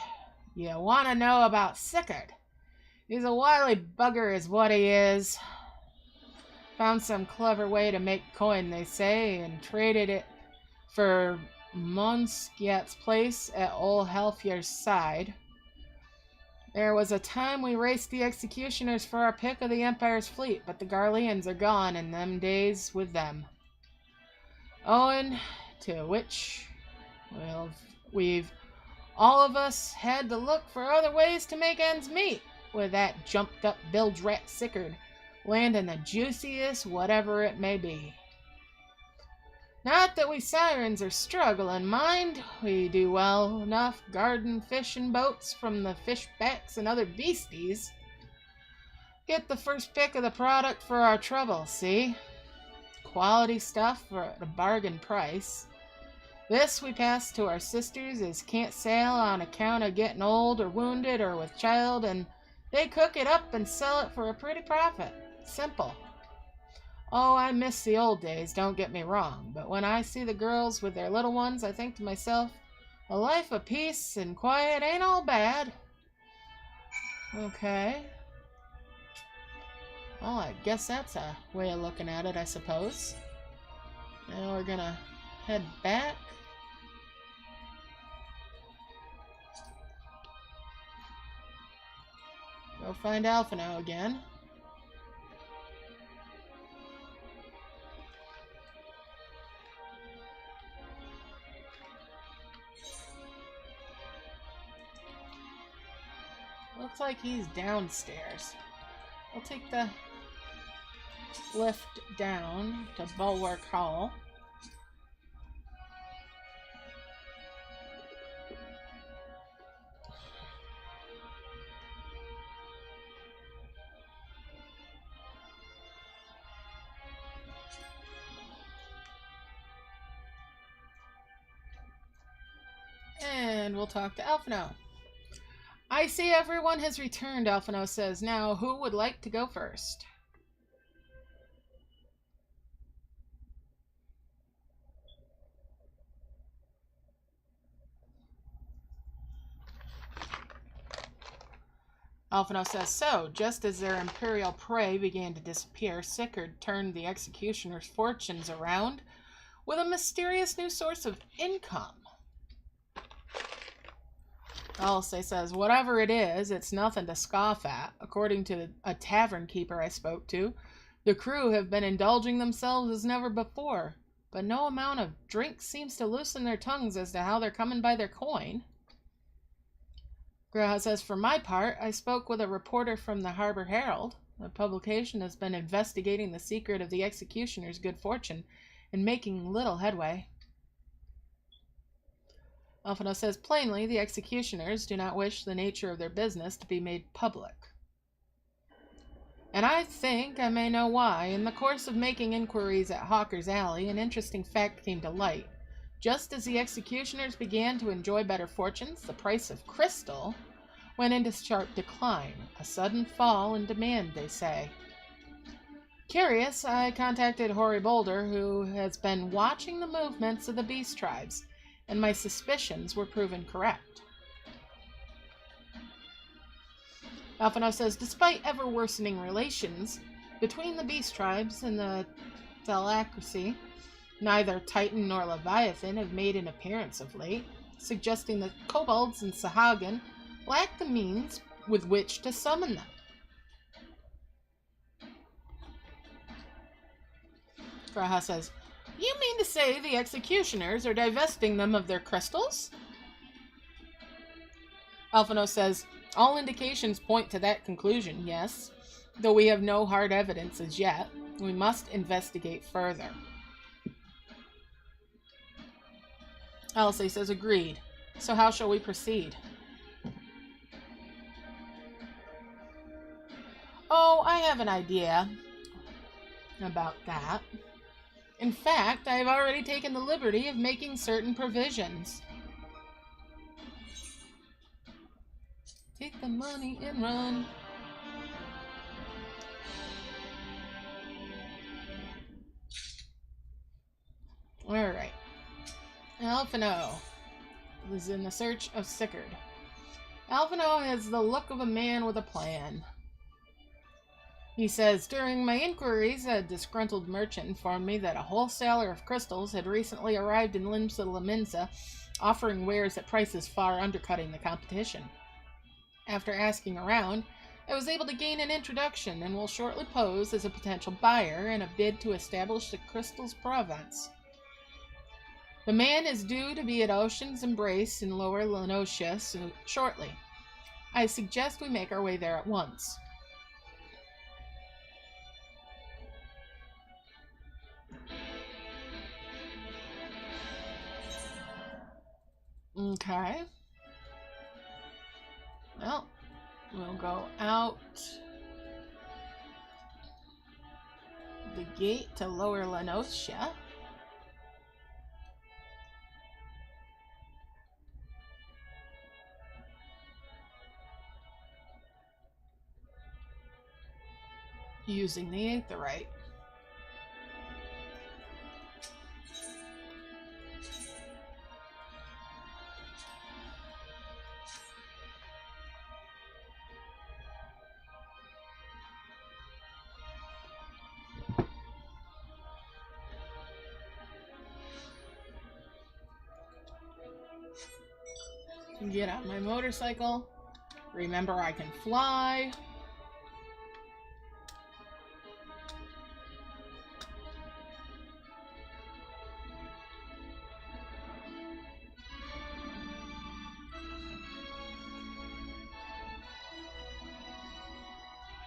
you want to know about Sickard? He's a wily bugger is what he is. Found some clever way to make coin, they say, and traded it for Monskiat's place at Old Helfier's side. There was a time we raced the executioners for our pick of the Empire's fleet, but the Garleans are gone and them days with them. Owing to which, well, we've all of us had to look for other ways to make ends meet, with that jumped up bilge rat Sickard landing the juiciest whatever it may be. Not that we sirens are struggling, mind. We do well enough guarding fishing boats from the fishbacks and other beasties. Get the first pick of the product for our trouble, see? quality stuff for a bargain price. This we pass to our sisters as can't sail on account of getting old or wounded or with child, and they cook it up and sell it for a pretty profit. Simple. Oh, I miss the old days, don't get me wrong, but when I see the girls with their little ones, I think to myself, a life of peace and quiet ain't all bad. Okay. Well, I guess that's a way of looking at it, I suppose. Now we're gonna head back. Go find Alphino again. Looks like he's downstairs. I'll take the lift down to Bulwark Hall. And we'll talk to Alphino. I see everyone has returned, Alphino says. Now, who would like to go first? Alphino says, so, just as their imperial prey began to disappear, Sigurd turned the executioner's fortunes around with a mysterious new source of income. Alcé says, whatever it is, it's nothing to scoff at. According to a tavern keeper I spoke to, the crew have been indulging themselves as never before, but no amount of drink seems to loosen their tongues as to how they're coming by their coin. Graha says, for my part, I spoke with a reporter from the Harbor Herald. The publication has been investigating the secret of the executioner's good fortune and making little headway. Alphino says, plainly, the executioners do not wish the nature of their business to be made public. And I think I may know why. In the course of making inquiries at Hawker's Alley, an interesting fact came to light. Just as the executioners began to enjoy better fortunes, the price of crystal went into sharp decline. A sudden fall in demand, they say. Curious, I contacted Hoary Boulder, who has been watching the movements of the beast tribes, and my suspicions were proven correct. Alphino says, despite ever-worsening relations between the beast tribes and the Thalacracy, neither Titan nor Leviathan have made an appearance of late, suggesting that kobolds and Sahagin lack the means with which to summon them. Graha says, you mean to say the executioners are divesting them of their crystals? Alphino says, all indications point to that conclusion, yes. Though we have no hard evidence as yet, we must investigate further. Alcé says, agreed. So how shall we proceed? Oh, I have an idea about that. In fact, I have already taken the liberty of making certain provisions. Take the money and run. Alright. Alphino is in the search of Sigurd. Alphino has the look of a man with a plan. He says, during my inquiries, a disgruntled merchant informed me that a wholesaler of crystals had recently arrived in Limsa Laminsa, offering wares at prices far undercutting the competition. After asking around, I was able to gain an introduction and will shortly pose as a potential buyer in a bid to establish the crystal's province. The man is due to be at Ocean's Embrace in Lower Lenosia shortly. I suggest we make our way there at once. Okay. Well, we'll go out the gate to Lower Lenosia. Using the Aetherite. Get out my motorcycle. Remember, I can fly.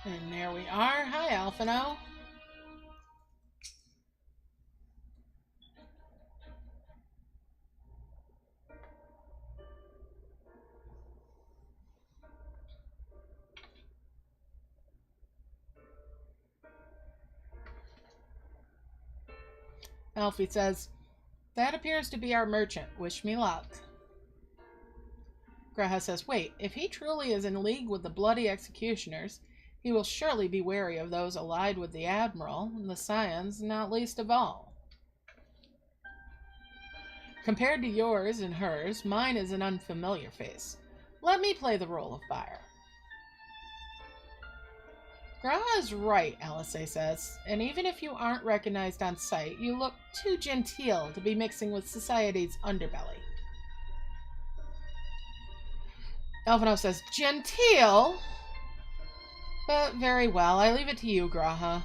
And there we are. Hi, Alphino. Alfie says, that appears to be our merchant. Wish me luck. Graha says, wait, if he truly is in league with the bloody executioners, he will surely be wary of those allied with the Admiral and the Scions, not least of all. Compared to yours and hers, mine is an unfamiliar face. Let me play the role of buyer. Graha is right, Alisei says, and even if you aren't recognized on sight, you look too genteel to be mixing with society's underbelly. Alphino says, genteel? But very well, I leave it to you, Graha.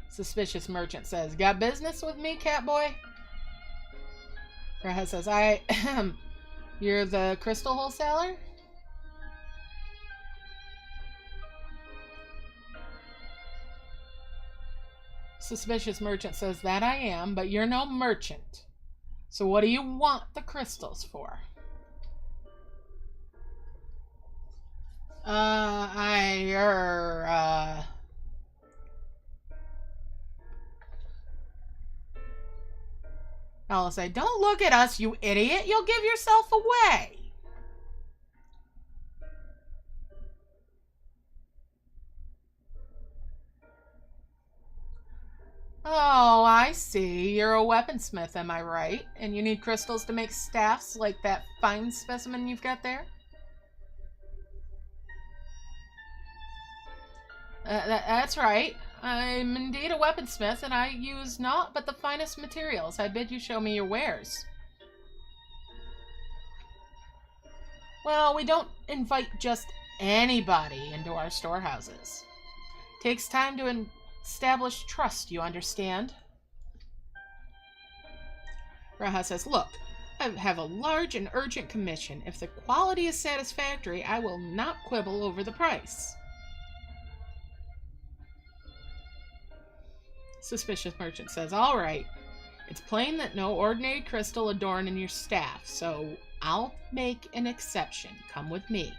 Suspicious merchant says, got business with me, Catboy? Graha says, you're the crystal wholesaler? Suspicious merchant says, that I am, but you're no merchant. So what do you want the crystals for? Alisei, don't look at us, you idiot. You'll give yourself away. Oh, I see. You're a weaponsmith, am I right? And you need crystals to make staffs like that fine specimen you've got there? That's right. I'm indeed a weaponsmith, and I use naught but the finest materials. I bid you show me your wares. Well, we don't invite just anybody into our storehouses. Takes time to establish trust, you understand? Graha says, look, I have a large and urgent commission. If the quality is satisfactory, I will not quibble over the price. Suspicious merchant says, all right. It's plain that no ordinary crystal adorn in your staff, so I'll make an exception. Come with me.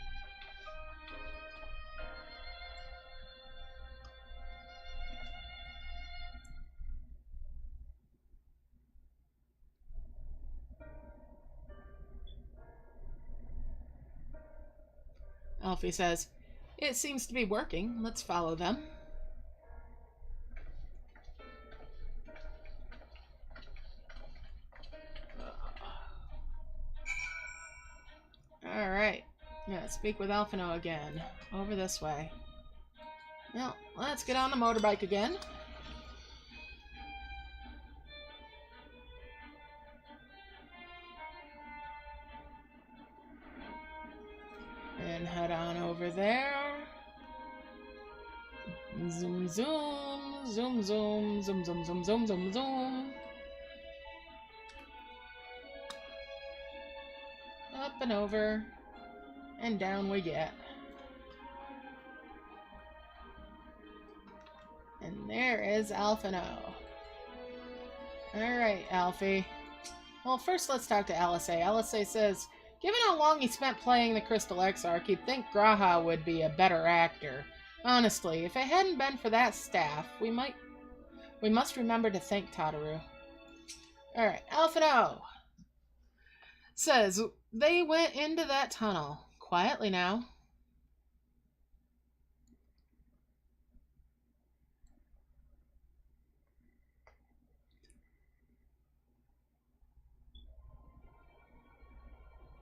Alfie says, it seems to be working. Let's follow them. Alright. Yeah, speak with Alphino again. Over this way. Well, let's get on the motorbike again. And head on over there. Zoom, zoom, zoom, zoom, zoom, zoom, zoom, zoom, zoom, zoom. Up and over. And down we get. And there is Alphino. Alright, Alfie. Well, first let's talk to LSA. LSA says, given how long he spent playing the Crystal Exarch, you'd think Graha would be a better actor. Honestly, if it hadn't been for that staff, we must remember to thank Tataru. Alright, Alphino says, they went into that tunnel. Quietly now.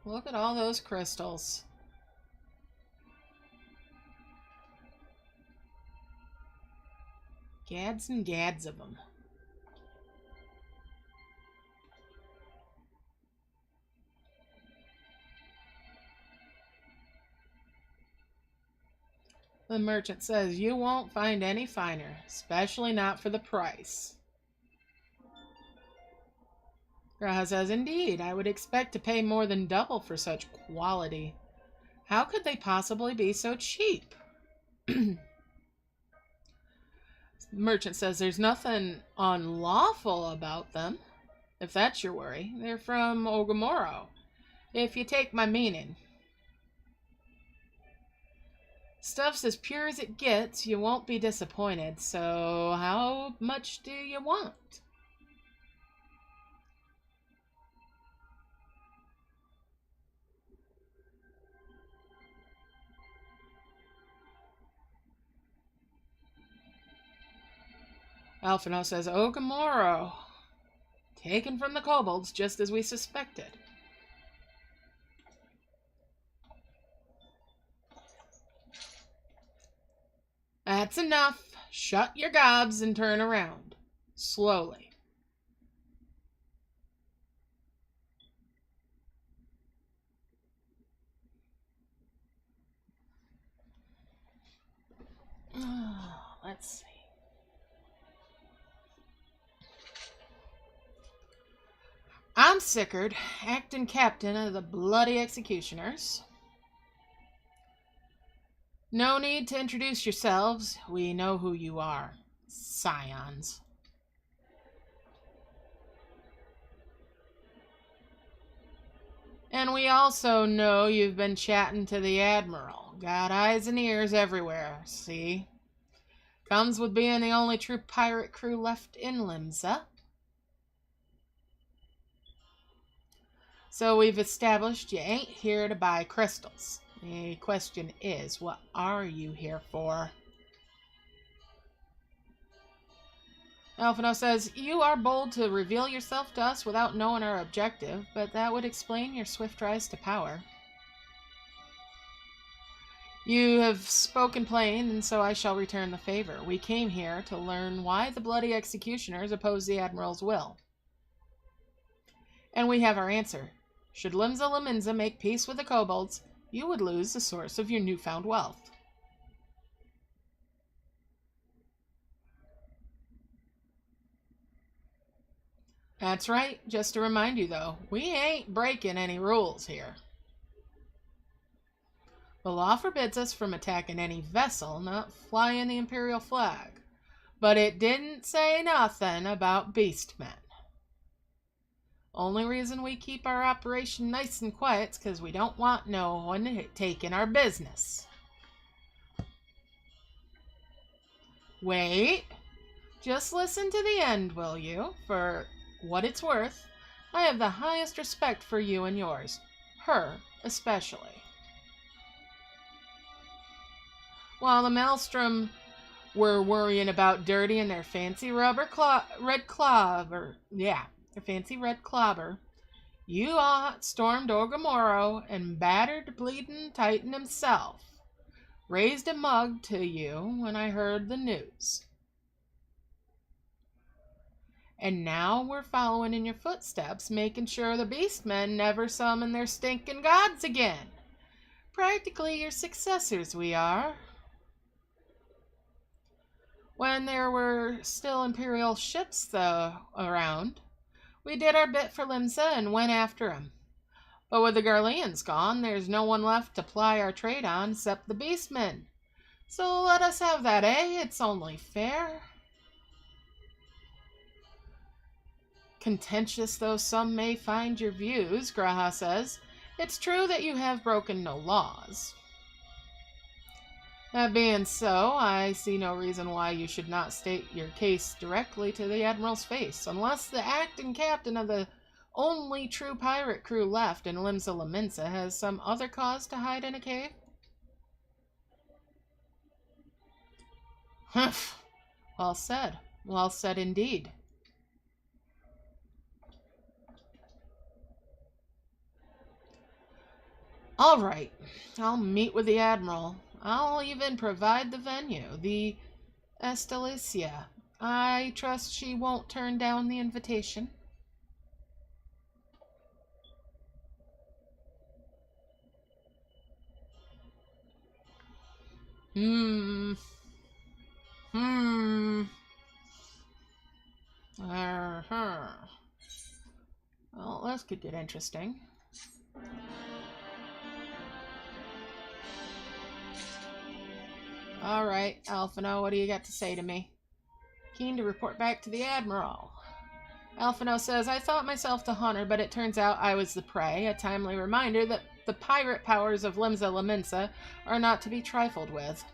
Look at all those crystals. Gads and gads of them. The merchant says, you won't find any finer, especially not for the price. Graha says, indeed, I would expect to pay more than double for such quality. How could they possibly be so cheap? Merchant says, there's nothing unlawful about them, if that's your worry. They're from Ogamoro, if you take my meaning. Stuff's as pure as it gets, you won't be disappointed, so how much do you want? Alphino says, Ogamoro. Taken from the kobolds, just as we suspected. That's enough. Shut your gobs and turn around. Slowly. Let's see. I'm Sickard, acting captain of the Bloody Executioners. No need to introduce yourselves. We know who you are. Scions. And we also know you've been chatting to the Admiral. Got eyes and ears everywhere, see? Comes with being the only true pirate crew left in Limsa. So we've established you ain't here to buy crystals. The question is, what are you here for? Alphino says, you are bold to reveal yourself to us without knowing our objective, but that would explain your swift rise to power. You have spoken plain, and so I shall return the favor. We came here to learn why the Bloody Executioners oppose the Admiral's will. And we have our answer. Should Limsa Lominsa make peace with the kobolds, you would lose the source of your newfound wealth. That's right. Just to remind you, though, we ain't breaking any rules here. The law forbids us from attacking any vessel not flying the Imperial flag, but it didn't say nothing about beastmen. Only reason we keep our operation nice and quiet is because we don't want no one taking our business. Wait. Just listen to the end, will you? For what it's worth, I have the highest respect for you and yours. Her, especially. While the Maelstrom were worrying about dirtying their fancy red clobber, their fancy red clobber, you all stormed Ogamoro and battered bleeding Titan himself. Raised a mug to you when I heard the news. And now we're following in your footsteps, making sure the beastmen never summon their stinking gods again. Practically your successors we are. When there were still Imperial ships, though, around, we did our bit for Limsa and went after 'em. But with the Garleans gone, there's no one left to ply our trade on except the beastmen. So let us have that, eh? It's only fair. Contentious though some may find your views, Graha says, it's true that you have broken no laws. That being so, I see no reason why you should not state your case directly to the Admiral's face, unless the acting captain of the only true pirate crew left in Limsa Laminsa has some other cause to hide in a cave. Humph. Well said. Well said indeed. All right. I'll meet with the Admiral. I'll even provide the venue, the Estelicia. I trust she won't turn down the invitation. Well, this could get interesting. Alright, Alphino, what do you got to say to me? Keen to report back to the Admiral. Alphino says, I thought myself the hunter, but it turns out I was the prey. A timely reminder that the pirate powers of Limsa Laminsa are not to be trifled with.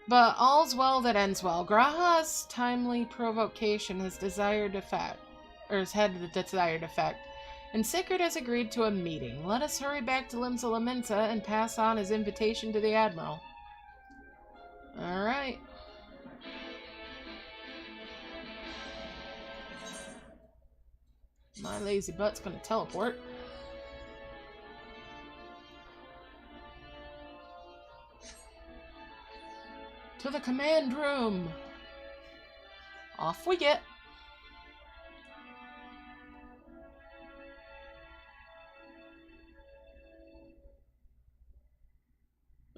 But all's well that ends well. Graha's timely provocation has desired effect, or has had the desired effect, and Sigurd has agreed to a meeting. Let us hurry back to Limsa Laminsa and pass on his invitation to the Admiral. Alright. My lazy butt's gonna teleport. To the command room. Off we get.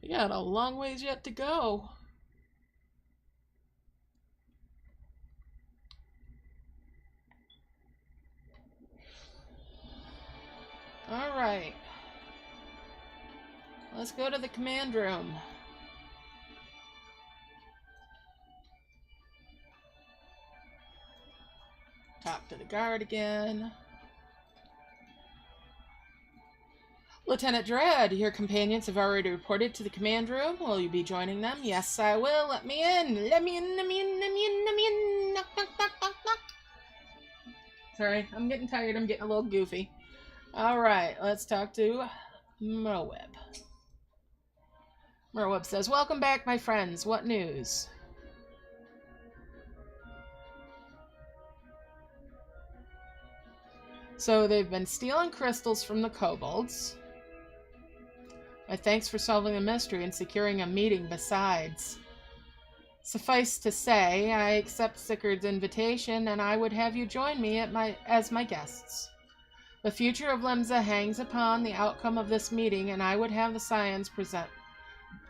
We got a long ways yet to go. Alright. Let's go to the command room. Talk to the guard again. Lieutenant Dredd, your companions have already reported to the command room. Will you be joining them? Yes, I will. Let me in. Let me in. Let me in. Let me in. Let me in. Knock, knock, knock, knock, knock. Sorry, I'm getting tired. I'm getting a little goofy. Alright, let's talk to Merweb. Merweb says, welcome back, my friends. What news? So they've been stealing crystals from the kobolds. My thanks for solving the mystery and securing a meeting besides. Suffice to say, I accept Sigurd's invitation and I would have you join me as my guests. The future of Limsa hangs upon the outcome of this meeting, and I would have the Scions present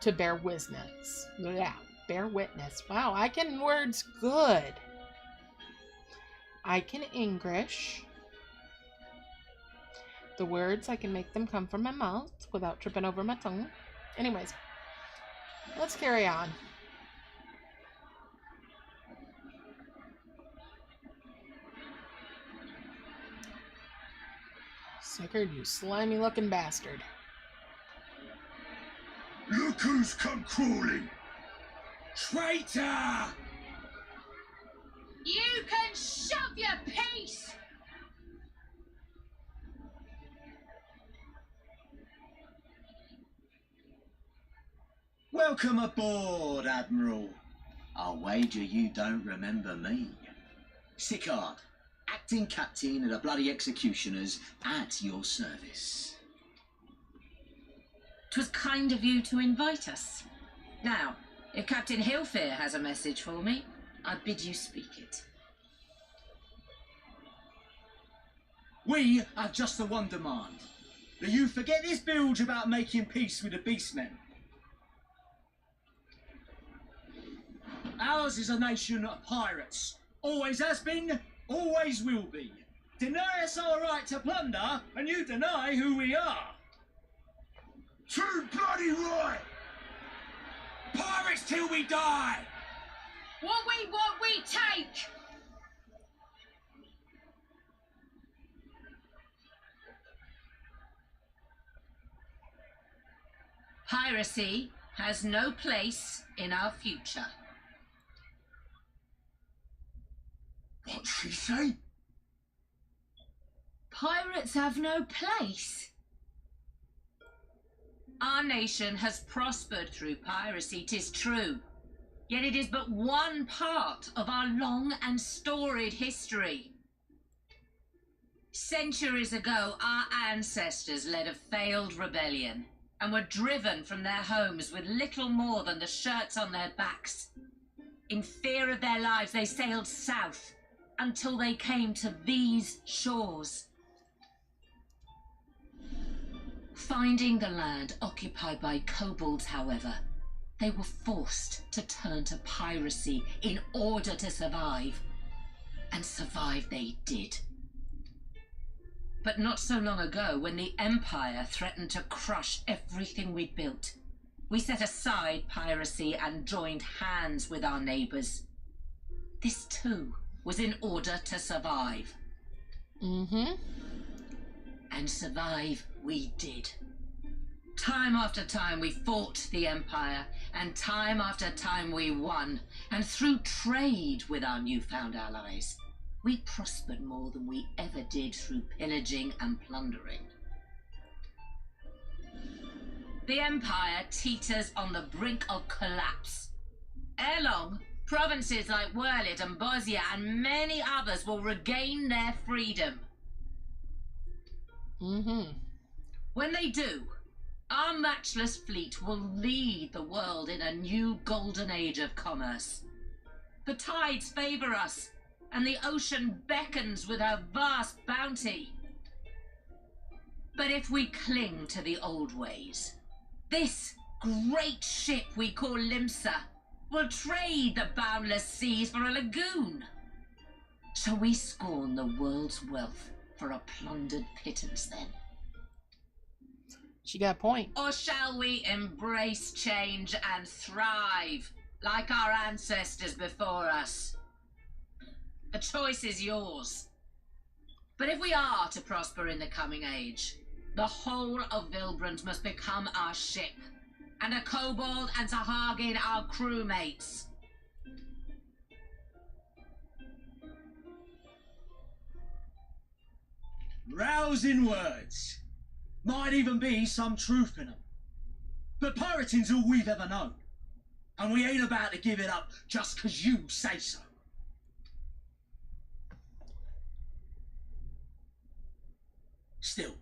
to bear witness. Yeah, bear witness. Wow, I can words good. I can English. The words, I can make them come from my mouth without tripping over my tongue. Anyways, let's carry on. Sigurd, you slimy looking bastard. Look who's come crawling! Traitor! You can shove your peace! Welcome aboard, Admiral. I'll wager you don't remember me. Sigurd, acting captain of the bloody executioners, at your service. 'Twas kind of you to invite us. Now, if Captain Hillfair has a message for me, I bid you speak it. We have just the one demand. That you forget this bilge about making peace with the beastmen. Ours is a nation of pirates. Always has been, always will be. Deny us our right to plunder, and you deny who we are. Too bloody right! Pirates till we die! What we want, we take! Piracy has no place in our future. What'd she say? Pirates have no place. Our nation has prospered through piracy, 'tis true. Yet it is but one part of our long and storied history. Centuries ago, our ancestors led a failed rebellion and were driven from their homes with little more than the shirts on their backs. In fear of their lives, they sailed south until they came to these shores. Finding the land occupied by kobolds, however, they were forced to turn to piracy in order to survive. And survive they did. But not so long ago, when the Empire threatened to crush everything we'd built, we set aside piracy and joined hands with our neighbors. This too was in order to survive. Mm-hmm. And survive we did. Time after time we fought the Empire, and time after time we won. And through trade with our newfound allies, we prospered more than we ever did through pillaging and plundering. The Empire teeters on the brink of collapse. Ere long, provinces like Wurlit and Bosnia and many others will regain their freedom. Mm-hmm. When they do, our matchless fleet will lead the world in a new golden age of commerce. The tides favor us, and the ocean beckons with her vast bounty. But if we cling to the old ways, this great ship we call Limsa will trade the boundless seas for a lagoon. Shall we scorn the world's wealth for a plundered pittance then? She got a point. Or shall we embrace change and thrive like our ancestors before us? The choice is yours. But if we are to prosper in the coming age, the whole of Vilbrand must become our ship, and a kobold and Sahagin our crewmates. Rousing words. Might even be some truth in them. But pirating's all we've ever known. And we ain't about to give it up just 'cause you say so. Still,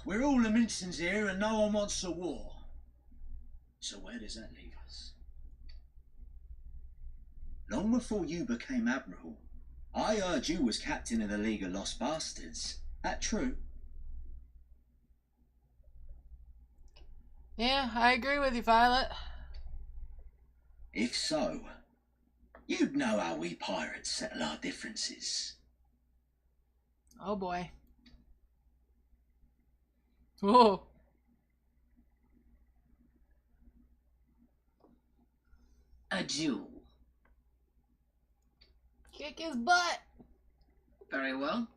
we're all the Mincins here and no one wants a war. So where does that leave us? Long before you became Admiral, I heard you was captain of the League of Lost Bastards. That true? Yeah, I agree with you, Violet. If so, you'd know how we pirates settle our differences. Oh boy. Whoa. A duel. Kick his butt. Very well.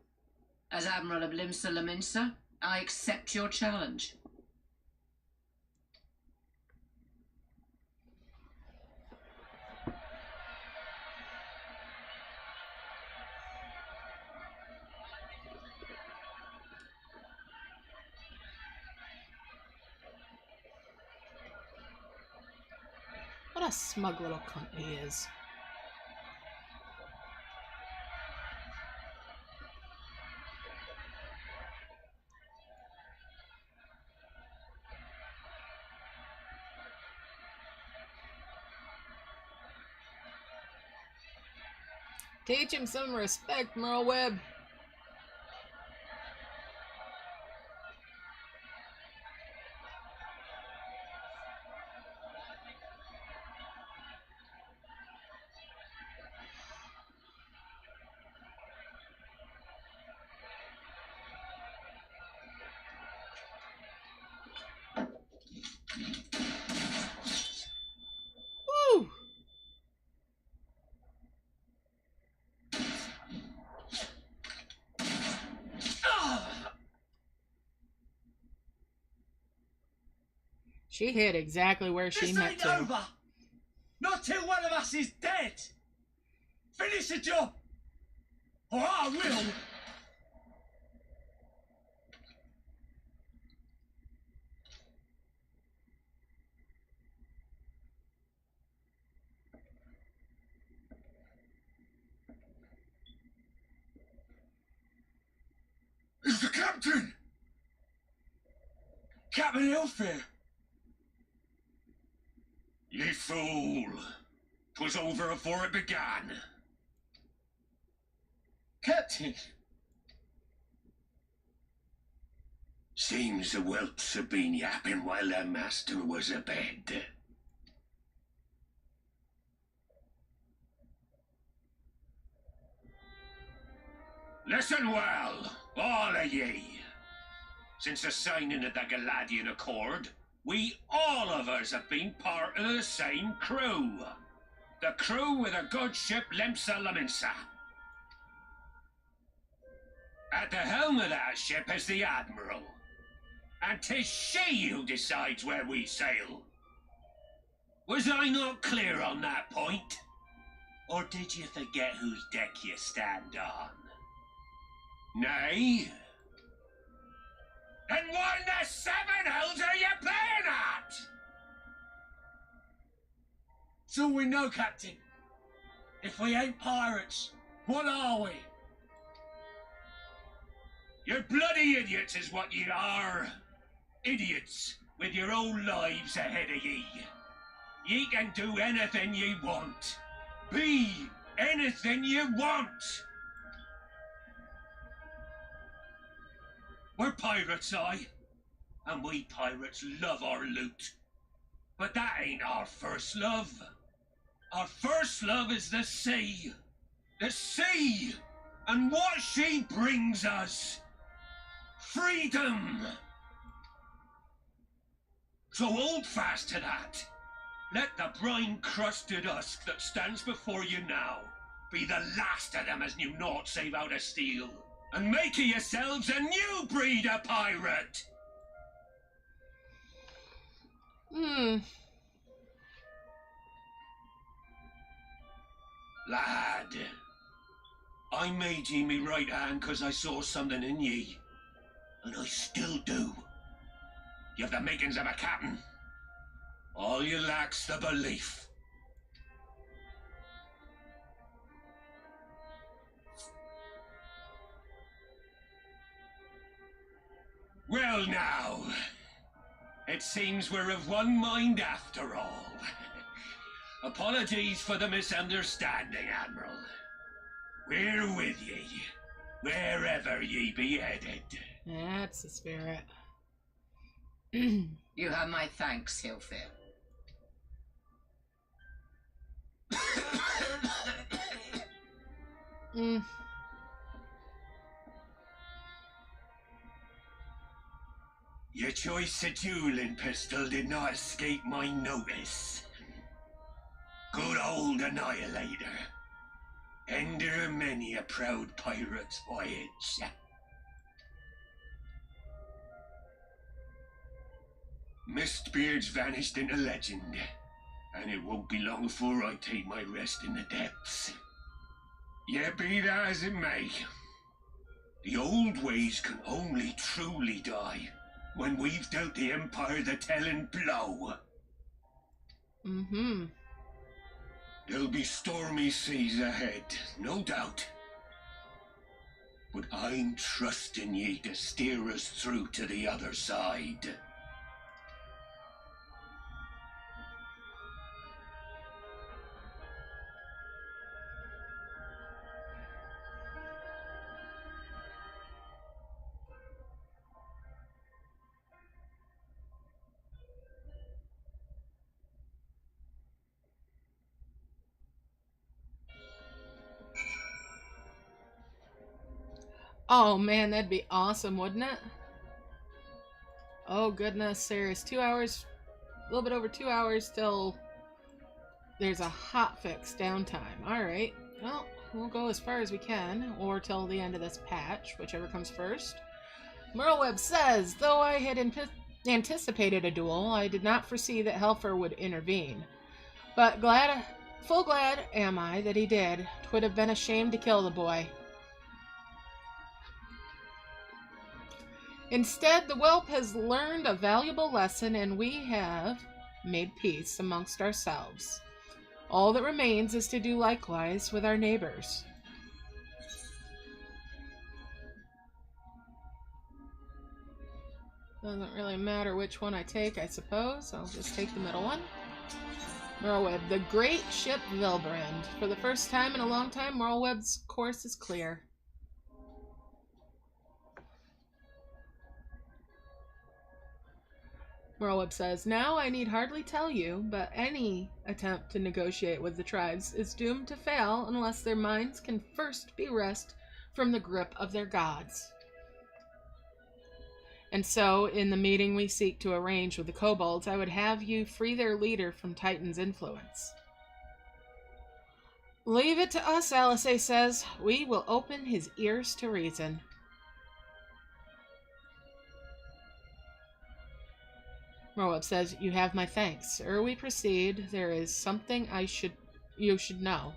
As Admiral of Limsa Laminsa, I accept your challenge. What a smug little cunt he is. Teach him some respect, Merle Webb. Woo! She hit exactly where she meant This to. ain't over! Not till one of us is dead! Finish the job! Or I will! It's the captain! Captain Elfir! Ye fool! 'Twas over afore it began. Captain! Seems the whelps have been yapping while their master was abed. Listen well, all of ye. Since the signing of the Galadian Accord, we all of us have been part of the same crew. The crew with a good ship Lemsa Laminsa. At the helm of that ship is the Admiral. And 'tis she who decides where we sail. Was I not clear on that point? Or did you forget whose deck you stand on? Nay? Then what in the seven hells are you playing at? It's all we know, Captain. If we ain't pirates, what are we? You're bloody idiots is what ye are. Idiots with your own lives ahead of ye. Ye can do anything ye want. Be anything ye want. We're pirates, aye. And we pirates love our loot. But that ain't our first love. Our first love is the sea. The sea! And what she brings us. Freedom! So hold fast to that. Let the brine-crusted husk that stands before you now be the last of them as knew naught save out of steel. And make of yourselves a new breed of pirate! Lad, I made ye me right hand 'cause I saw something in ye. And I still do. You have the makings of a captain. All you lack's the belief. Well now, it seems we're of one mind after all. Apologies for the misunderstanding, Admiral. We're with ye, wherever ye be headed. That's the spirit. You have my thanks, Hilfir. Your choice of dueling pistol did not escape my notice. Good old Annihilator. Ender of many a proud pirate's voyage. Mistbeard's vanished into legend, and it won't be long before I take my rest in the depths. Yet be that as it may, the old ways can only truly die when we've dealt the Empire the telling blow. There'll be stormy seas ahead, no doubt. But I'm trusting ye to steer us through to the other side. Oh man, that'd be awesome, wouldn't it? Oh goodness, there's 2 hours, a little bit over 2 hours till there's a hotfix downtime. Alright, well, we'll go as far as we can, or till the end of this patch, whichever comes first. Merlweb says, though I had anticipated a duel, I did not foresee that Helfer would intervene. But full glad am I that he did. 'Twould have been a shame to kill the boy. Instead, the whelp has learned a valuable lesson, and we have made peace amongst ourselves. All that remains is to do likewise with our neighbors. Doesn't really matter which one I take, I suppose. I'll just take the middle one. Morrowweb, the great ship Vilbrand. For the first time in a long time, Morrowweb's course is clear. Morrowweb says, now I need hardly tell you, but any attempt to negotiate with the tribes is doomed to fail unless their minds can first be wrested from the grip of their gods. And so, in the meeting we seek to arrange with the kobolds, I would have you free their leader from Titan's influence. Leave it to us, Alisay says. We will open his ears to reason. Morweb says, you have my thanks. Ere we proceed, there is something you should know.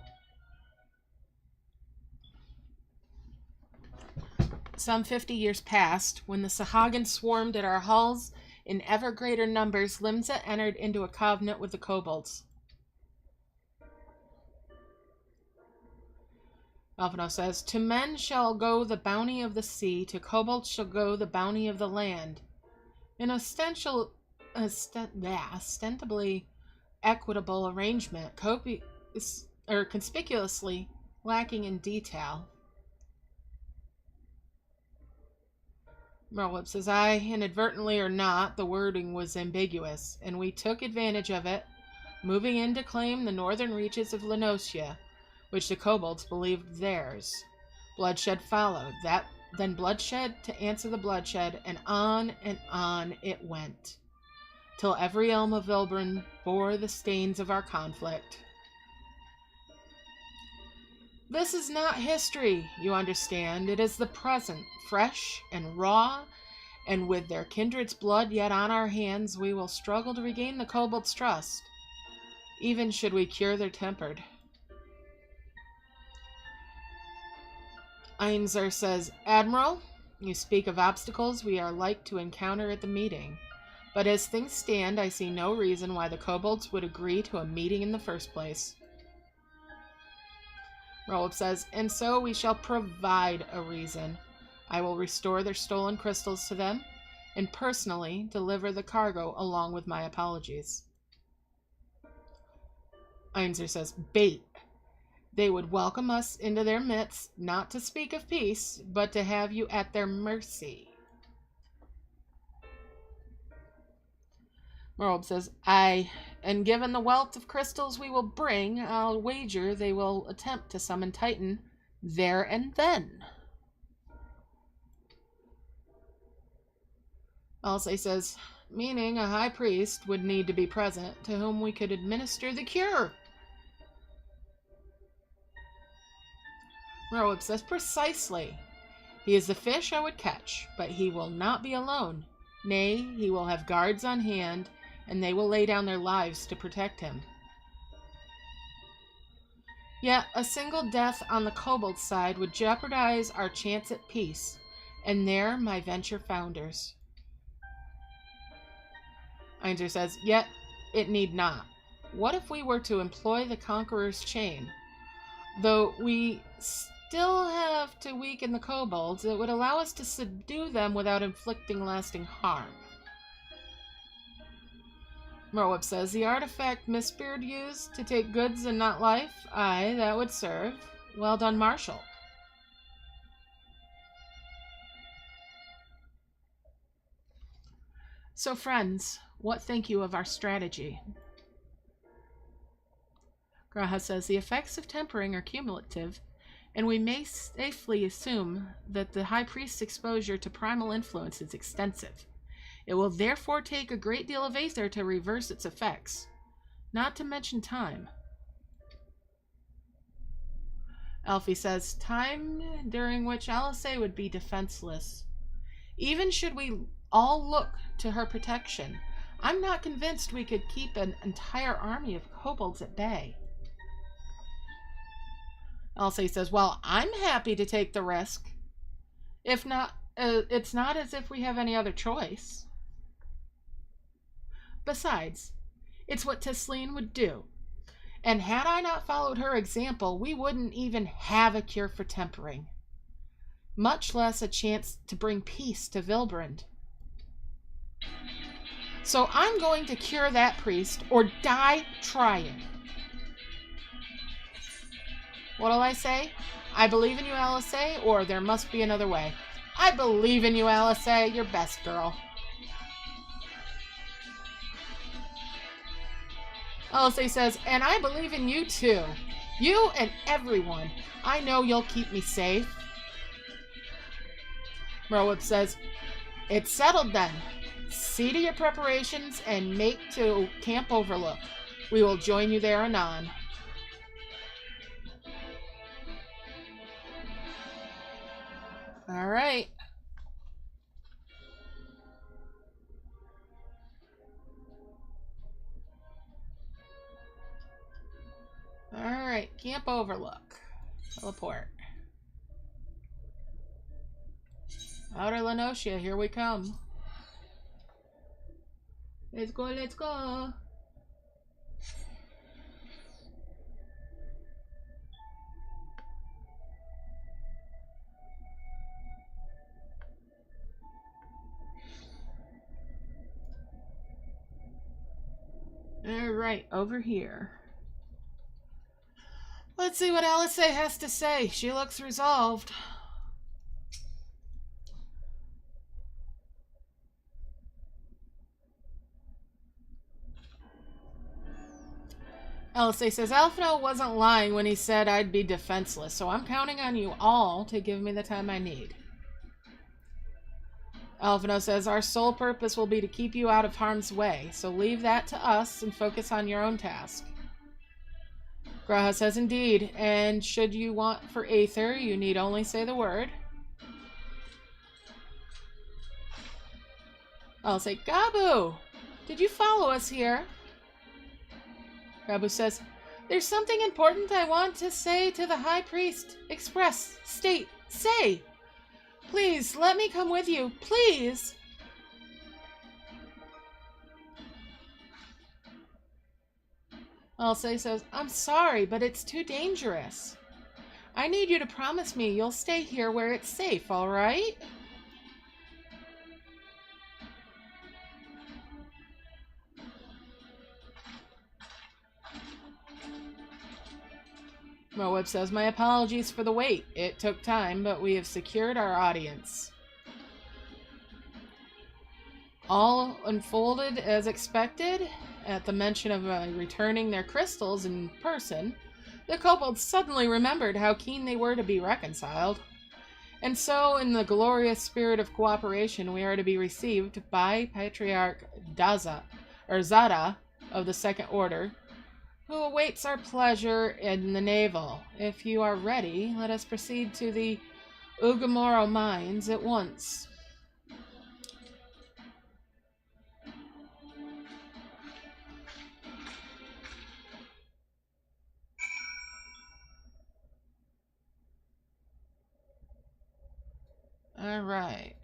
Some 50 years past, when the Sahagin swarmed at our halls in ever greater numbers, Limsa entered into a covenant with the kobolds. Alphino says, to men shall go the bounty of the sea, to kobolds shall go the bounty of the land. An ostensibly equitable arrangement, conspicuously lacking in detail. Merlweb says, inadvertently or not, the wording was ambiguous, and we took advantage of it, moving in to claim the northern reaches of Lenosia, which the kobolds believed theirs. Bloodshed followed, then bloodshed to answer the bloodshed, and on it went, till every elm of Vilbrand bore the stains of our conflict. This is not history, you understand. It is the present, fresh and raw, and with their kindred's blood yet on our hands, we will struggle to regain the kobolds' trust, even should we cure their temper. Einzer says, Admiral, you speak of obstacles we are like to encounter at the meeting, but as things stand, I see no reason why the kobolds would agree to a meeting in the first place. Rollup says, and so we shall provide a reason. I will restore their stolen crystals to them, and personally deliver the cargo along with my apologies. Einzer says, bait. They would welcome us into their midst, not to speak of peace, but to have you at their mercy. Morb says, aye, and given the wealth of crystals we will bring, I'll wager they will attempt to summon Titan there and then. Alsay says, meaning a high priest would need to be present to whom we could administer the cure. Morb says, precisely. He is the fish I would catch, but he will not be alone. Nay, he will have guards on hand, and they will lay down their lives to protect him. Yet a single death on the kobold side would jeopardize our chance at peace, and there my venture founders. Einzer says, yet it need not. What if we were to employ the Conqueror's chain? Though we still have to weaken the kobolds, it would allow us to subdue them without inflicting lasting harm. Morweb says, the artifact Mistbeard used to take goods and not life? Aye, that would serve. Well done, Marshal. So, friends, what think you of our strategy? Graha says, the effects of tempering are cumulative, and we may safely assume that the High Priest's exposure to primal influence is extensive. It will therefore take a great deal of Aether to reverse its effects, not to mention time. Alfie says, time during which Alisay would be defenseless. Even should we all look to her protection. I'm not convinced we could keep an entire army of kobolds at bay. Alcé says, well, I'm happy to take the risk. If not, it's not as if we have any other choice. Besides, it's what Tisleen would do. And had I not followed her example, we wouldn't even have a cure for tempering. Much less a chance to bring peace to Vilbrand. So I'm going to cure that priest or die trying. What'll I say? I believe in you, Alcé, or there must be another way. I believe in you, Alcé. You're best, girl. Alcé says, and I believe in you too. You and everyone. I know you'll keep me safe. Merwip says, it's settled then. See to your preparations and make to Camp Overlook. We will join you there anon. All right. All right, Camp Overlook. Teleport. Outer Lenosia, here we come. Let's go, let's go. Alright, over here. Let's see what Alcé has to say. She looks resolved. Alcé says, Alphino wasn't lying when he said I'd be defenseless, so I'm counting on you all to give me the time I need. Alphino says, our sole purpose will be to keep you out of harm's way, so leave that to us and focus on your own task. Graha says, indeed, and should you want for Aether, you need only say the word. I'll say, Gabu, did you follow us here? Gabu says, there's something important I want to say to the High Priest. Express, state, say. Please, let me come with you, please. Alcé says, I'm sorry, but it's too dangerous. I need you to promise me you'll stay here where it's safe, all right? Moab says, my apologies for the wait. It took time, but we have secured our audience. All unfolded as expected. At the mention of returning their crystals in person, the kobolds suddenly remembered how keen they were to be reconciled. And so, in the glorious spirit of cooperation, we are to be received by Patriarch Zada of the Second Order, who awaits our pleasure in the navel. If you are ready, let us proceed to the Ugamoro mines at once. Alright.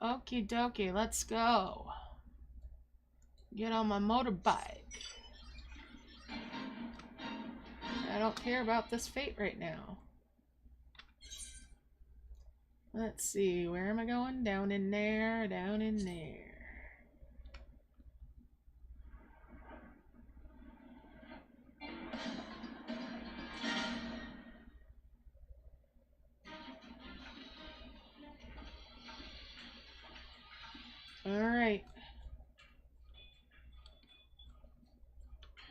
Okie dokie, let's go. Get on my motorbike. I don't care about this fate right now. Let's see, where am I going? Down in there, down in there. Alright.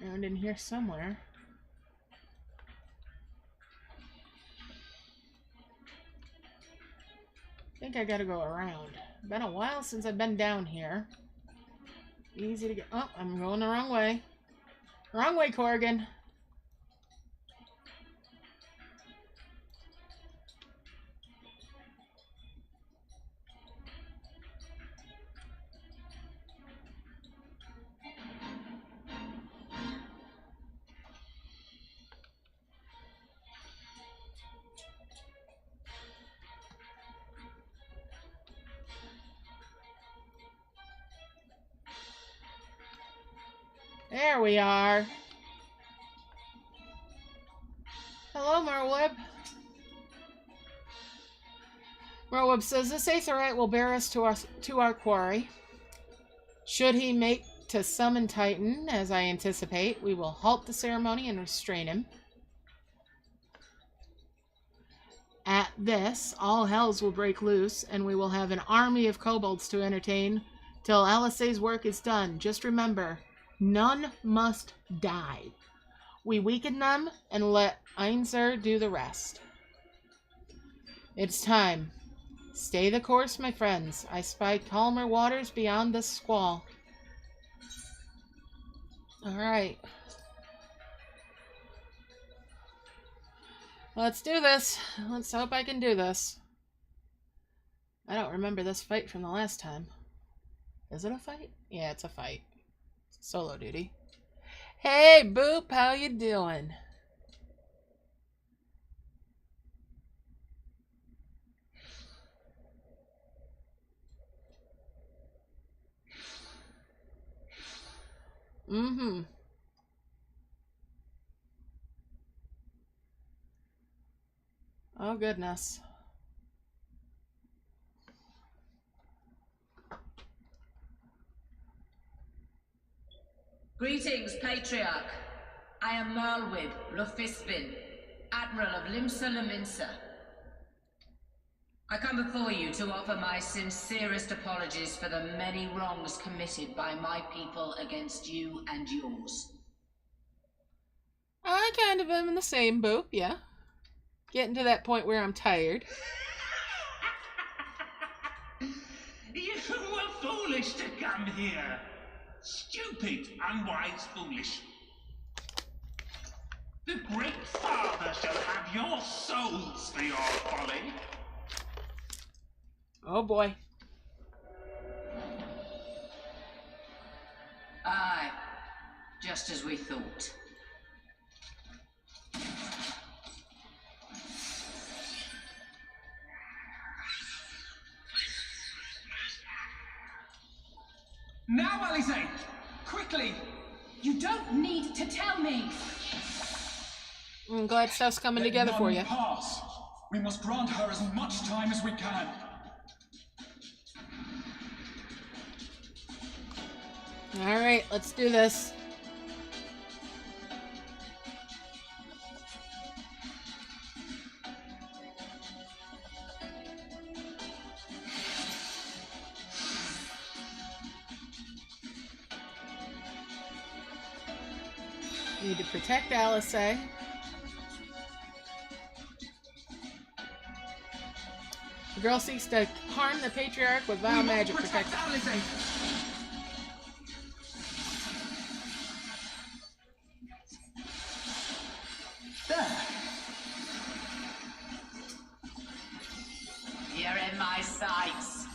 Around in here somewhere. I think I gotta go around. Been a while since I've been down here. Easy to get. Oh, I'm going the wrong way. Wrong way, Corrigan. There we are. Hello, Merweb. Merweb says this Aetherite will bear us to our quarry. Should he make to summon Titan, as I anticipate, we will halt the ceremony and restrain him. At this, all hells will break loose, and we will have an army of kobolds to entertain till LSA's work is done. Just remember, none must die. We weaken them and let Einzer do the rest. It's time. Stay the course, my friends. I spy calmer waters beyond this squall. Alright. Let's do this. Let's hope I can do this. I don't remember this fight from the last time. Is it a fight? Yeah, it's a fight. Solo duty. Hey, Boop, how you doing? Mm-hmm. Oh, goodness. Greetings, Patriarch. I am Merlwyd Lufisvin, Admiral of Limsa Laminsa. I come before you to offer my sincerest apologies for the many wrongs committed by my people against you and yours. I kind of am in the same boat, yeah. Getting to that point where I'm tired. You were foolish to come here. Stupid, unwise, foolish. The Great Father shall have your souls for your folly. Oh boy. Aye, just as we thought. Now, Alize! Quickly! You don't need to tell me! I'm glad stuff's coming together for you. Pass. We must grant her as much time as we can. Alright, let's do this. Need to protect Alice. The girl seeks to harm the Patriarch with vile magic protection. You're in my sights.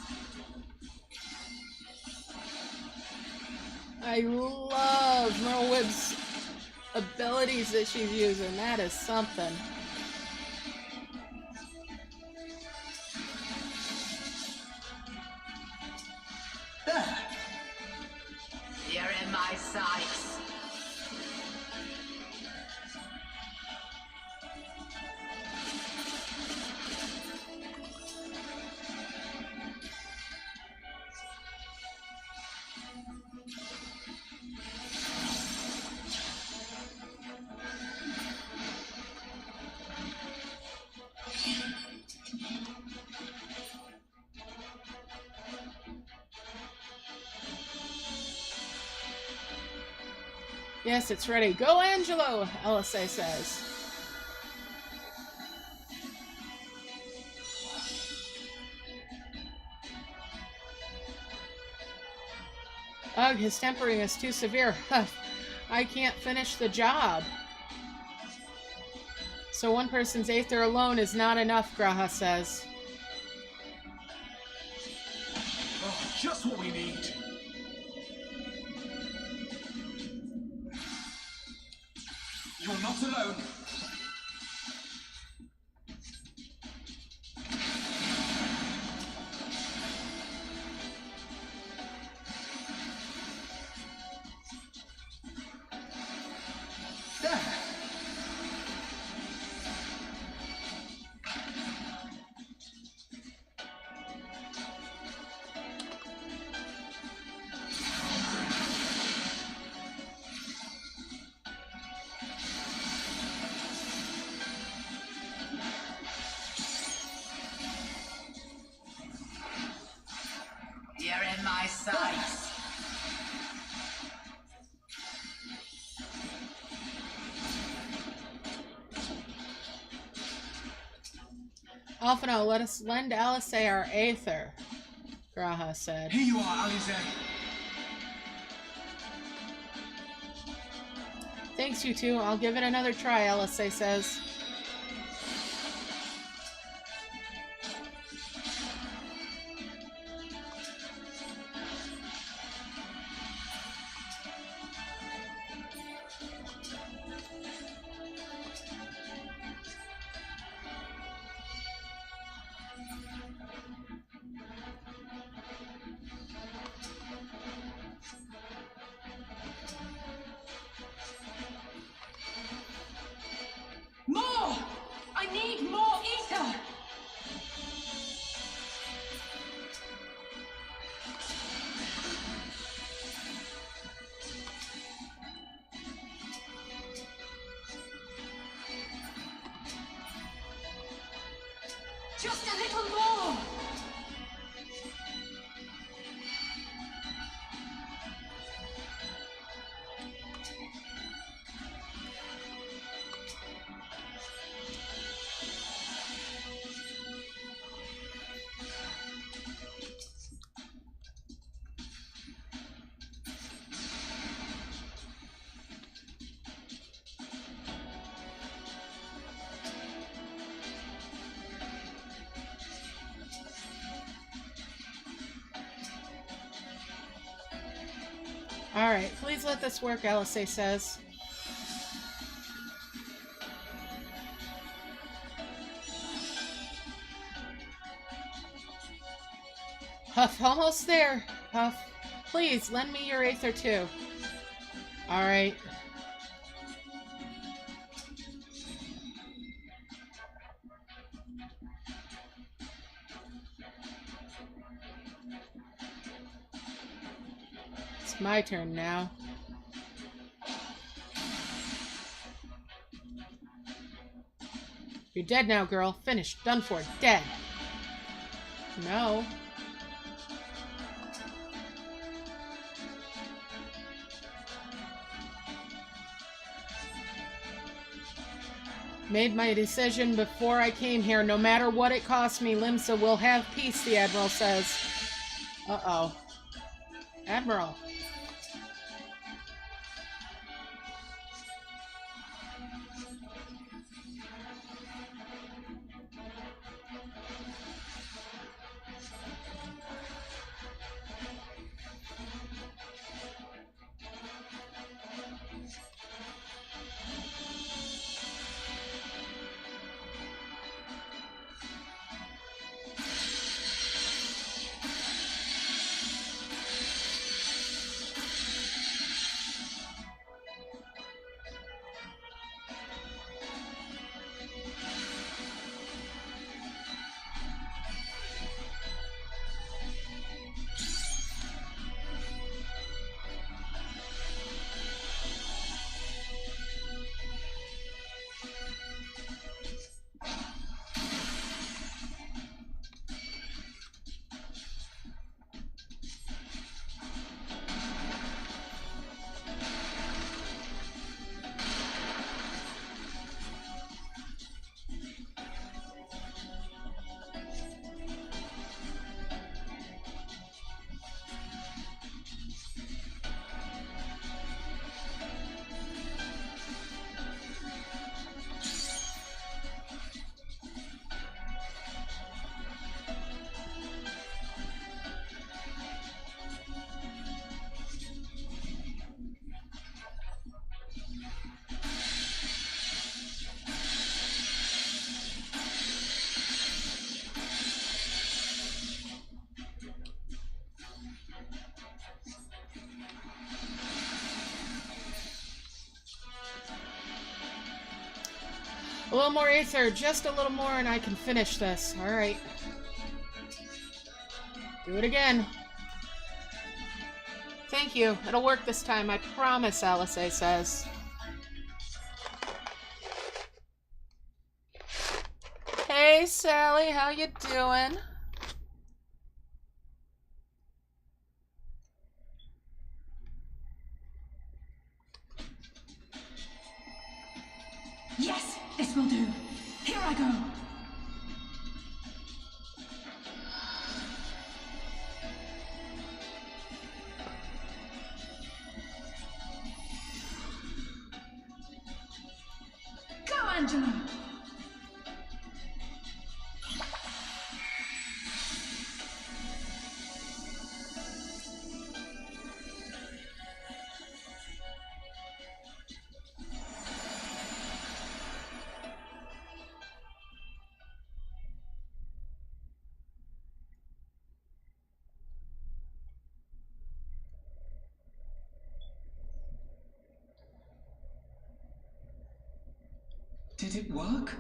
I love Merlwyd's abilities that she's using. That is something. You're in my sights. Yes, it's ready. Go, Angelo, LSA says. Ugh, his tempering is too severe. I can't finish the job. So one person's aether alone is not enough, Graha says. Oh, just what we need. You're not alone. my sight. Alphino, let us lend Alice our aether, Graha said. Here you are, Alice. Thanks, you two. I'll give it another try, Alice says. More! I need more ether! Just a little more! Alright, please let this work, Alice says. Huff, almost there. Huff, please, lend me your aether too. Alright. It's my turn now. You're dead now, girl. Finished. Done for. Dead. No. Made my decision before I came here. No matter what it costs me, Limsa will have peace, the Admiral says. Uh-oh. Admiral. A little more aether, just a little more, and I can finish this. Alright. Do it again. Thank you. It'll work this time, I promise, Alice says. Hey, Sally, how you doing? Angela! Did it work?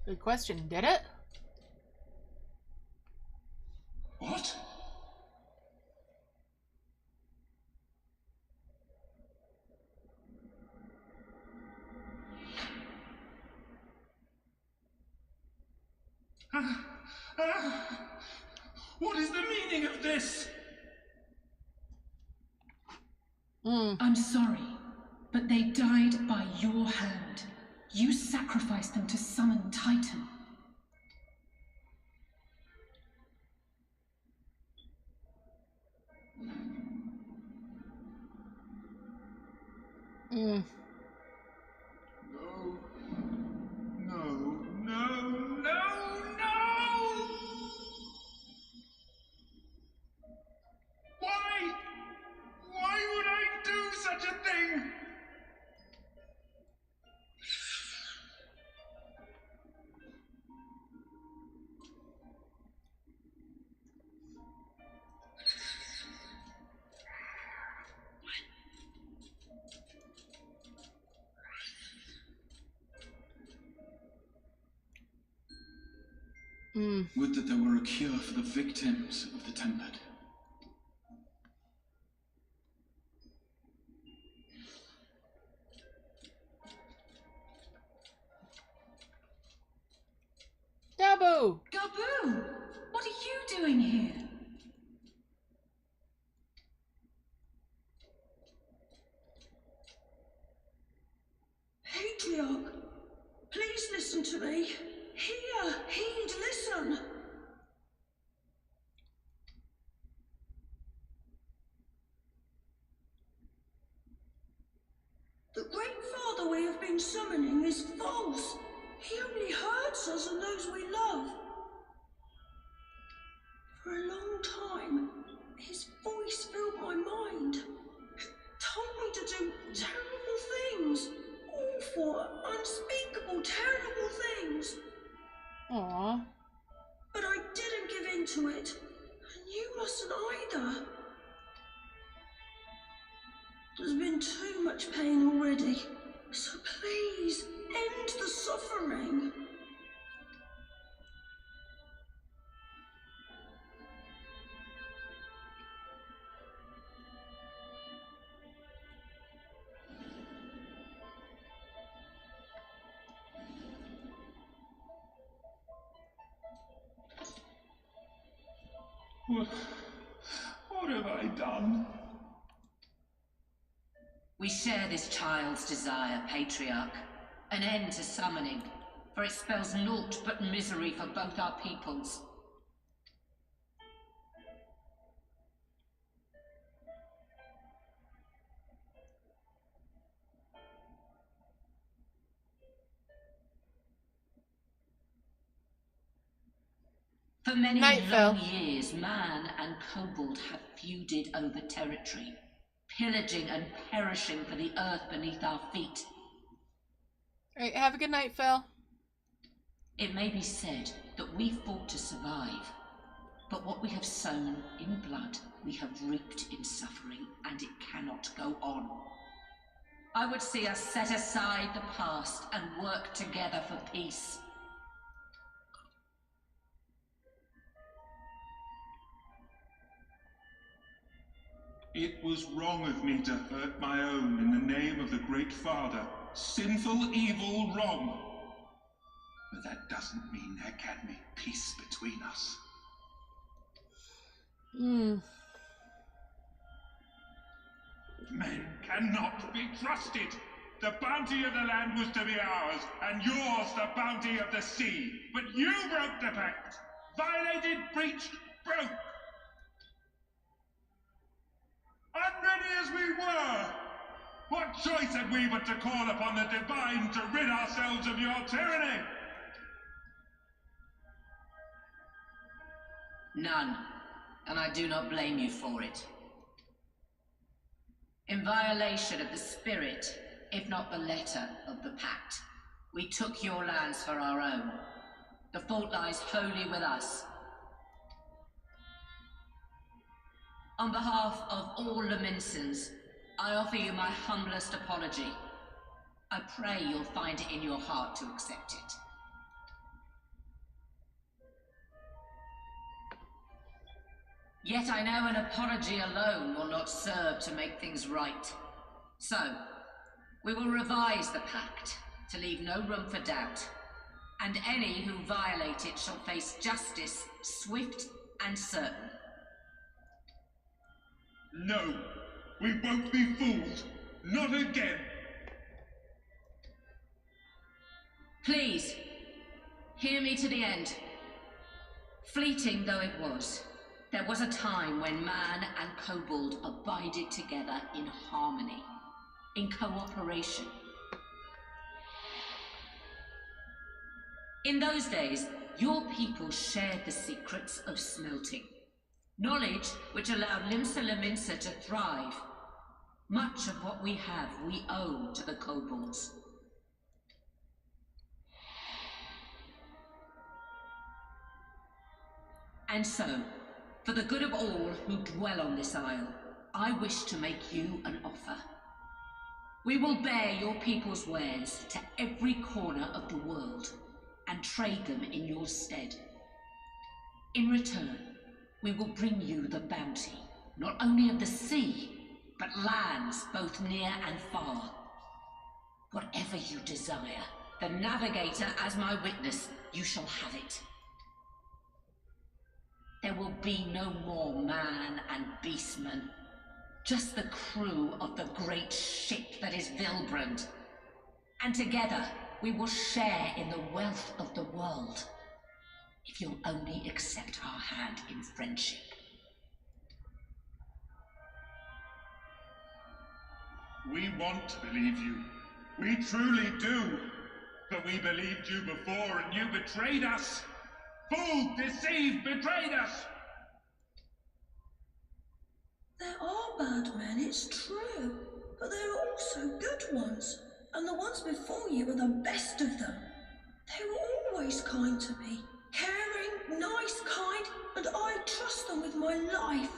Good question. Did it? What? What is the meaning of this? I'm sorry, but they died by your hand. You sacrificed them to summon Titan. No. No, no, no, no! Why? Why would I do such a thing? Would that there were a cure for the victims of the Tempered. Gabu! Gabu! What are you doing here? Patriarch, please listen to me. Hear, heed, listen. The Great Father we have been summoning is false. He only hurts us and those we love. For a long time, his voice filled my mind. It told me to do terrible things. Awful, unspeakable, terrible things. Aww. But I didn't give in to it, and you mustn't either. There's been too much pain already, so please, end the suffering. What have I done? We share this child's desire, Patriarch. An end to summoning, for it spells naught but misery for both our peoples. For many long years, man and kobold have feuded over territory, pillaging and perishing for the earth beneath our feet. Alright, have a good night, Phil. It may be said that we fought to survive, but what we have sown in blood, we have reaped in suffering, and it cannot go on. I would see us set aside the past and work together for peace. It was wrong of me to hurt my own in the name of the Great Father. Sinful, evil, wrong. But that doesn't mean there can't be peace between us. Men cannot be trusted. The bounty of the land was to be ours, and yours the bounty of the sea. But you broke the pact. Violated, breached, broke. Unready as we were, What choice had we but to call upon the divine to rid ourselves of your tyranny? None, and I do not blame you for it. In violation of the spirit, if not the letter, of the pact, we took your lands for our own. The fault lies wholly with us. On behalf of all Laminsons, I offer you my humblest apology. I pray you'll find it in your heart to accept it. Yet I know an apology alone will not serve to make things right. So, we will revise the pact to leave no room for doubt, and any who violate it shall face justice, swift and certain. No, we won't be fooled. Not again. Please, hear me to the end. Fleeting though it was, there was a time when man and kobold abided together in harmony, in cooperation. In those days, your people shared the secrets of smelting. Knowledge which allowed Limsa Laminsa to thrive. Much of what we have, we owe to the kobolds. And so, for the good of all who dwell on this isle, I wish to make you an offer. We will bear your people's wares to every corner of the world, and trade them in your stead. In return, we will bring you the bounty, not only of the sea, but lands both near and far. Whatever you desire, the Navigator as my witness, you shall have it. There will be no more man and beastman, just the crew of the great ship that is Vilbrand. And together, we will share in the wealth of the world, if you'll only accept our hand in friendship. We want to believe you. We truly do. But we believed you before and you betrayed us. Fooled, deceived, betrayed us. There are bad men, it's true. But there are also good ones. And the ones before you are the best of them. They were always kind to me. Caring, nice, kind, and I trust them with my life.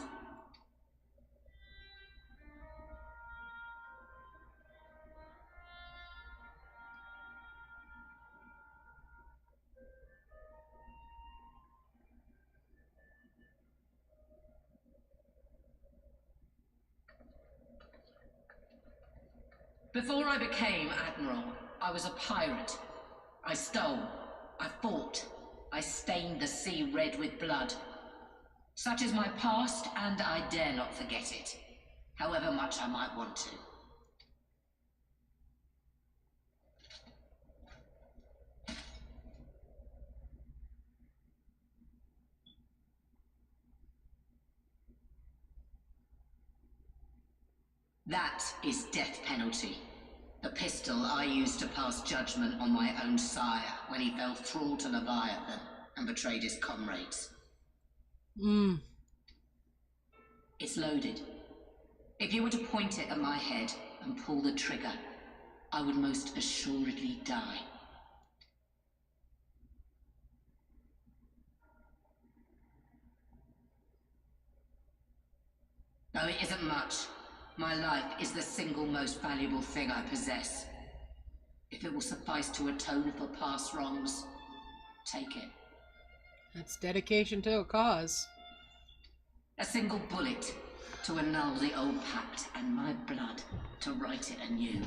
Before I became Admiral, I was a pirate. I stole, I fought, I stained the sea red with blood. Such is my past, and I dare not forget it, however much I might want to. That is death penalty. The pistol I used to pass judgment on my own sire when he fell thrall to Leviathan and betrayed his comrades. It's loaded. If you were to point it at my head and pull the trigger, I would most assuredly die. Though it isn't much, my life is the single most valuable thing I possess. If it will suffice to atone for past wrongs, take it. That's dedication to a cause. A single bullet to annul the old pact, and my blood to write it anew.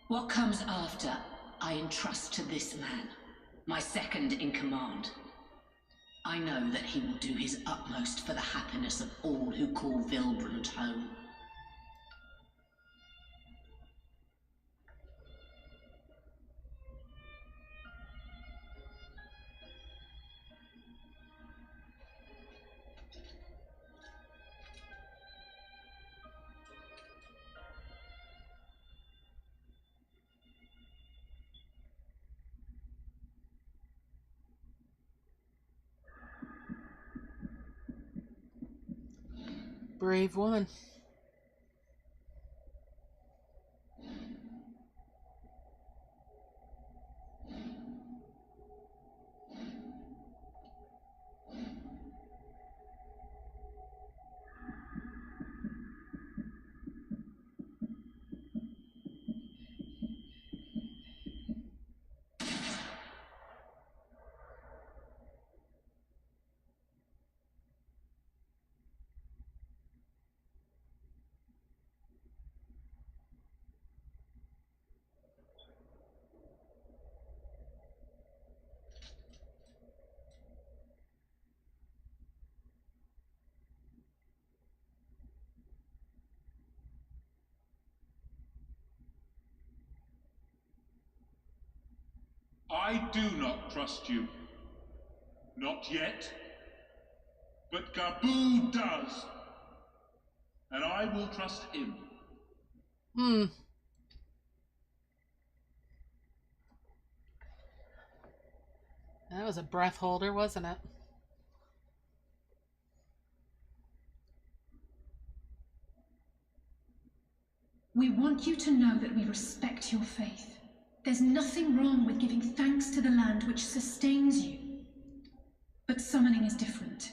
What comes after, I entrust to this man, my second in command. I know that he will do his utmost for the happiness of all who call Vilbrand home. Brave woman. I do not trust you. Not yet. But Gaboo does. And I will trust him. That was a breath holder, wasn't it? We want you to know that we respect your faith. There's nothing wrong with giving thanks to the land which sustains you. But summoning is different.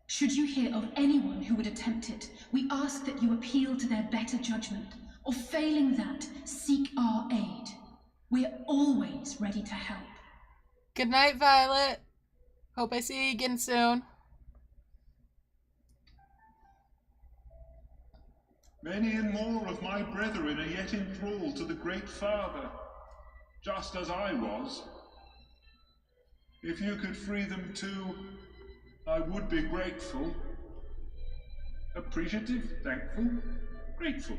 Should you hear of anyone who would attempt it, we ask that you appeal to their better judgment, or failing that, seek our aid. We're always ready to help. Good night, Violet. Hope I see you again soon. Many and more of my brethren are yet enthralled to the Great Father, just as I was. If you could free them too, I would be grateful. Appreciative, thankful, grateful.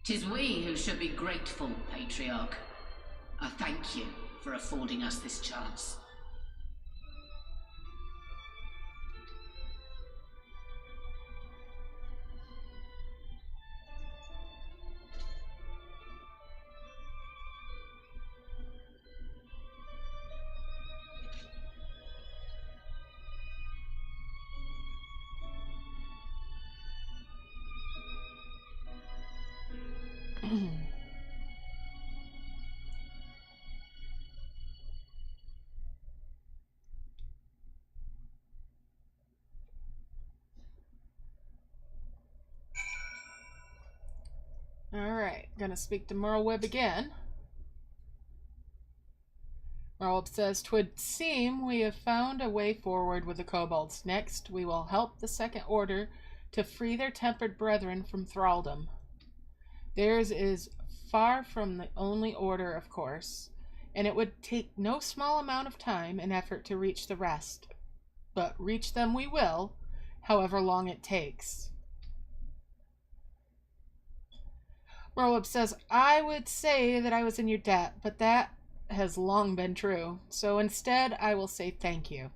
"'Tis we who should be grateful, Patriarch. I thank you for affording us this chance." Alright, gonna speak to Merlwyb again. Merlwyb says, "'Twould seem we have found a way forward with the kobolds. Next, we will help the Second Order to free their tempered brethren from thraldom. Theirs is far from the only order, of course, and it would take no small amount of time and effort to reach the rest. But reach them we will, however long it takes." Merlwyb says, "I would say that I was in your debt, but that has long been true. So instead, I will say thank you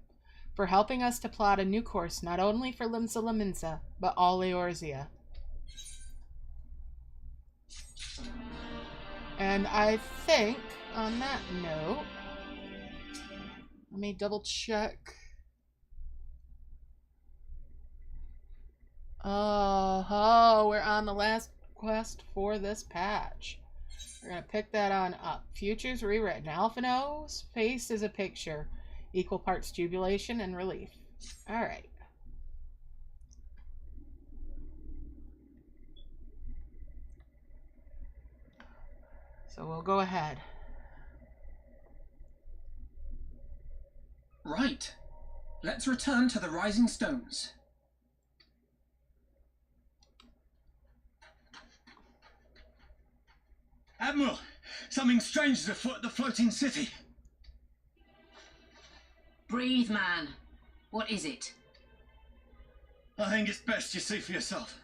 for helping us to plot a new course, not only for Limsa Lominsa, but all Eorzea." And I think, on that note, let me double check. Oh, we're on the last quest for this patch. We're gonna pick that on up. Futures Rewritten. Alphino's face is a picture. Equal parts jubilation and relief. Alright. So we'll go ahead. Right. Let's return to the Rising Stones. Admiral, something strange is afoot at the floating city. Breathe, man. What is it? I think it's best you see for yourself.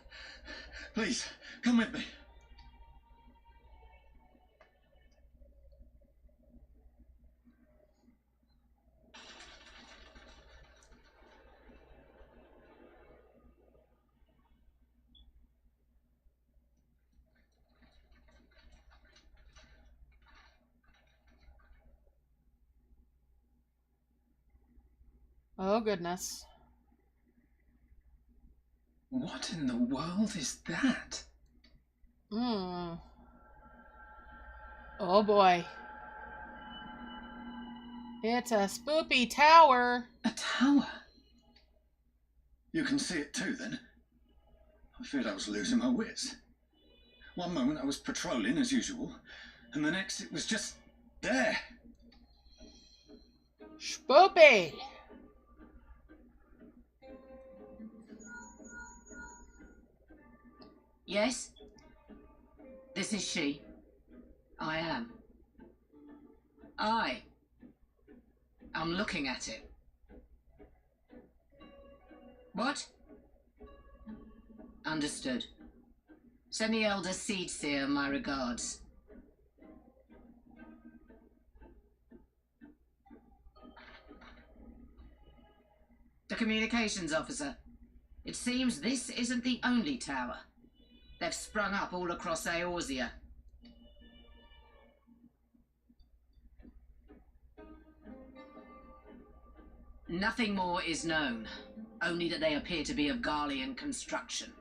Please, come with me. Oh, goodness. What in the world is that? Oh, boy. It's a spoopy tower. A tower? You can see it too, then? I feared I was losing my wits. One moment I was patrolling as usual, and the next it was just there. Spoopy! Yes? This is she. I am. I'm looking at it. What? Understood. Send the Elder Seedseer my regards. The communications officer. It seems this isn't the only tower. They've sprung up all across Eorzea. Nothing more is known, only that they appear to be of Garlean construction.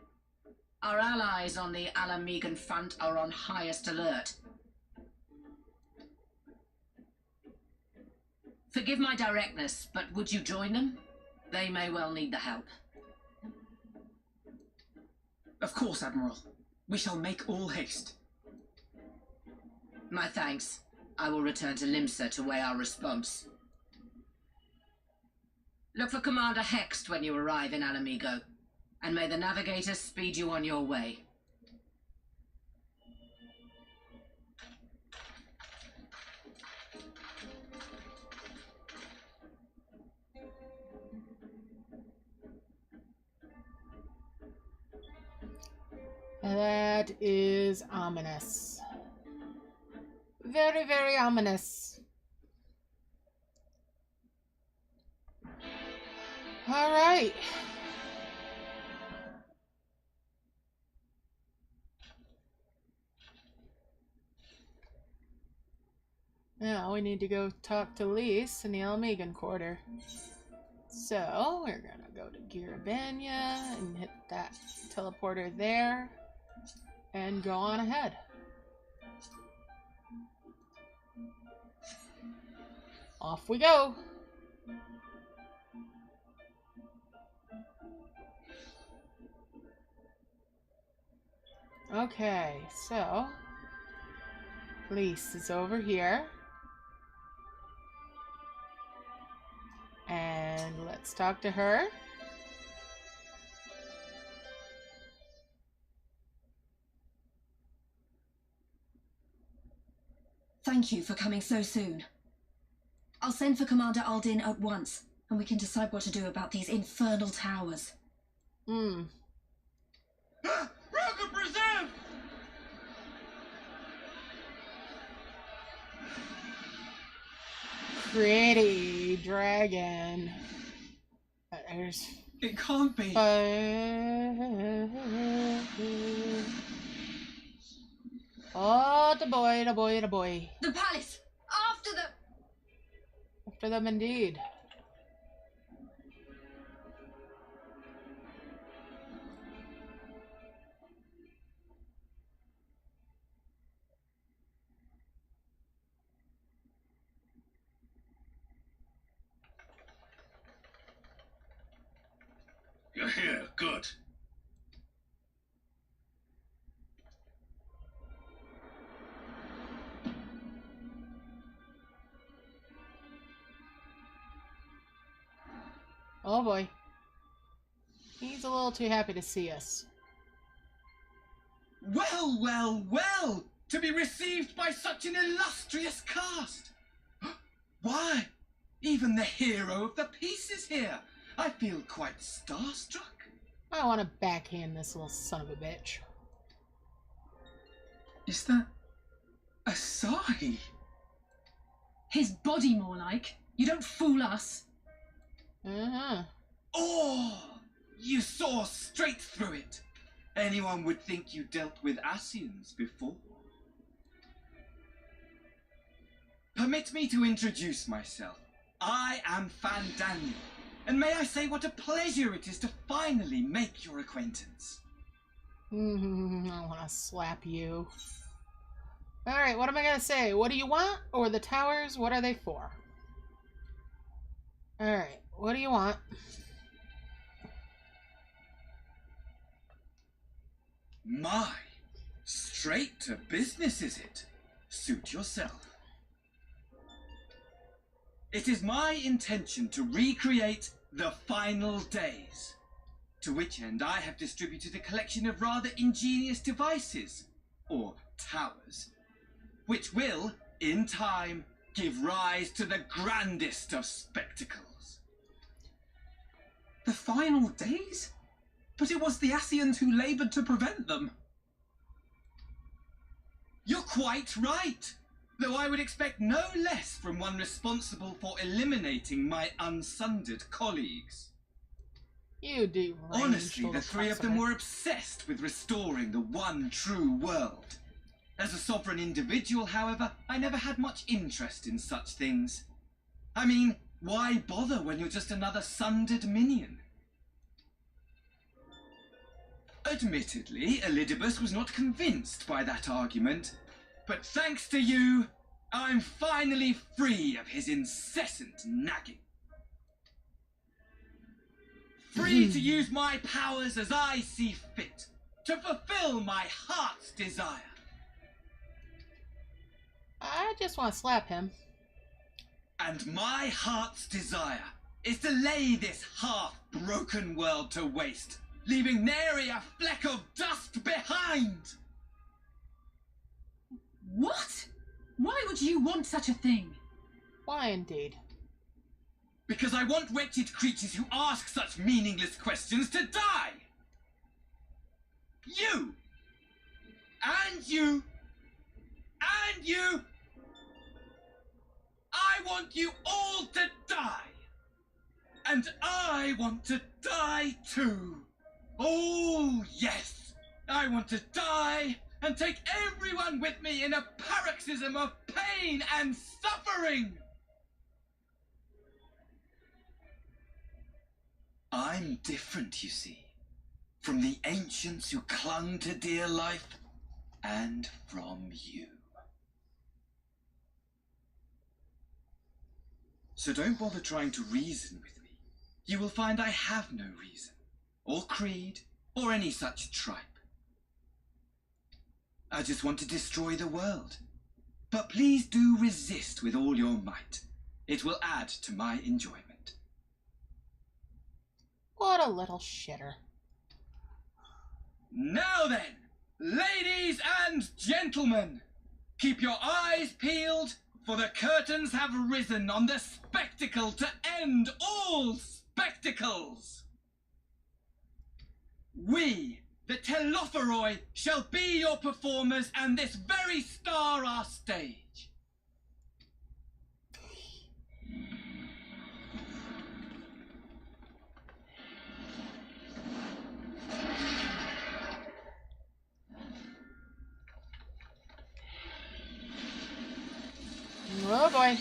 Our allies on the Alamegan front are on highest alert. Forgive my directness, but would you join them? They may well need the help. Of course, Admiral. We shall make all haste. My thanks. I will return to Limsa to weigh our response. Look for Commander Hext when you arrive in Alamigo, and may the Navigator speed you on your way. That is ominous. Very, very ominous. All right. Now we need to go talk to Lise in the Almegan Quarter. So we're gonna go to Girabania and hit that teleporter there and go on ahead. Off we go. Okay, so Lise is over here. And let's talk to her. Thank you for coming so soon. I'll send for Commander Aldin at once, and we can decide what to do about these infernal towers. Rocket Preserve! Pretty dragon. There's... It can't be. Oh, the boy, the boy, the boy. The palace! After them! After them indeed. You're here, good. Oh boy. He's a little too happy to see us. Well, well, well! To be received by such an illustrious cast! Why, even the hero of the piece is here! I feel quite starstruck. I want to backhand this little son of a bitch. Is that Asahi? His body, more like. You don't fool us. Oh, you saw straight through it. Anyone would think you dealt with Asians before. Permit me to introduce myself. I am Fandaniel, And may I say what a pleasure it is to finally make your acquaintance. I want to slap you. Alright, what am I going to say? What do you want? Or the towers? What are they for? Alright, what do you want? My, straight to business is it? Suit yourself. It is my intention to recreate the final days, to which end I have distributed a collection of rather ingenious devices, or towers, which will, in time, give rise to the grandest of spectacles. The final days? But it was the Ascians who laboured to prevent them. You're quite right, though I would expect no less from one responsible for eliminating my unsundered colleagues. You do. Honestly, the three of them were obsessed with restoring the one true world. As a sovereign individual, however, I never had much interest in such things. I mean, why bother when you're just another sundered minion? Admittedly, Elidibus was not convinced by that argument, but thanks to you, I'm finally free of his incessant nagging. Free to use my powers as I see fit, to fulfill my heart's desire. I just want to slap him. And my heart's desire is to lay this half-broken world to waste, leaving nary a fleck of dust behind! What? Why would you want such a thing? Why indeed? Because I want wretched creatures who ask such meaningless questions to die! You! And you! And you! I want you all to die! And I want to die too! Oh, yes! I want to die and take everyone with me in a paroxysm of pain and suffering! I'm different, you see, from the ancients who clung to dear life, and from you. So don't bother trying to reason with me. You will find I have no reason, or creed, or any such tripe. I just want to destroy the world. But please do resist with all your might. It will add to my enjoyment. What a little shitter. Now then, ladies and gentlemen, keep your eyes peeled, for the curtains have risen on the spectacle to end all spectacles. We, the Telophoroi, shall be your performers, and this very star our stage. Oh boy.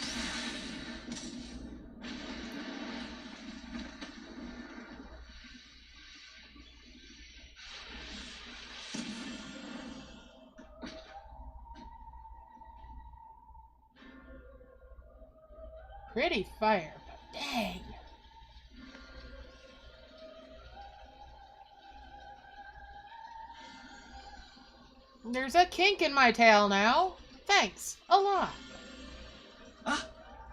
Pretty fire, but dang. There's a kink in my tail now. Thanks a lot. Ah,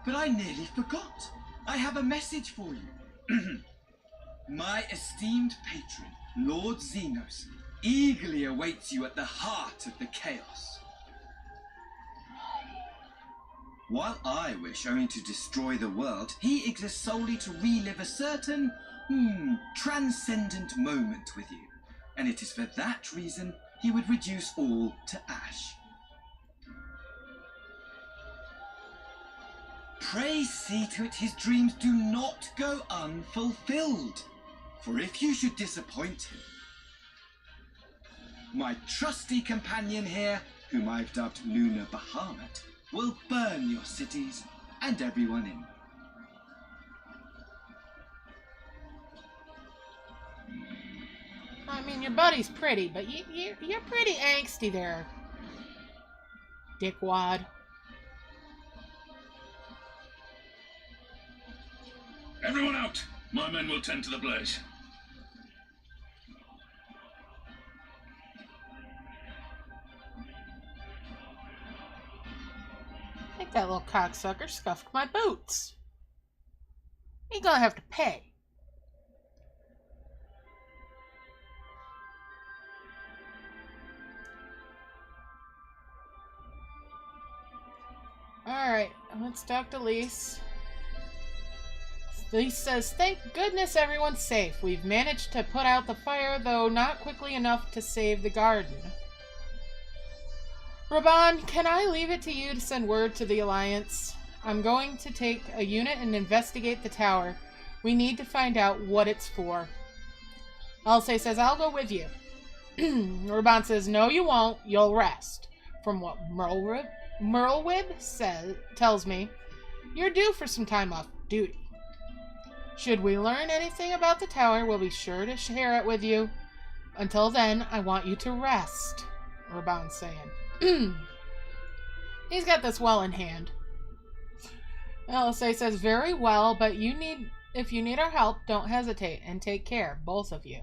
but I nearly forgot. I have a message for you. My esteemed patron, Lord Xenos, eagerly awaits you at the heart of the chaos. While I wish only to destroy the world, he exists solely to relive a certain, transcendent moment with you. And it is for that reason he would reduce all to ash. Pray see to it his dreams do not go unfulfilled. For if you should disappoint him, my trusty companion here, whom I've dubbed Lunar Bahamut, will burn your cities and everyone in them. buddy's pretty, but you're pretty angsty there, dickwad. Everyone out! My men will tend to the blaze. I think that little cocksucker scuffed my boots. He gonna have to pay. Alright, let's talk to Lise. Lise says, thank goodness everyone's safe. We've managed to put out the fire, though not quickly enough to save the garden. Raban, can I leave it to you to send word to the Alliance? I'm going to take a unit and investigate the tower. We need to find out what it's for. Alcé says, I'll go with you. Raban says, no you won't, you'll rest. From what Merlwib tells me, you're due for some time off duty. Should we learn anything about the tower, we'll be sure to share it with you. Until then, I want you to rest, Raban's saying. He's got this well in hand. Alcé says, very well, but if you need our help, don't hesitate and take care, both of you.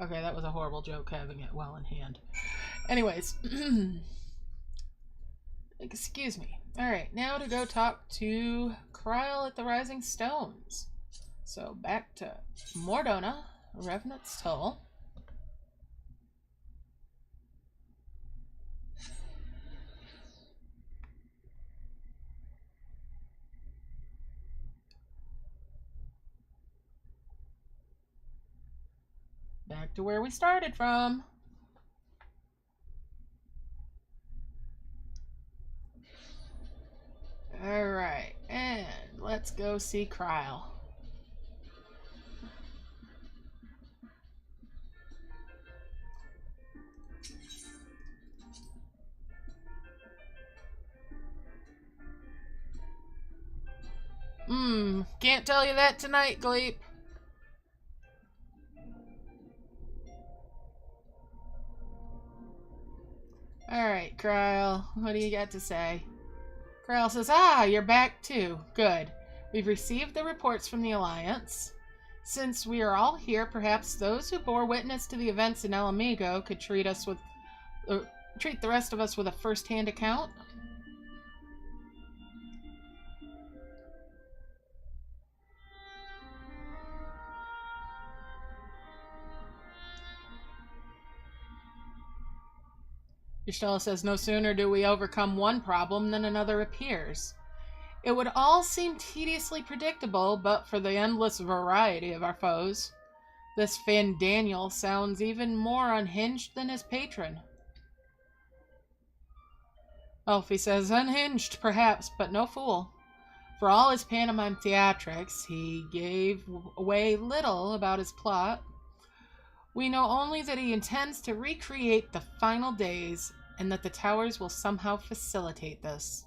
Okay, that was a horrible joke, having it well in hand. Anyways. Excuse me. Alright, now to go talk to Kryl at the Rising Stones. So, back to Mordona, Revenant's Toll. Back to where we started from. Alright, and let's go see Kryl. Can't tell you that tonight, Gleep. Alright, Kryl, what do you got to say? Kryl says, you're back too. Good. We've received the reports from the Alliance. Since we are all here, perhaps those who bore witness to the events in El Amigo could treat the rest of us with a first-hand account. Yshtala says, no sooner do we overcome one problem than another appears. It would all seem tediously predictable, but for the endless variety of our foes. This Fandaniel sounds even more unhinged than his patron. Elfie says, unhinged, perhaps, but no fool. For all his pantomime theatrics, he gave away little about his plot. We know only that he intends to recreate the final days, and that the towers will somehow facilitate this.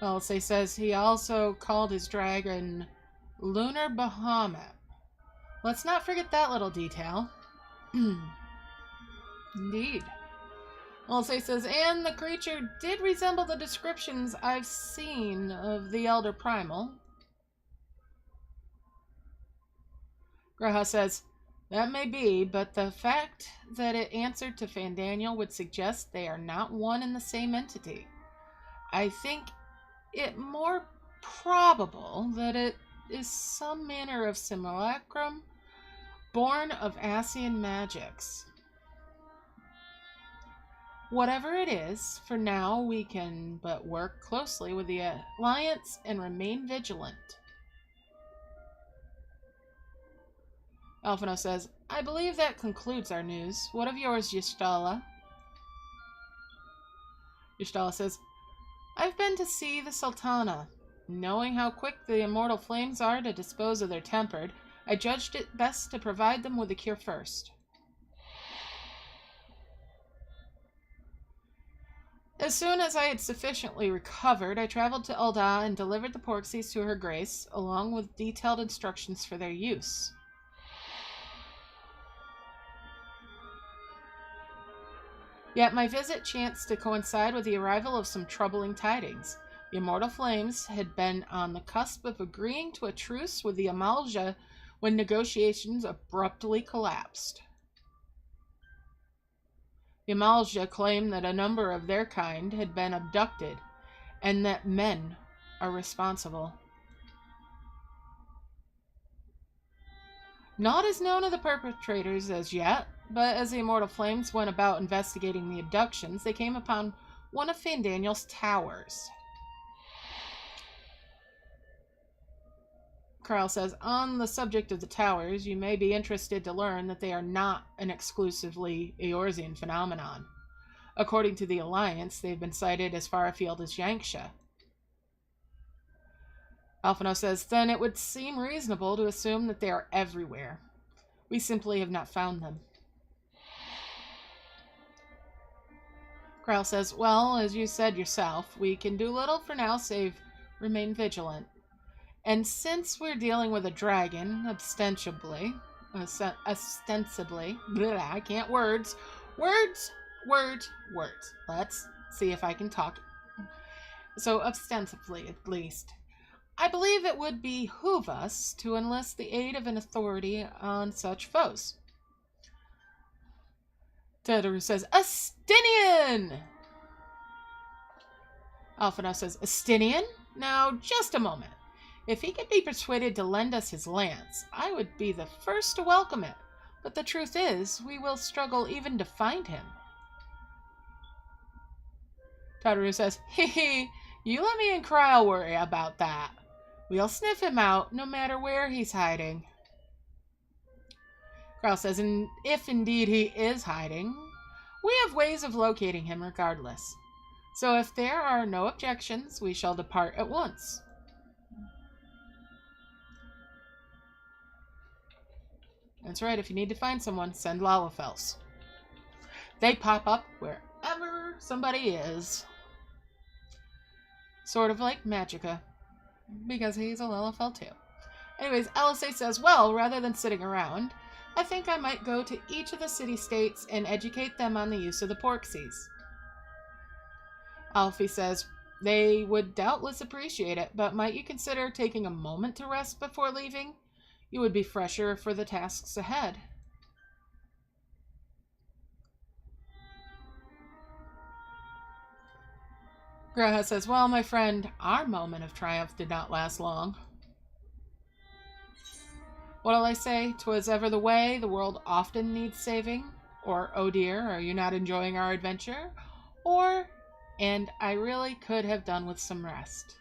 Alcé says he also called his dragon Lunar Bahamut. Let's not forget that little detail. Indeed. Alcé says, and the creature did resemble the descriptions I've seen of the Elder Primal. Graha says, that may be, but the fact that it answered to Fandaniel would suggest they are not one and the same entity. I think it more probable that it is some manner of simulacrum born of Ascian magics. Whatever it is, for now we can but work closely with the Alliance and remain vigilant. Alphino says, I believe that concludes our news. What of yours, Yshtala? Yshtala says, I've been to see the Sultana. Knowing how quick the immortal flames are to dispose of their tempered, I judged it best to provide them with a cure first. As soon as I had sufficiently recovered, I traveled to Ul'dah and delivered the porksies to Her Grace, along with detailed instructions for their use. Yet my visit chanced to coincide with the arrival of some troubling tidings. The Immortal Flames had been on the cusp of agreeing to a truce with the Amalja when negotiations abruptly collapsed. The Amalja claimed that a number of their kind had been abducted, and that men are responsible. Naught is known of the perpetrators as yet, but as the Immortal Flames went about investigating the abductions, they came upon one of Fandaniel's towers. Kryl says, on the subject of the towers, you may be interested to learn that they are not an exclusively Eorzean phenomenon. According to the Alliance, they've been sighted as far afield as Yanxia. Alphino says, then it would seem reasonable to assume that they are everywhere. We simply have not found them. Kryl says, well, as you said yourself, we can do little for now save remain vigilant. And since we're dealing with a dragon, ostensibly, bleh, I can't words. Let's see if I can talk. So ostensibly, at least. I believe it would behoove us to enlist the aid of an authority on such foes. Tedoru says, Astinian! Alphino says, Astinian? Now, just a moment. If he could be persuaded to lend us his lance, I would be the first to welcome it. But the truth is, we will struggle even to find him. Tedoru says, Hee, you let me and Kryl worry about that. We'll sniff him out, no matter where he's hiding. Kryl says, and if indeed he is hiding, we have ways of locating him regardless. So if there are no objections, we shall depart at once. That's right, if you need to find someone, send Lalafels. They pop up wherever somebody is. Sort of like Magicka, because he's a Lalafell too. Anyways, LSA says, well, rather than sitting around, I think I might go to each of the city-states and educate them on the use of the porksies. Alfie says, they would doubtless appreciate it, but might you consider taking a moment to rest before leaving? You would be fresher for the tasks ahead. Graha says, well, my friend, our moment of triumph did not last long. What'll I say? 'Twas ever the way, the world often needs saving. Or, oh dear, are you not enjoying our adventure? Or, and I really could have done with some rest.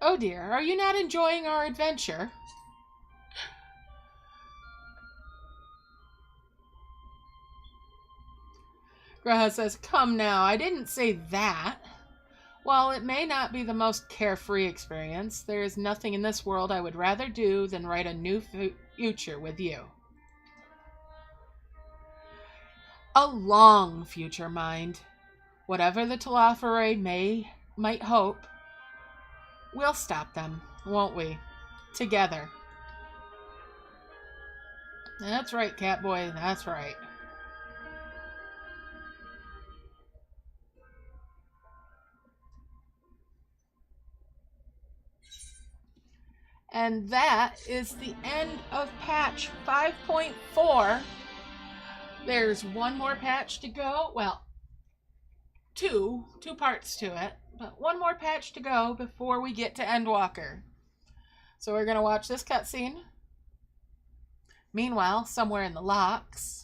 Oh dear, are you not enjoying our adventure? Graha says, come now, I didn't say that. While it may not be the most carefree experience, there is nothing in this world I would rather do than write a new future with you. A long future, mind. Whatever the Telophore might hope, we'll stop them, won't we? Together. That's right, Catboy, that's right. And that is the end of patch 5.4. There's one more patch to go. Well, two parts to it. But one more patch to go before we get to Endwalker. So we're going to watch this cutscene. Meanwhile, somewhere in the locks...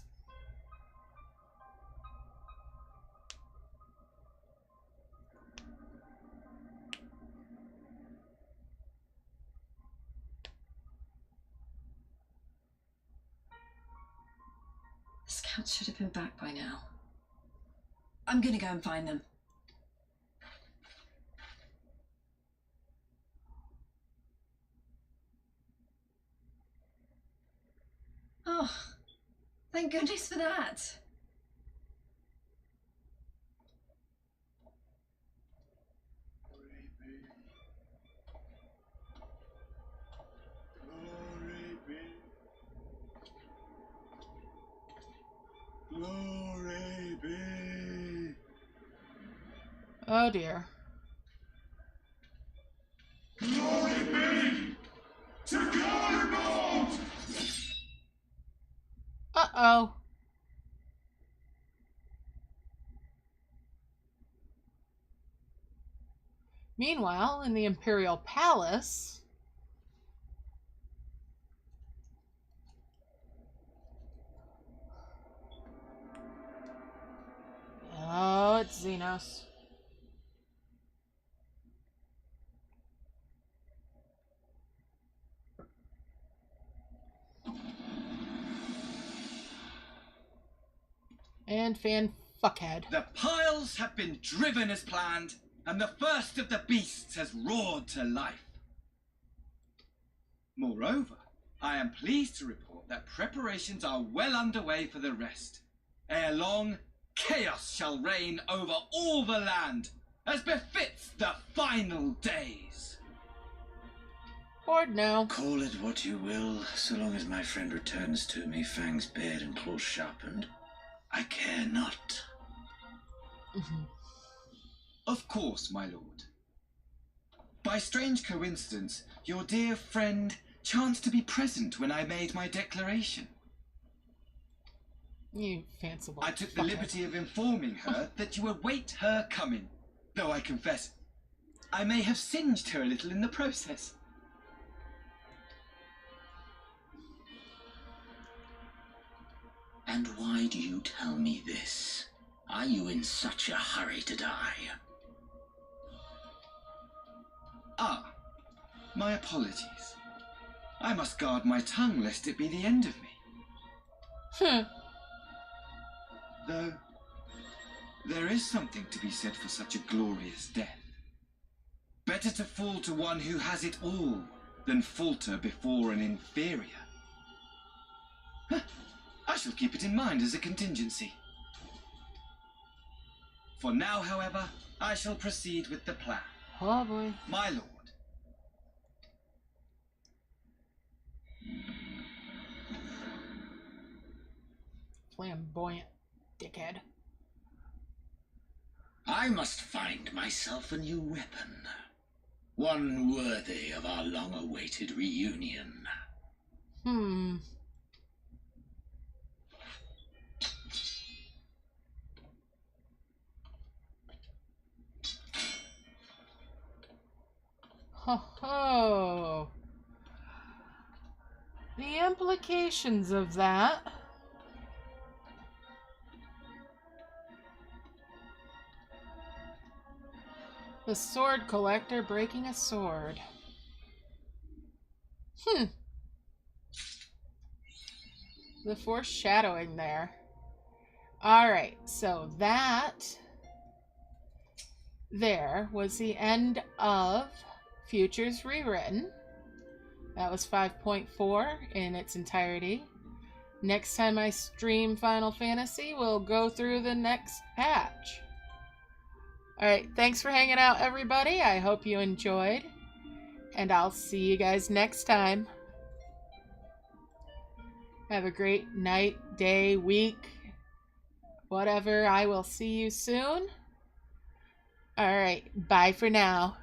Scouts should have been back by now. I'm gonna go and find them. Oh, thank goodness for that. Glory be. Oh dear. Glory be to Garlemald! Uh-oh. Meanwhile, in the Imperial Palace... Oh, it's Xenos. And Fan Fuckhead. The piles have been driven as planned, and the first of the beasts has roared to life. Moreover, I am pleased to report that preparations are well underway for the rest. Ere long, chaos shall reign over all the land, as befits the final days. Bored now. Call it what you will, so long as my friend returns to me, fangs bared and claws sharpened. I care not. Of course, my lord. By strange coincidence, your dear friend chanced to be present when I made my declaration. You fanciful. I took the liberty of informing her that you await her coming, though I confess, I may have singed her a little in the process. And why do you tell me this? Are you in such a hurry to die? Ah, my apologies. I must guard my tongue lest it be the end of me. Though, there is something to be said for such a glorious death. Better to fall to one who has it all than falter before an inferior. I shall keep it in mind as a contingency. For now, however, I shall proceed with the plan. Oh boy. My lord. Flamboyant dickhead. I must find myself a new weapon. One worthy of our long-awaited reunion. Ho ho! The implications of that. The sword collector breaking a sword. The foreshadowing there. Alright, so that there was the end of Futures Rewritten. That was 5.4 in its entirety. Next time I stream Final Fantasy, we'll go through the next patch. Alright, thanks for hanging out, everybody. I hope you enjoyed. And I'll see you guys next time. Have a great night, day, week, whatever. I will see you soon. Alright, bye for now.